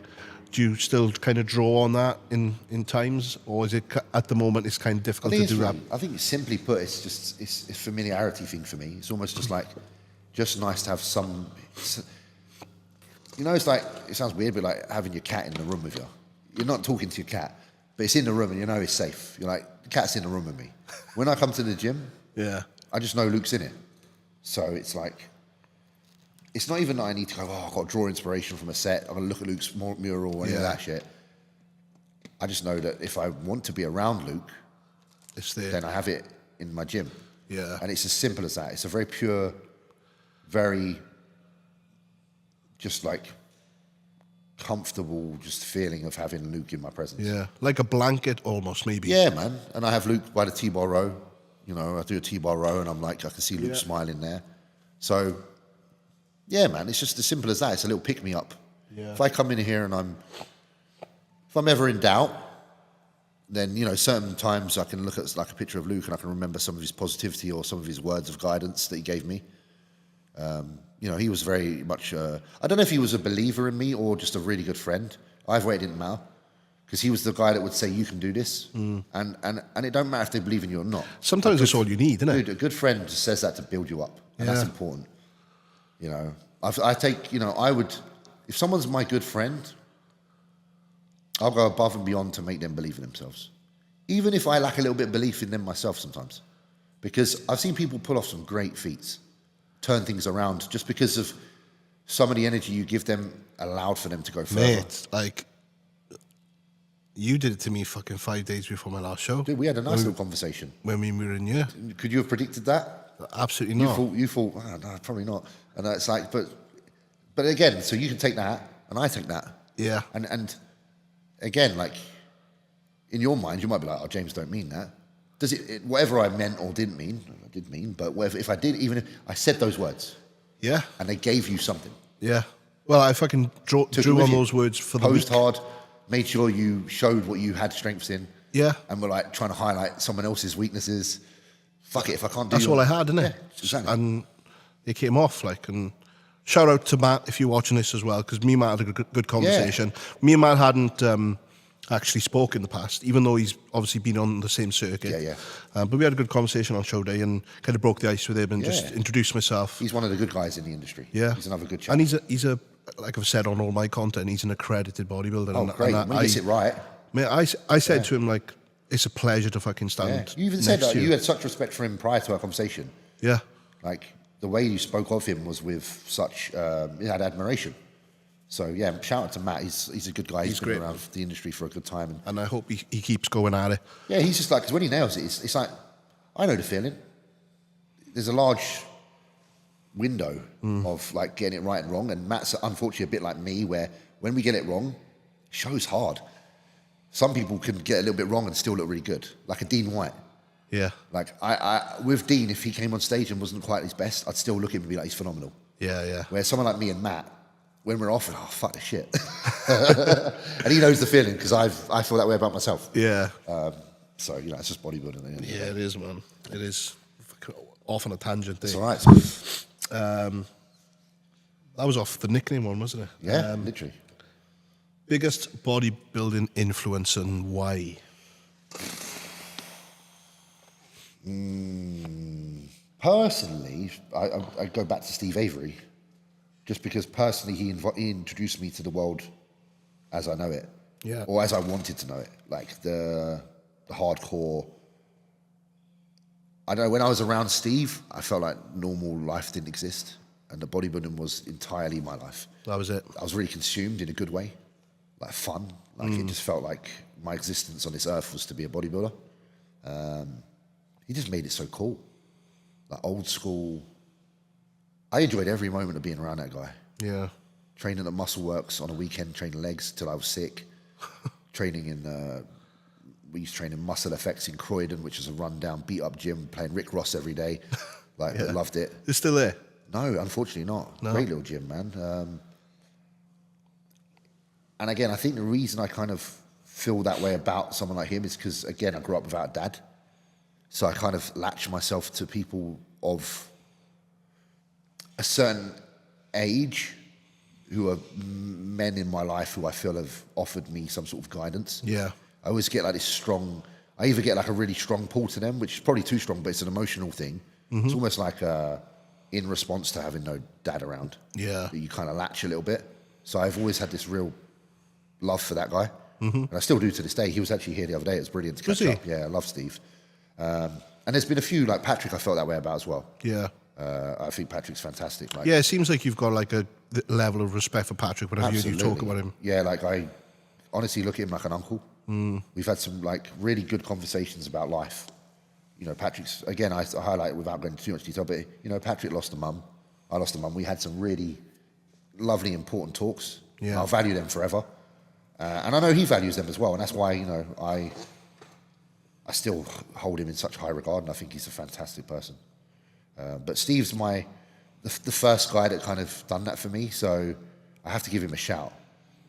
do you still kind of draw on that in times, or is it at the moment it's kind of difficult to do that? I think simply put, it's a familiarity thing for me. It's almost just like just nice to have some. It's like, it sounds weird, but like having your cat in the room with you. You're not talking to your cat, but it's in the room and you know it's safe. You're like, the cat's in the room with me. When I come to the gym, I just know Luke's in it. So it's like, it's not even that I need to go, I've got to draw inspiration from a set, I'm going to look at Luke's mural or any of that shit. I just know that if I want to be around Luke, it's there. Then I have it in my gym. Yeah. And it's as simple as that. It's a very pure, very just like comfortable just feeling of having Luke in my presence. Yeah, like a blanket almost, maybe. Yeah, man. And I have Luke by the T-bar row. I do a T-bar row and I'm like, I can see Luke smiling there. So, yeah, man, it's just as simple as that. It's a little pick-me-up. Yeah. If I come in here and if I'm ever in doubt, then, certain times I can look at like a picture of Luke and I can remember some of his positivity or some of his words of guidance that he gave me. He was very much, I don't know if he was a believer in me or just a really good friend. Either way, it didn't matter. Because he was the guy that would say, you can do this. And it don't matter if they believe in you or not. Sometimes that's all you need, isn't it? Dude, a good friend just says that to build you up. And that's important. I would, if someone's my good friend, I'll go above and beyond to make them believe in themselves. Even if I lack a little bit of belief in them myself sometimes. Because I've seen people pull off some great feats, turn things around, just because of some of the energy you give them allowed for them to go further. Mate, like, you did it to me fucking 5 days before my last show. Dude, we had a nice little conversation. When we were in here. Could you have predicted that? Absolutely not. You thought, oh, no, probably not. And it's like, but again, so you can take that, and I take that. Yeah. And again, like, in your mind, you might be like, oh, James don't mean that. Does it whatever I meant or didn't mean, I did mean, but whatever, if I did, even if I said those words. Yeah. And they gave you something. Yeah. Well, I fucking drew on those words for the Posed hard, made sure you showed what you had strengths in. Yeah. And were like trying to highlight someone else's weaknesses. Fuck it, if I can't do that's all I had, innit? Yeah, exactly. And it came off, like, and shout out to Matt if you're watching this as well, because me and Matt had a good conversation. Yeah. Me and Matt hadn't actually spoke in the past, even though he's obviously been on the same circuit. Yeah. But we had a good conversation on show day and kind of broke the ice with him and just introduced myself. He's one of the good guys in the industry. Yeah. He's another good chap. And he's a like I've said on all my content, he's an accredited bodybuilder. Oh, great. When he gets it right. Mate, I said to him, like, it's a pleasure to fucking stand. You even said that you had such respect for him prior to our conversation. Yeah. Like, the way you spoke of him was with such, you had admiration. So, yeah, shout out to Matt. He's a good guy. He's been around the industry for a good time. And I hope he keeps going at it. Yeah, he's just like, because when he nails it, it's like, I know the feeling. there's a large window of like getting it right and wrong. And Matt's unfortunately a bit like me, where when we get it wrong, show's hard. Some people can get a little bit wrong and still look really good, like a Dean White. Yeah. Like I with Dean, if he came on stage and wasn't quite his best, I'd still look at him and be like, he's phenomenal. Yeah, yeah. Where someone like me and Matt, when we're off, oh fuck this shit, and he knows the feeling because I feel that way about myself. Yeah. So you know, it's just bodybuilding. Yeah, it is, man. It is. Off on a tangent there. It's all right. That was off the nickname one, wasn't it? Yeah, literally. Biggest bodybuilding influence and why? Personally, I go back to Steve Avery, just because personally he introduced me to the world as I know it, or as I wanted to know it, like the hardcore. I don't know, when I was around Steve, I felt like normal life didn't exist, and the bodybuilding was entirely my life. That was it. I was really consumed in a good way, like fun. Like it just felt like my existence on this earth was to be a bodybuilder. He just made it so cool, like old school. I enjoyed every moment of being around that guy. Yeah. Training at Muscle Works on a weekend, training legs till I was sick. Training in, we used to train in Muscle Effects in Croydon, which is a rundown, beat up gym, playing Rick Ross every day. Like, I loved it. It's still there? No, unfortunately not. No. Great little gym, man. And again, I think the reason I kind of feel that way about someone like him is because, again, I grew up without a dad. So I kind of latch myself to people of a certain age who are men in my life who I feel have offered me some sort of guidance. Yeah. I always get like this strong, I either get like a really strong pull to them, which is probably too strong, but it's an emotional thing. It's almost like in response to having no dad around. Yeah. You kind of latch a little bit. So I've always had this real love for that guy. And I still do to this day. He was actually here the other day. It was brilliant to catch up. Yeah, I love Steve. And there's been a few, like Patrick, I felt that way about as well. Yeah. I think Patrick's fantastic. Like, Yeah, it seems like you've got like a level of respect for Patrick whenever you talk about him. Yeah, like I honestly look at him like an uncle. We've had some like really good conversations about life. You know, Patrick's, again, I highlight without going into too much detail, but you know, Patrick lost a mum. I lost a mum. We had some really lovely, important talks. Yeah. I'll value them forever. And I know he values them as well. And that's why, you know, I still hold him in such high regard, and I think he's a fantastic person. But Steve's the first guy that kind of done that for me, so I have to give him a shout,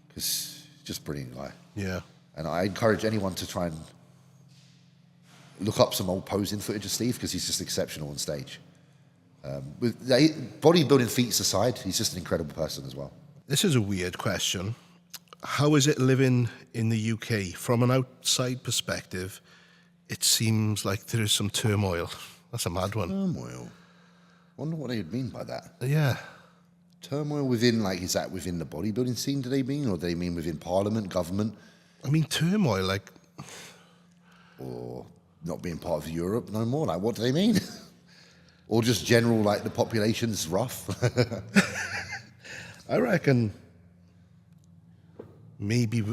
because he's just a brilliant guy. Yeah. And I encourage anyone to try and look up some old posing footage of Steve, because he's just exceptional on stage. With bodybuilding feats aside, he's just an incredible person as well. This is a weird question. How is it living in the UK? From an outside perspective, it seems like there is some turmoil. That's a mad one. Turmoil? Wonder what they would mean by that. Yeah. Turmoil within, like, is that within the bodybuilding scene, do they mean? Or do they mean within parliament, government? I mean, turmoil, like... Or not being part of Europe no more? Like, what do they mean? Or just general, like, the population's rough? I reckon... Maybe...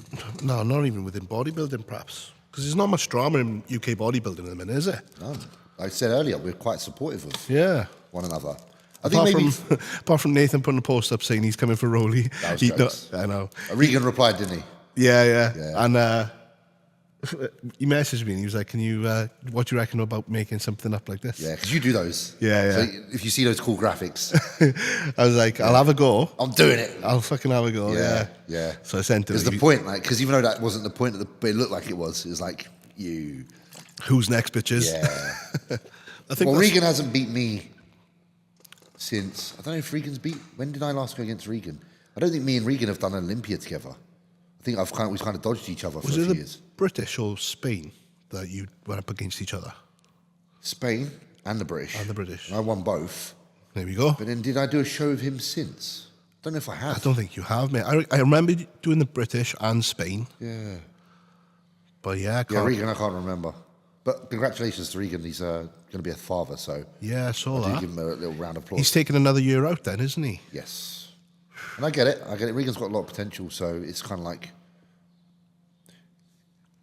No, not even within bodybuilding, perhaps. Because there's not much drama in UK bodybuilding at the minute, is it? No. Like I said earlier, we're quite supportive of one another. I think apart from Nathan putting a post up saying he's coming for Rolly. That was jokes. I know. Regan replied, didn't he? Yeah. And he messaged me and he was like, "Can you? What do you reckon about making something up like this?" Yeah, because you do those. Yeah. So if you see those cool graphics, I was like, "I'll have a go. I'm doing it. I'll fucking have a go." Yeah. So I sent it. Because the point, like, because even though that wasn't the point, but it looked like it was. It was like you. Who's next, bitches? Yeah. I think Regan hasn't beat me since, I don't know if Regan's beat, when did I last go against Regan? I don't think me and Regan have done an Olympia together. I think we've kind of dodged each other for a few years. Was it the British or Spain that you went up against each other? Spain and the British. And I won both. There we go. But then did I do a show with him since? I don't know if I have. I don't think you have, mate. I remember doing the British and Spain. Yeah. But yeah, Regan, I can't remember. But congratulations to Regan. He's going to be a father, so... Yeah, I saw that. Give him a little round of applause. He's taking another year out then, isn't he? Yes. And I get it. Regan's got a lot of potential, so it's kind of like...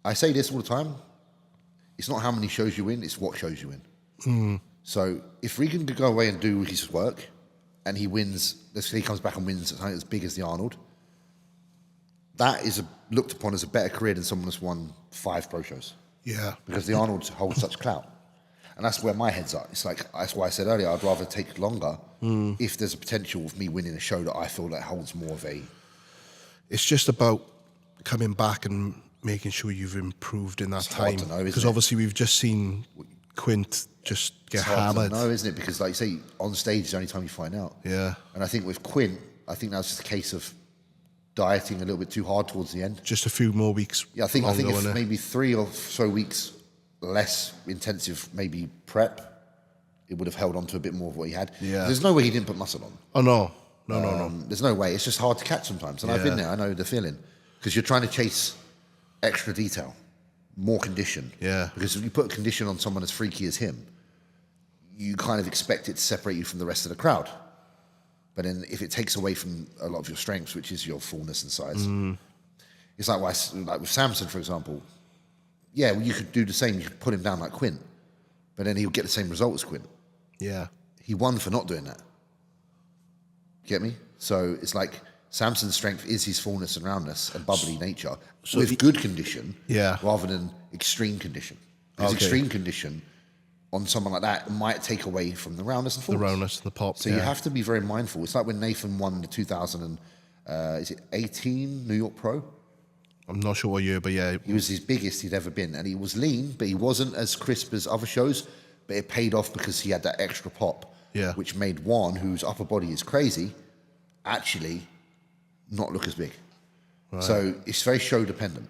I say this all the time. It's not how many shows you win, it's what shows you win. So if Regan could go away and do his work, and he wins, let's say he comes back and wins something as big as the Arnold, that is looked upon as a better career than someone that's won 5 pro shows. Yeah. Because the Arnold holds such clout. And that's where my head's at. It's like, that's why I said earlier, I'd rather take longer if there's a potential of me winning a show that I feel that holds more of a... It's just about coming back and making sure you've improved in that time. Because obviously we've just seen Quint just get hammered. No, isn't it? Because like you say, on stage is the only time you find out. Yeah. And I think with Quint, I think that's just a case of dieting a little bit too hard towards the end. Just a few more weeks. Yeah, I think if maybe 3 or so weeks less intensive, maybe prep, it would have held on to a bit more of what he had. Yeah. There's no way he didn't put muscle on. Oh, no. No. There's no way. It's just hard to catch sometimes. And I've been there. I know the feeling. Because you're trying to chase extra detail, more condition. Yeah. Because if you put a condition on someone as freaky as him, you kind of expect it to separate you from the rest of the crowd. But then if it takes away from a lot of your strengths, which is your fullness and size, it's like with Samson, for example. Yeah, well, you could do the same. You could put him down like Quint, but then he would get the same result as Quint. Yeah. He won for not doing that. Get me? So it's like Samson's strength is his fullness and roundness and bubbly nature with good condition rather than extreme condition. Because extreme condition on someone like that might take away from the roundness and fullness. The roundness and the pop. So you have to be very mindful. It's like when Nathan won the 2018 New York Pro? I'm not sure what year, but yeah. He was his biggest he'd ever been. And he was lean, but he wasn't as crisp as other shows. But it paid off because he had that extra pop. Yeah. Which made Juan, whose upper body is crazy, actually not look as big. Right. So it's very show dependent.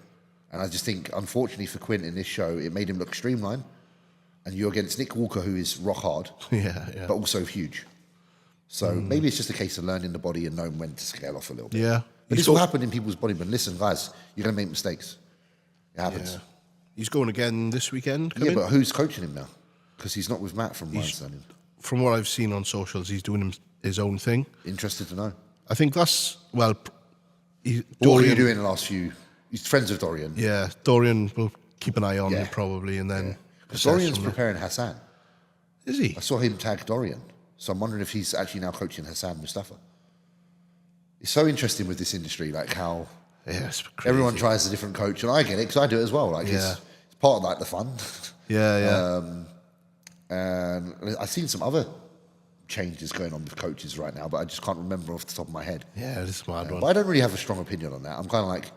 And I just think, unfortunately for Quint in this show, it made him look streamlined. And you're against Nick Walker, who is rock hard, but also huge. So maybe it's just a case of learning the body and knowing when to scale off a little bit. Yeah. But this will happen in people's bodybuilding. Listen, guys, you're going to make mistakes. It happens. Yeah. He's going again this weekend? Yeah, but who's coaching him now? Because he's not with Matt, from my understanding. From what I've seen on socials, he's doing his own thing. Interested to know. I think that's, well... What are you doing the last few... He's friends with Dorian. Yeah, Dorian will keep an eye on him probably, and then... Because Dorian's preparing Hassan. Is he? I saw him tag Dorian. So I'm wondering if he's actually now coaching Hassan Mustafa. It's so interesting with this industry, like how everyone tries a different coach, and I get it because I do it as well. Like it's part of like the fun. And I've seen some other changes going on with coaches right now, but I just can't remember off the top of my head. Yeah, this is a hard one. But I don't really have a strong opinion on that. I'm kind of like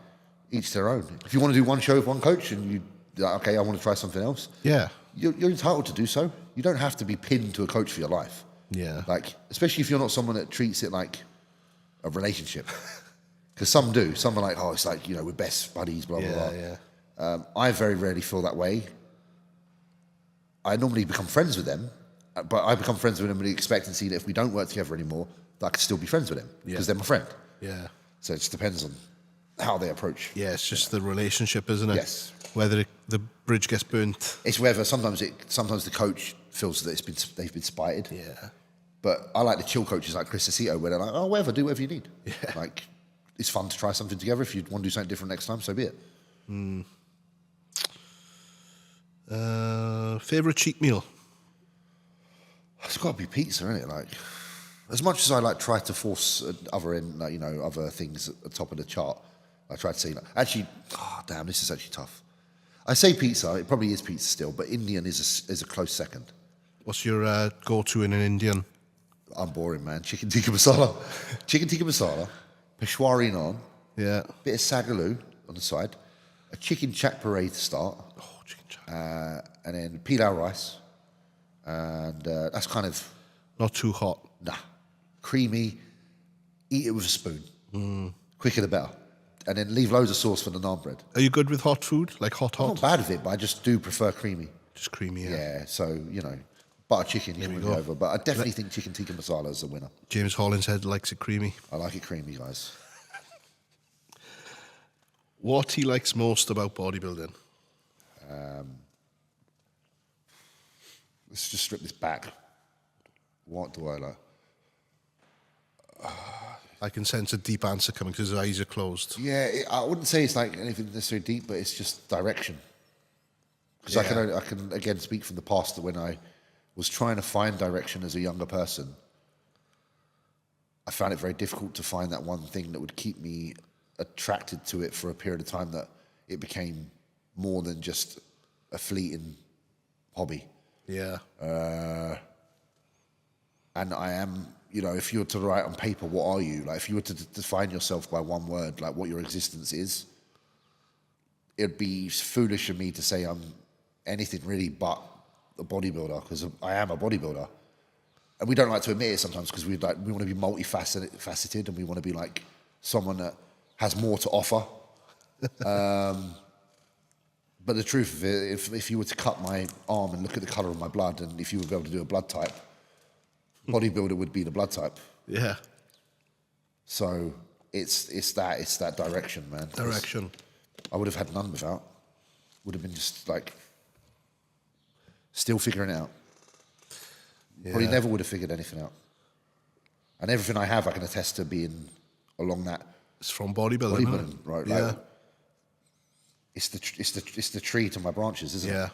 each their own. If you want to do one show with one coach, and you like, okay, I want to try something else. Yeah, you're entitled to do so. You don't have to be pinned to a coach for your life. Yeah, like especially if you're not someone that treats it like a relationship, because some do. Some are like, oh, it's like, you know, we're best buddies, blah, blah, blah. Yeah. I very rarely feel that way. I normally become friends with them, but I become friends with them with the expectancy that if we don't work together anymore, that I can still be friends with them because they're my friend. Yeah. So it just depends on how they approach. Yeah, it's just the relationship, isn't it? Yes. Whether the bridge gets burnt. It's whether sometimes the coach feels that they've been spited. Yeah. But I like the chill coaches like Chris Acito, where they're like, oh, whatever, do whatever you need. Yeah. Like, it's fun to try something together. If you want to do something different next time, so be it. Favorite cheat meal? It's got to be pizza, isn't it? Like, as much as I like try to force other things at the top of the chart, I try to say, like, actually, damn, this is actually tough. I say pizza. It probably is pizza still, but Indian is a close second. What's your go-to in an Indian? I'm boring, man. Chicken tikka masala. Chicken tikka masala, Peshwari naan, bit of sagaloo on the side, a chicken chak parade to start. Oh, chicken chak. And then pilau rice. And that's kind of... Not too hot. Nah. Creamy. Eat it with a spoon. Quicker the better. And then leave loads of sauce for the naan bread. Are you good with hot food? Like hot? I'm not bad with it, but I just do prefer creamy. Just creamy, yeah. So, you know, butter chicken, you can go over. But I definitely think chicken tikka masala is the winner. James Hollingshead likes it creamy. I like it creamy, guys. What he likes most about bodybuilding? Let's just strip this back. What do I like? I can sense a deep answer coming because his eyes are closed. Yeah, I wouldn't say it's like anything necessarily deep, but it's just direction. Because I can again speak from the past that when I was trying to find direction as a younger person. I found it very difficult to find that one thing that would keep me attracted to it for a period of time, that it became more than just a fleeting hobby. Yeah. And I am, you know, if you were to write on paper, what are you? Like, if you were to define yourself by one word, like what your existence is, it'd be foolish of me to say I'm anything really but a bodybuilder, because I am a bodybuilder. And we don't like to admit it sometimes, because we want to be multifaceted, and we want to be like someone that has more to offer. But the truth of it, if you were to cut my arm and look at the colour of my blood, and if you were able to do a blood type, bodybuilder would be the blood type. Yeah. So it's that direction, man. Direction. I would have had none without. Would have been just like still figuring it out. Yeah. Probably never would have figured anything out. And everything I have, I can attest to being along that. It's from bodybuilding, right? Yeah. Like, it's the tree to my branches, isn't it? Yeah.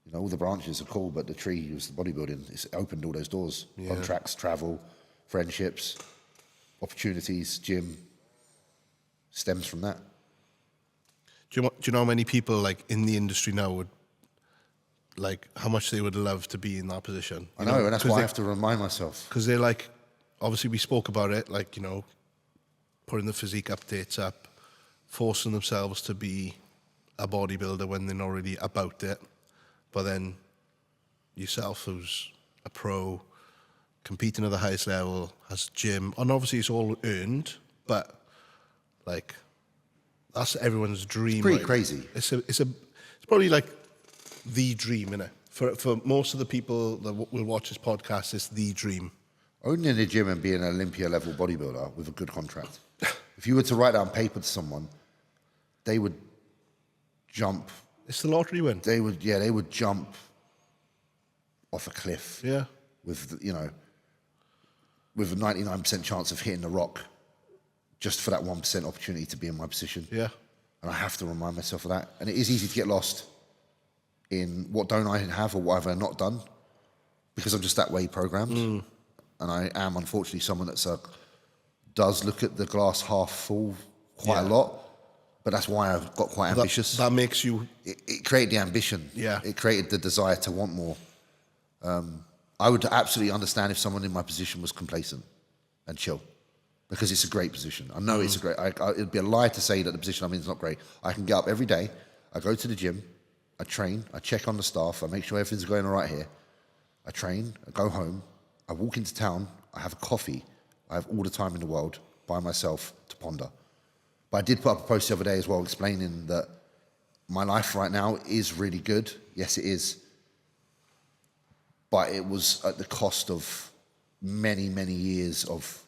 You know, all the branches are cool, but the tree was the bodybuilding. It's opened all those doors. Yeah. Contracts, travel, friendships, opportunities, gym. Stems from that. Do you know how many people like in the industry now would, like, how much they would love to be in that position? I know, and that's why I have to remind myself. Because they're like, obviously we spoke about it, like, you know, putting the physique updates up, forcing themselves to be a bodybuilder when they're not really about it. But then yourself, who's a pro, competing at the highest level, has gym, and obviously it's all earned, but like that's everyone's dream. It's pretty crazy. It's probably like the dream, innit? For most of the people that will watch this podcast, it's the dream. Owning a gym and being an Olympia level bodybuilder with a good contract. If you were to write down paper to someone, they would jump. It's the lottery win. They would jump off a cliff. Yeah. With, you know, with a 99% chance of hitting the rock, just for that 1% opportunity to be in my position. Yeah. And I have to remind myself of that. And it is easy to get lost in what don't I have or what have I not done, because I'm just that way programmed. And I am, unfortunately, someone that's does look at the glass half full quite a lot. But that's why I've got quite ambitious. That makes you... It created the ambition. Yeah. It created the desire to want more. I would absolutely understand if someone in my position was complacent and chill, because it's a great position. I know it's a great... it'd be a lie to say that the position I'm in is not great. I can get up every day. I go to the gym. I train. I check on the staff. I make sure everything's going all right here. I train. I go home. I walk into town. I have a coffee. I have all the time in the world by myself to ponder. But I did put up a post the other day as well, explaining that my life right now is really good. Yes, it is. But it was at the cost of many, many years of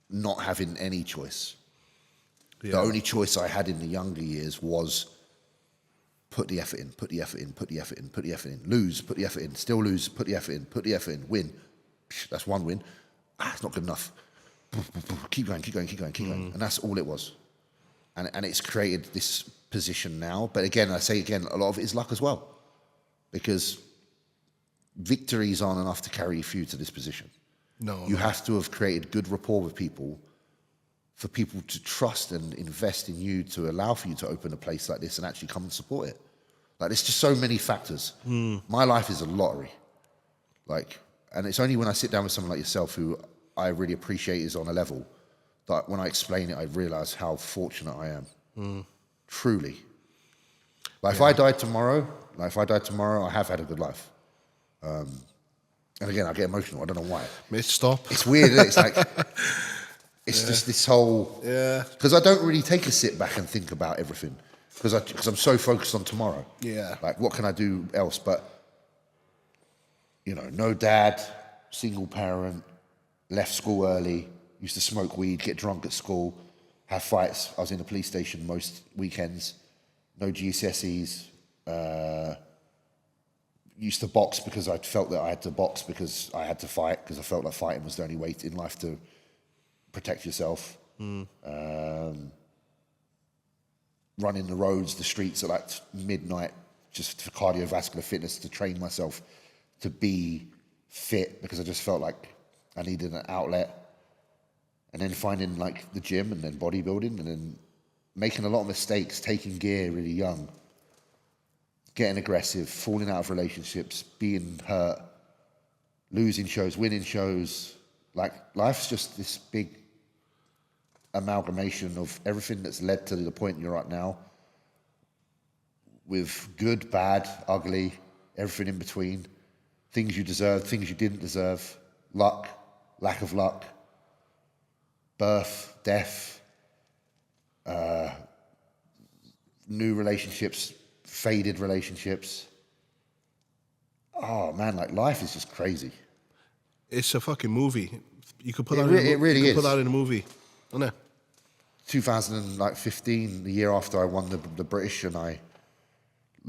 not having any choice. Yeah. The only choice I had in the younger years was put the effort in, put the effort in, put the effort in, put the effort in, lose, put the effort in, still lose, put the effort in, put the effort in, win. That's one win. It's not good enough. Keep going, keep going, keep going, keep going. And that's all it was. And it's created this position now. But again, I say again, a lot of it is luck as well. Because victories aren't enough to carry you to this position. No. You have to have created good rapport with people for people to trust and invest in you, to allow for you to open a place like this and actually come and support it. Like, there's just so many factors. My life is a lottery. Like, and it's only when I sit down with someone like yourself, who I really appreciate is on a level, that when I explain it, I realise how fortunate I am. Truly. Like, if I died tomorrow, I have had a good life. And again, I get emotional. I don't know why. Stop. It's weird, isn't it? It's like, it's just this whole... Yeah. Because I don't really take a sit back and think about everything. Because I'm so focused on tomorrow. Yeah. Like, what can I do else? But, you know, no dad, single parent, left school early, used to smoke weed, get drunk at school, have fights. I was in the police station most weekends. No GCSEs. Used to box because I felt that I had to box because I had to fight, because I felt like fighting was the only way in life to protect yourself. Running the roads, the streets at like midnight, just for cardiovascular fitness, to train myself to be fit, because I just felt like I needed an outlet. And then finding like the gym, and then bodybuilding, and then making a lot of mistakes, taking gear really young, getting aggressive, falling out of relationships, being hurt, losing shows, winning shows. Like, life's just this big amalgamation of everything that's led to the point you're at now, with good, bad, ugly, everything in between, things you deserved, things you didn't deserve, luck, lack of luck, birth, death, new relationships, faded relationships. Oh man, like, life is just crazy. It's a fucking movie. You could put that. It really is. Put that in a movie, isn't it? 2015, the year after I won the British, and I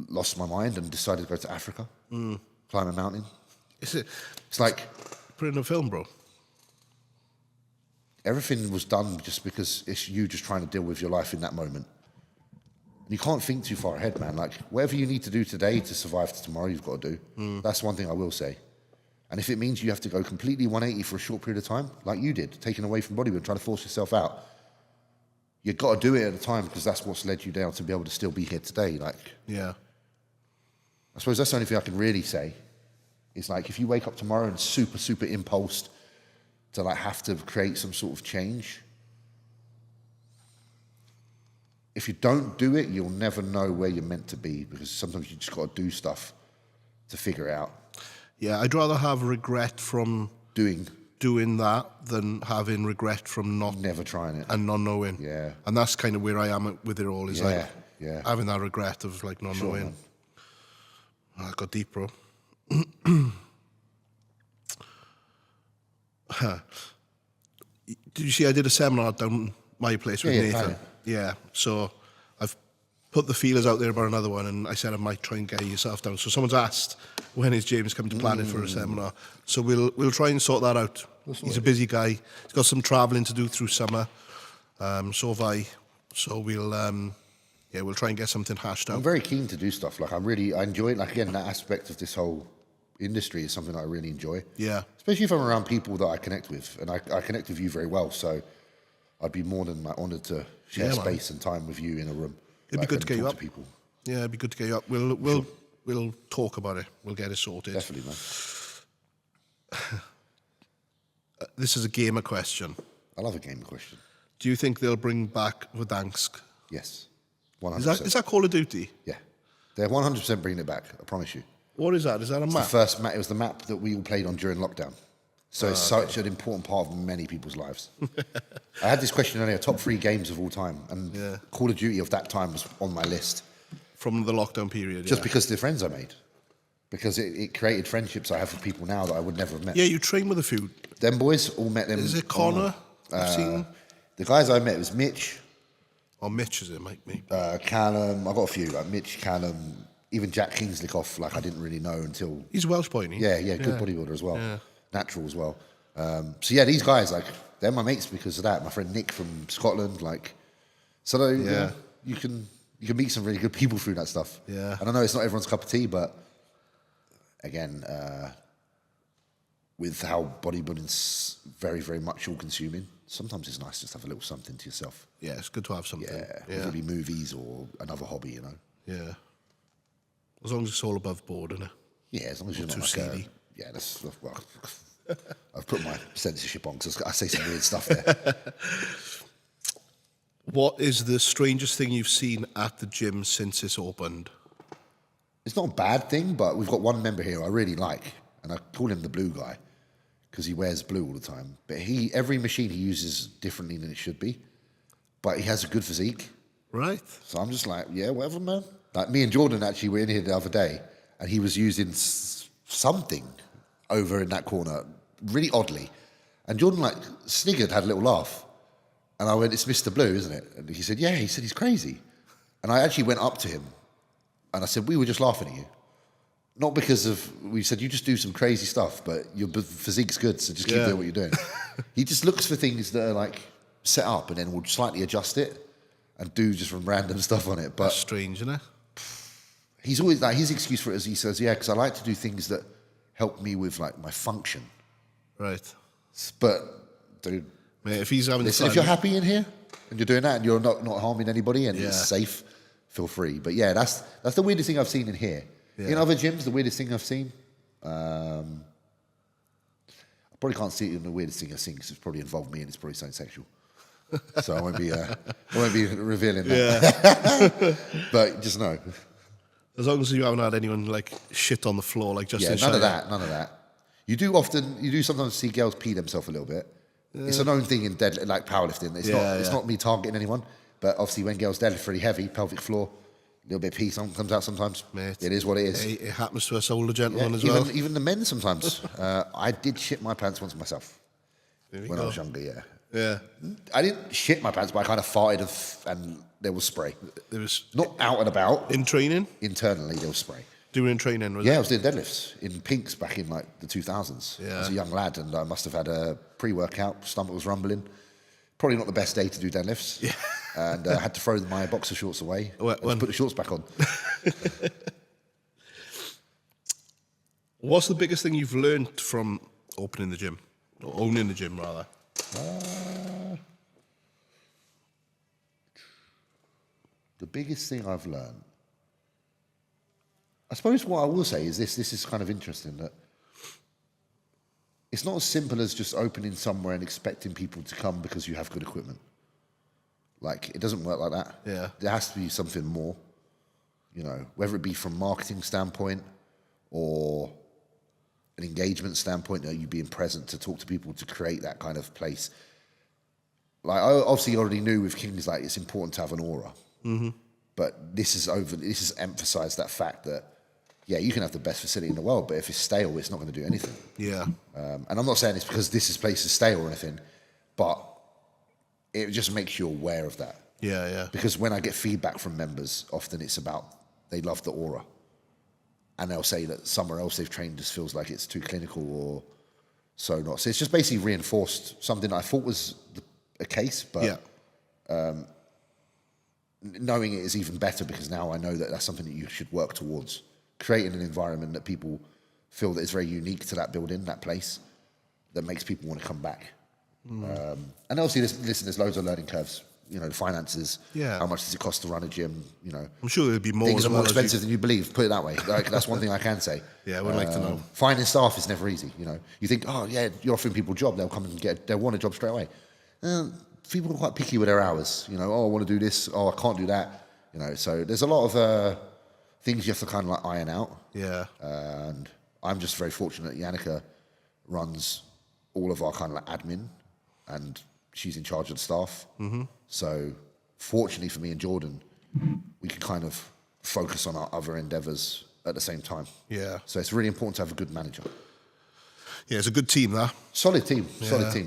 lost my mind and decided to go to Africa, climb a mountain. It's like, put it in a film, bro. Everything was done just because it's you just trying to deal with your life in that moment. And you can't think too far ahead, man. Like, whatever you need to do today to survive to tomorrow, you've got to do. That's one thing I will say. And if it means you have to go completely 180 for a short period of time, like you did, taken away from bodybuilding, trying to force yourself out, you've got to do it at a time, because that's what's led you down to be able to still be here today. Like, yeah. I suppose that's the only thing I can really say. Is like, if you wake up tomorrow and super impulsed to like have to create some sort of change, if you don't do it, you'll never know where you're meant to be, because sometimes you just got to do stuff to figure it out. Yeah, I'd rather have regret from doing that than having regret from never trying it and not knowing. Yeah. And that's kind of where I am with it all, is like having that regret of like not knowing. Oh, I got deep, bro. Did you see I did a seminar down my place with Nathan? Yeah. So I've put the feelers out there about another one, and I said I might try and get yourself down. So someone's asked, when is James coming to Planet for a seminar? So we'll try and sort that out. He's a busy guy. He's got some travelling to do through summer. So have I. So we'll try and get something hashed out. I'm very keen to do stuff. Like, I enjoy it. Like, again, that aspect of this whole industry is something I really enjoy. Yeah. Especially if I'm around people that I connect with, and I connect with you very well. So I'd be more than like, honoured to share space and time with you in a room. It'd be good to get you up. People. Yeah, it'd be good to get you up. We'll talk about it. We'll get it sorted. Definitely, man. This is a gamer question. I love a gamer question. Do you think they'll bring back Verdansk? Yes, 100%. Is that Call of Duty? Yeah, they're 100% bringing it back. I promise you. What is that? Is that a map? The first map. It was the map that we all played on during lockdown. So it's such an important part of many people's lives. I had this question earlier, top 3 games of all time, and Call of Duty of that time was on my list. From the lockdown period, Just because of the friends I made. Because it created friendships I have with people now that I would never have met. Yeah, you train with a few. Them boys, all met them. Is it Connor? I've seen. The guys I met was Mitch. Oh, Mitch is it, mate? Callum, I got a few, like Mitch, Callum, even Jack Kingsley-Koff, like I didn't really know until... He's a Welsh boy, isn't he? Yeah, good bodybuilder as well. Yeah. Natural as well. So yeah, these guys, like, they're my mates because of that. My friend Nick from Scotland, like... So, you know, you can meet some really good people through that stuff. Yeah. And I know it's not everyone's cup of tea, but again, with how bodybuilding's very, very much all-consuming, sometimes it's nice just to have a little something to yourself. Yeah, it's good to have something. Yeah, whether it be movies or another hobby, you know. Yeah. As long as it's all above board, innit? Yeah, as long as you're not too like seedy. Yeah, that's... Well, I've put my censorship on because I say some weird stuff there. What is the strangest thing you've seen at the gym since it's opened? It's not a bad thing, but we've got one member here I really like, and I call him the blue guy because he wears blue all the time. But every machine he uses differently than it should be, but he has a good physique. Right. So I'm just like, yeah, whatever, man. Like, me and Jordan actually were in here the other day, and he was using something over in that corner, really oddly. And Jordan, like, sniggered, had a little laugh. And I went, it's Mr. Blue, isn't it? And he said, yeah. He said, he's crazy. And I actually went up to him, and I said, we were just laughing at you. Not because of, we said, you just do some crazy stuff, but your physique's good, so just keep doing what you're doing. He just looks for things that are, like, set up, and then will slightly adjust it and do just some random stuff on it. But that's strange, isn't it? he's always like, his excuse for it is he says, yeah, because I like to do things that help me with like my function. Right. But dude, mate, if he's having listen, if you're happy in here and you're doing that and you're not harming anybody and it's safe, feel free. But yeah, that's the weirdest thing I've seen in here. Yeah. In other gyms, the weirdest thing I've seen, I probably can't see it in the weirdest thing I've seen because it's probably involved me and it's probably something sexual. So I won't be revealing that. Yeah. But just know. As long as you haven't had anyone like shit on the floor, like just none of that. You do sometimes see girls pee themselves a little bit. Yeah. It's a known thing in like powerlifting. It's not me targeting anyone, but obviously when girls deadlift really heavy, pelvic floor, a little bit of pee comes out sometimes. Mate, it is what it is. It happens to us older gentlemen as well. Even the men sometimes. I did shit my pants once myself when I was younger. Yeah. Yeah. I didn't shit my pants, but I kind of farted and there was spray. There was not out and about. In training? Internally, there was spray. Doing training, was it? Yeah, I was doing deadlifts in pinks back in like the 2000s. Yeah. I was a young lad and I must have had a pre-workout, stomach was rumbling. Probably not the best day to do deadlifts. Yeah. And I had to throw my boxer shorts away and put the shorts back on. What's the biggest thing you've learned from opening the gym? Or owning the gym, rather? The biggest thing I've learned, I suppose what I will say is this is kind of interesting, that it's not as simple as just opening somewhere and expecting people to come because you have good equipment. Like, it doesn't work like that. Yeah. There has to be something more, you know, whether it be from marketing standpoint or an engagement standpoint, you know, you being present to talk to people to create that kind of place. Like, I obviously already knew with Kings, like, it's important to have an aura. Mm-hmm. But this has emphasized that fact that, yeah, you can have the best facility in the world, but if it's stale, it's not going to do anything. Yeah. And I'm not saying it's because this place is stale or anything, but it just makes you aware of that. Yeah, yeah. Because when I get feedback from members, often it's about they love the aura. And they'll say that somewhere else they've trained just feels like it's too clinical or so not. So it's just basically reinforced something I thought was a case, but knowing it is even better because now I know that that's something that you should work towards. Creating an environment that people feel that is very unique to that building, that place, that makes people want to come back. And obviously, there's loads of learning curves. You know, the finances. Yeah. How much does it cost to run a gym? You know, I'm sure there'd be more. Things are more expensive than you believe. Put it that way. Like, that's one thing I can say. Yeah, I would like to know. Finding staff is never easy. You know, you think, oh yeah, you're offering people a job, they'll come and they'll want a job straight away. People are quite picky with their hours. You know, oh, I want to do this. Oh, I can't do that. You know, so there's a lot of things you have to kind of like iron out. Yeah. And I'm just very fortunate. 𝘗𝘗𝘗 runs all of our kind of like admin, and she's in charge of the staff. Mm-hmm. So fortunately for me and Jordan, we can kind of focus on our other endeavours at the same time. Yeah. So it's really important to have a good manager. Yeah, it's a good team, that. Solid team.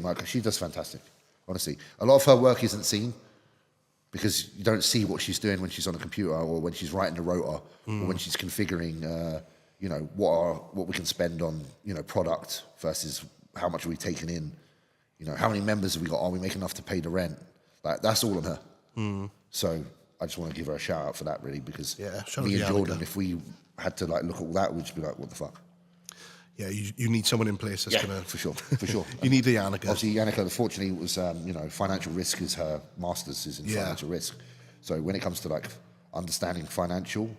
Like, she does fantastic, honestly. A lot of her work isn't seen because you don't see what she's doing when she's on a computer or when she's writing the rota or when she's configuring, you know, what we can spend on, you know, product versus how much are we taking in. You know, how many members have we got? Are we making enough to pay the rent? Like, that's all on her. So I just want to give her a shout out for that, really, because me and Jordan, if we had to like look at all that, we'd just be like, what the fuck? Yeah, you need someone in place that's gonna for sure. You need the 𝘗𝘗𝘗𝘗. Obviously, 𝘗𝘗𝘗𝘗, unfortunately, was you know, financial risk is her master's is in financial risk. So when it comes to like understanding financial,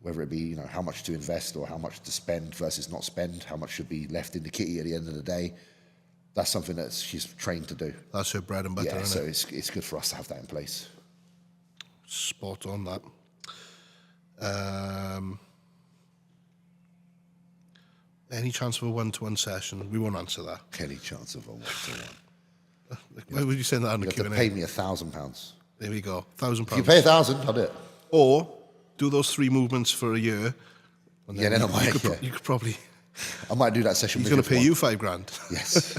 whether it be, you know, how much to invest or how much to spend versus not spend, how much should be left in the kitty at the end of the day, that's something that she's trained to do. That's her bread and butter. Yeah, so it's good for us to have that in place. Spot on that. Any chance of a one-to-one session? We won't answer that. Any chance of a one-to-one? Why would you say that on the Q&A? You have to pay me £1,000. There we go, £1,000. If you pay £1,000, I'll do it. Or do those 3 movements for a year. And then you could probably. I might do that session. He's going to pay you £5,000. Yes.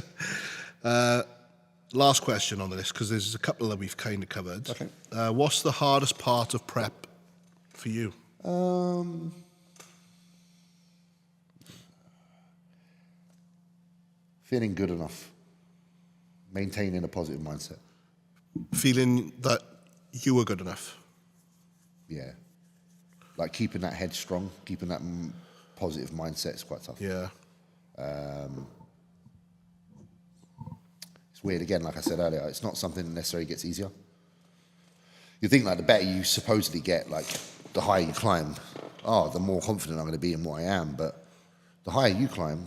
Last question on this, because there's a couple that we've kind of covered. Okay. What's the hardest part of prep for you? Feeling good enough. Maintaining a positive mindset. Feeling that you were good enough. Yeah. like keeping that head strong, keeping that positive mindset is quite tough. Yeah. It's weird, again, like I said earlier, it's not something that necessarily gets easier. You think like the better you supposedly get, like the higher you climb, the more confident I'm going to be in what I am. But the higher you climb,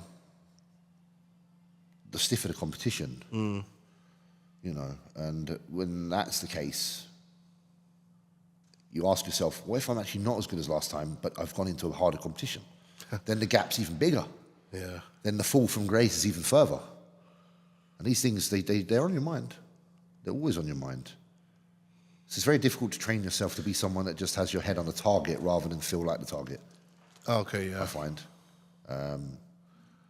the stiffer the competition. You know, and when that's the case, you ask yourself, what if I'm actually not as good as last time, but I've gone into a harder competition? Then the gap's even bigger. Yeah. Then the fall from grace is even further. And these things, they're on your mind. They're always on your mind. So it's very difficult to train yourself to be someone that just has your head on a target rather than feel like the target. Okay, yeah. I find.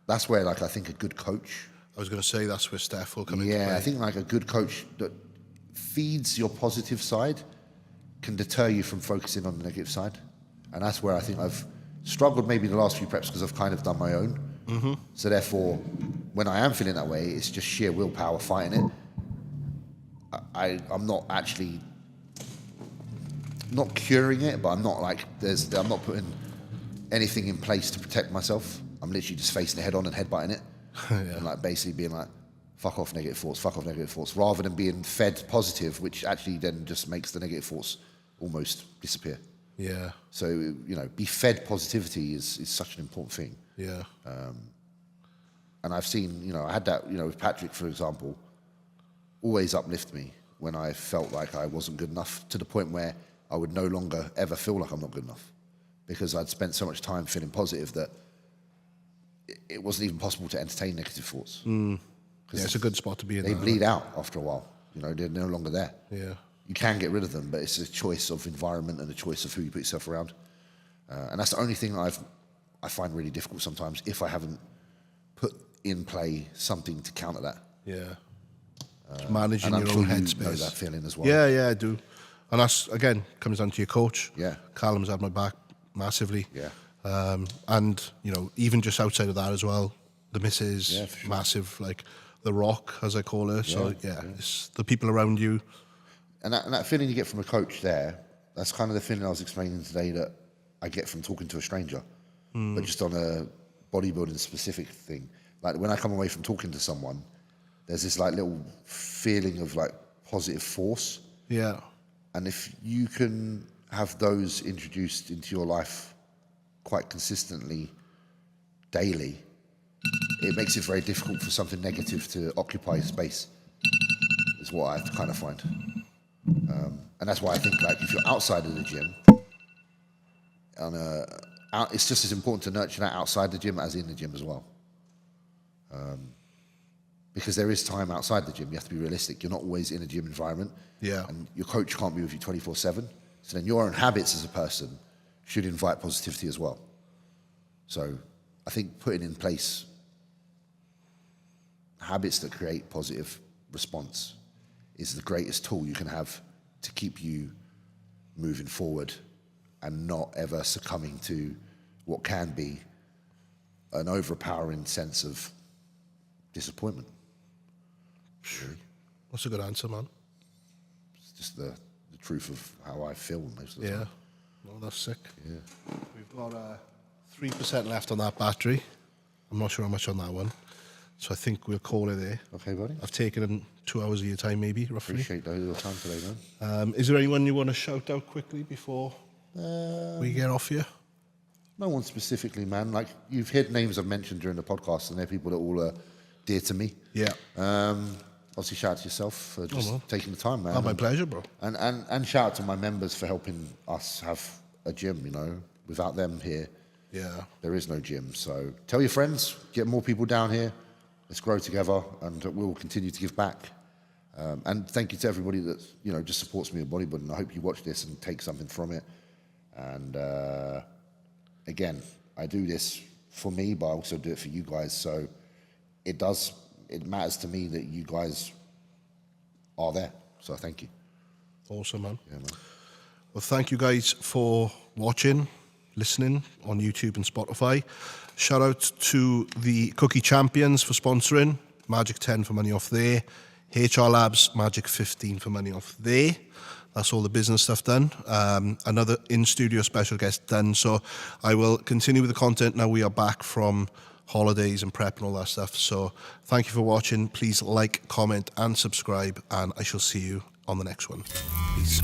That's where, like, I think a good coach... I was going to say that's where Steph will come into play. Yeah, I think like a good coach that feeds your positive side can deter you from focusing on the negative side. And that's where I think I've struggled maybe the last few preps because I've kind of done my own. So therefore, when I am feeling that way, it's just sheer willpower fighting it. I'm not actually... not curing it, but I'm not like... I'm not putting anything in place to protect myself. I'm literally just facing it head on and headbutting it. Yeah. And like basically being like, fuck off negative thoughts, rather than being fed positive, which actually then just makes the negative thoughts almost disappear. Yeah. So, you know, be fed positivity is such an important thing. Yeah. And I've seen, you know, I had that, you know, with Patrick, for example, always uplift me when I felt like I wasn't good enough, to the point where I would no longer ever feel like I'm not good enough, because I'd spent so much time feeling positive that it wasn't even possible to entertain negative thoughts. Yeah, it's a good spot to be in. They bleed out after a while. You know, they're no longer there. Yeah. You can get rid of them, but it's a choice of environment and a choice of who you put yourself around. And that's the only thing I find really difficult sometimes, if I haven't put in play something to counter that. Yeah. Managing your own headspace. You know that feeling as well. Yeah, I do. And that's, again, comes down to your coach. Yeah. Callum's had my back massively. Yeah. And, you know, even just outside of that as well, the missus, Yeah, for sure. massive, like the rock, as I call her. So, yeah, it's the people around you. And that feeling you get from a coach there, that's kind of the feeling I was explaining today that I get from talking to a stranger, but just on a bodybuilding specific thing. Like when I come away from talking to someone, there's this like little feeling of like positive force. Yeah. And if you can have those introduced into your life quite consistently, daily, it makes it very difficult for something negative to occupy space, is what I kind of find. And that's why I think, like, if you're outside of the gym, it's just as important to nurture that outside the gym as in the gym as well. Because there is time outside the gym. You have to be realistic. You're not always in a gym environment. Yeah. And your coach can't be with you 24/7. So then your own habits as a person should invite positivity as well. So I think putting in place habits that create positive response is the greatest tool you can have to keep you moving forward and not ever succumbing to what can be an overpowering sense of disappointment. That's a good answer, man. It's just the truth of how I feel most of the time. Yeah. Well, that's sick. Yeah. We've got 3% left on that battery. I'm not sure how much on that one. So I think we'll call it there. Okay, buddy. I've taken in 2 hours of your time, maybe, roughly. Appreciate your time today, man. Is there anyone you want to shout out quickly before we get off here? No one specifically, man. Like, you've heard names I've mentioned during the podcast, and they're people that all are dear to me. Yeah. Obviously, shout out to yourself for just taking the time, man. Oh, my pleasure, bro. And shout out to my members for helping us have a gym, you know. Without them here, there is no gym. So tell your friends, get more people down here. Let's grow together, and we'll continue to give back. And thank you to everybody that, you know, just supports me in bodybuilding. I hope you watch this and take something from it. And again, I do this for me, but I also do it for you guys. So it matters to me that you guys are there. So thank you. Awesome, man. Yeah, man. Well, thank you guys for watching, listening on YouTube and Spotify. Shout out to the Cookie Champions for sponsoring. Magic 10 for money off there. HR Labs, Magic 15 for money off there. that's all the business stuff done. Another in-studio special guest done. So I will continue with the content now we are back from holidays and prep and all that stuff. So thank you for watching. Please like, comment and subscribe, and I shall see you on the next one. Peace.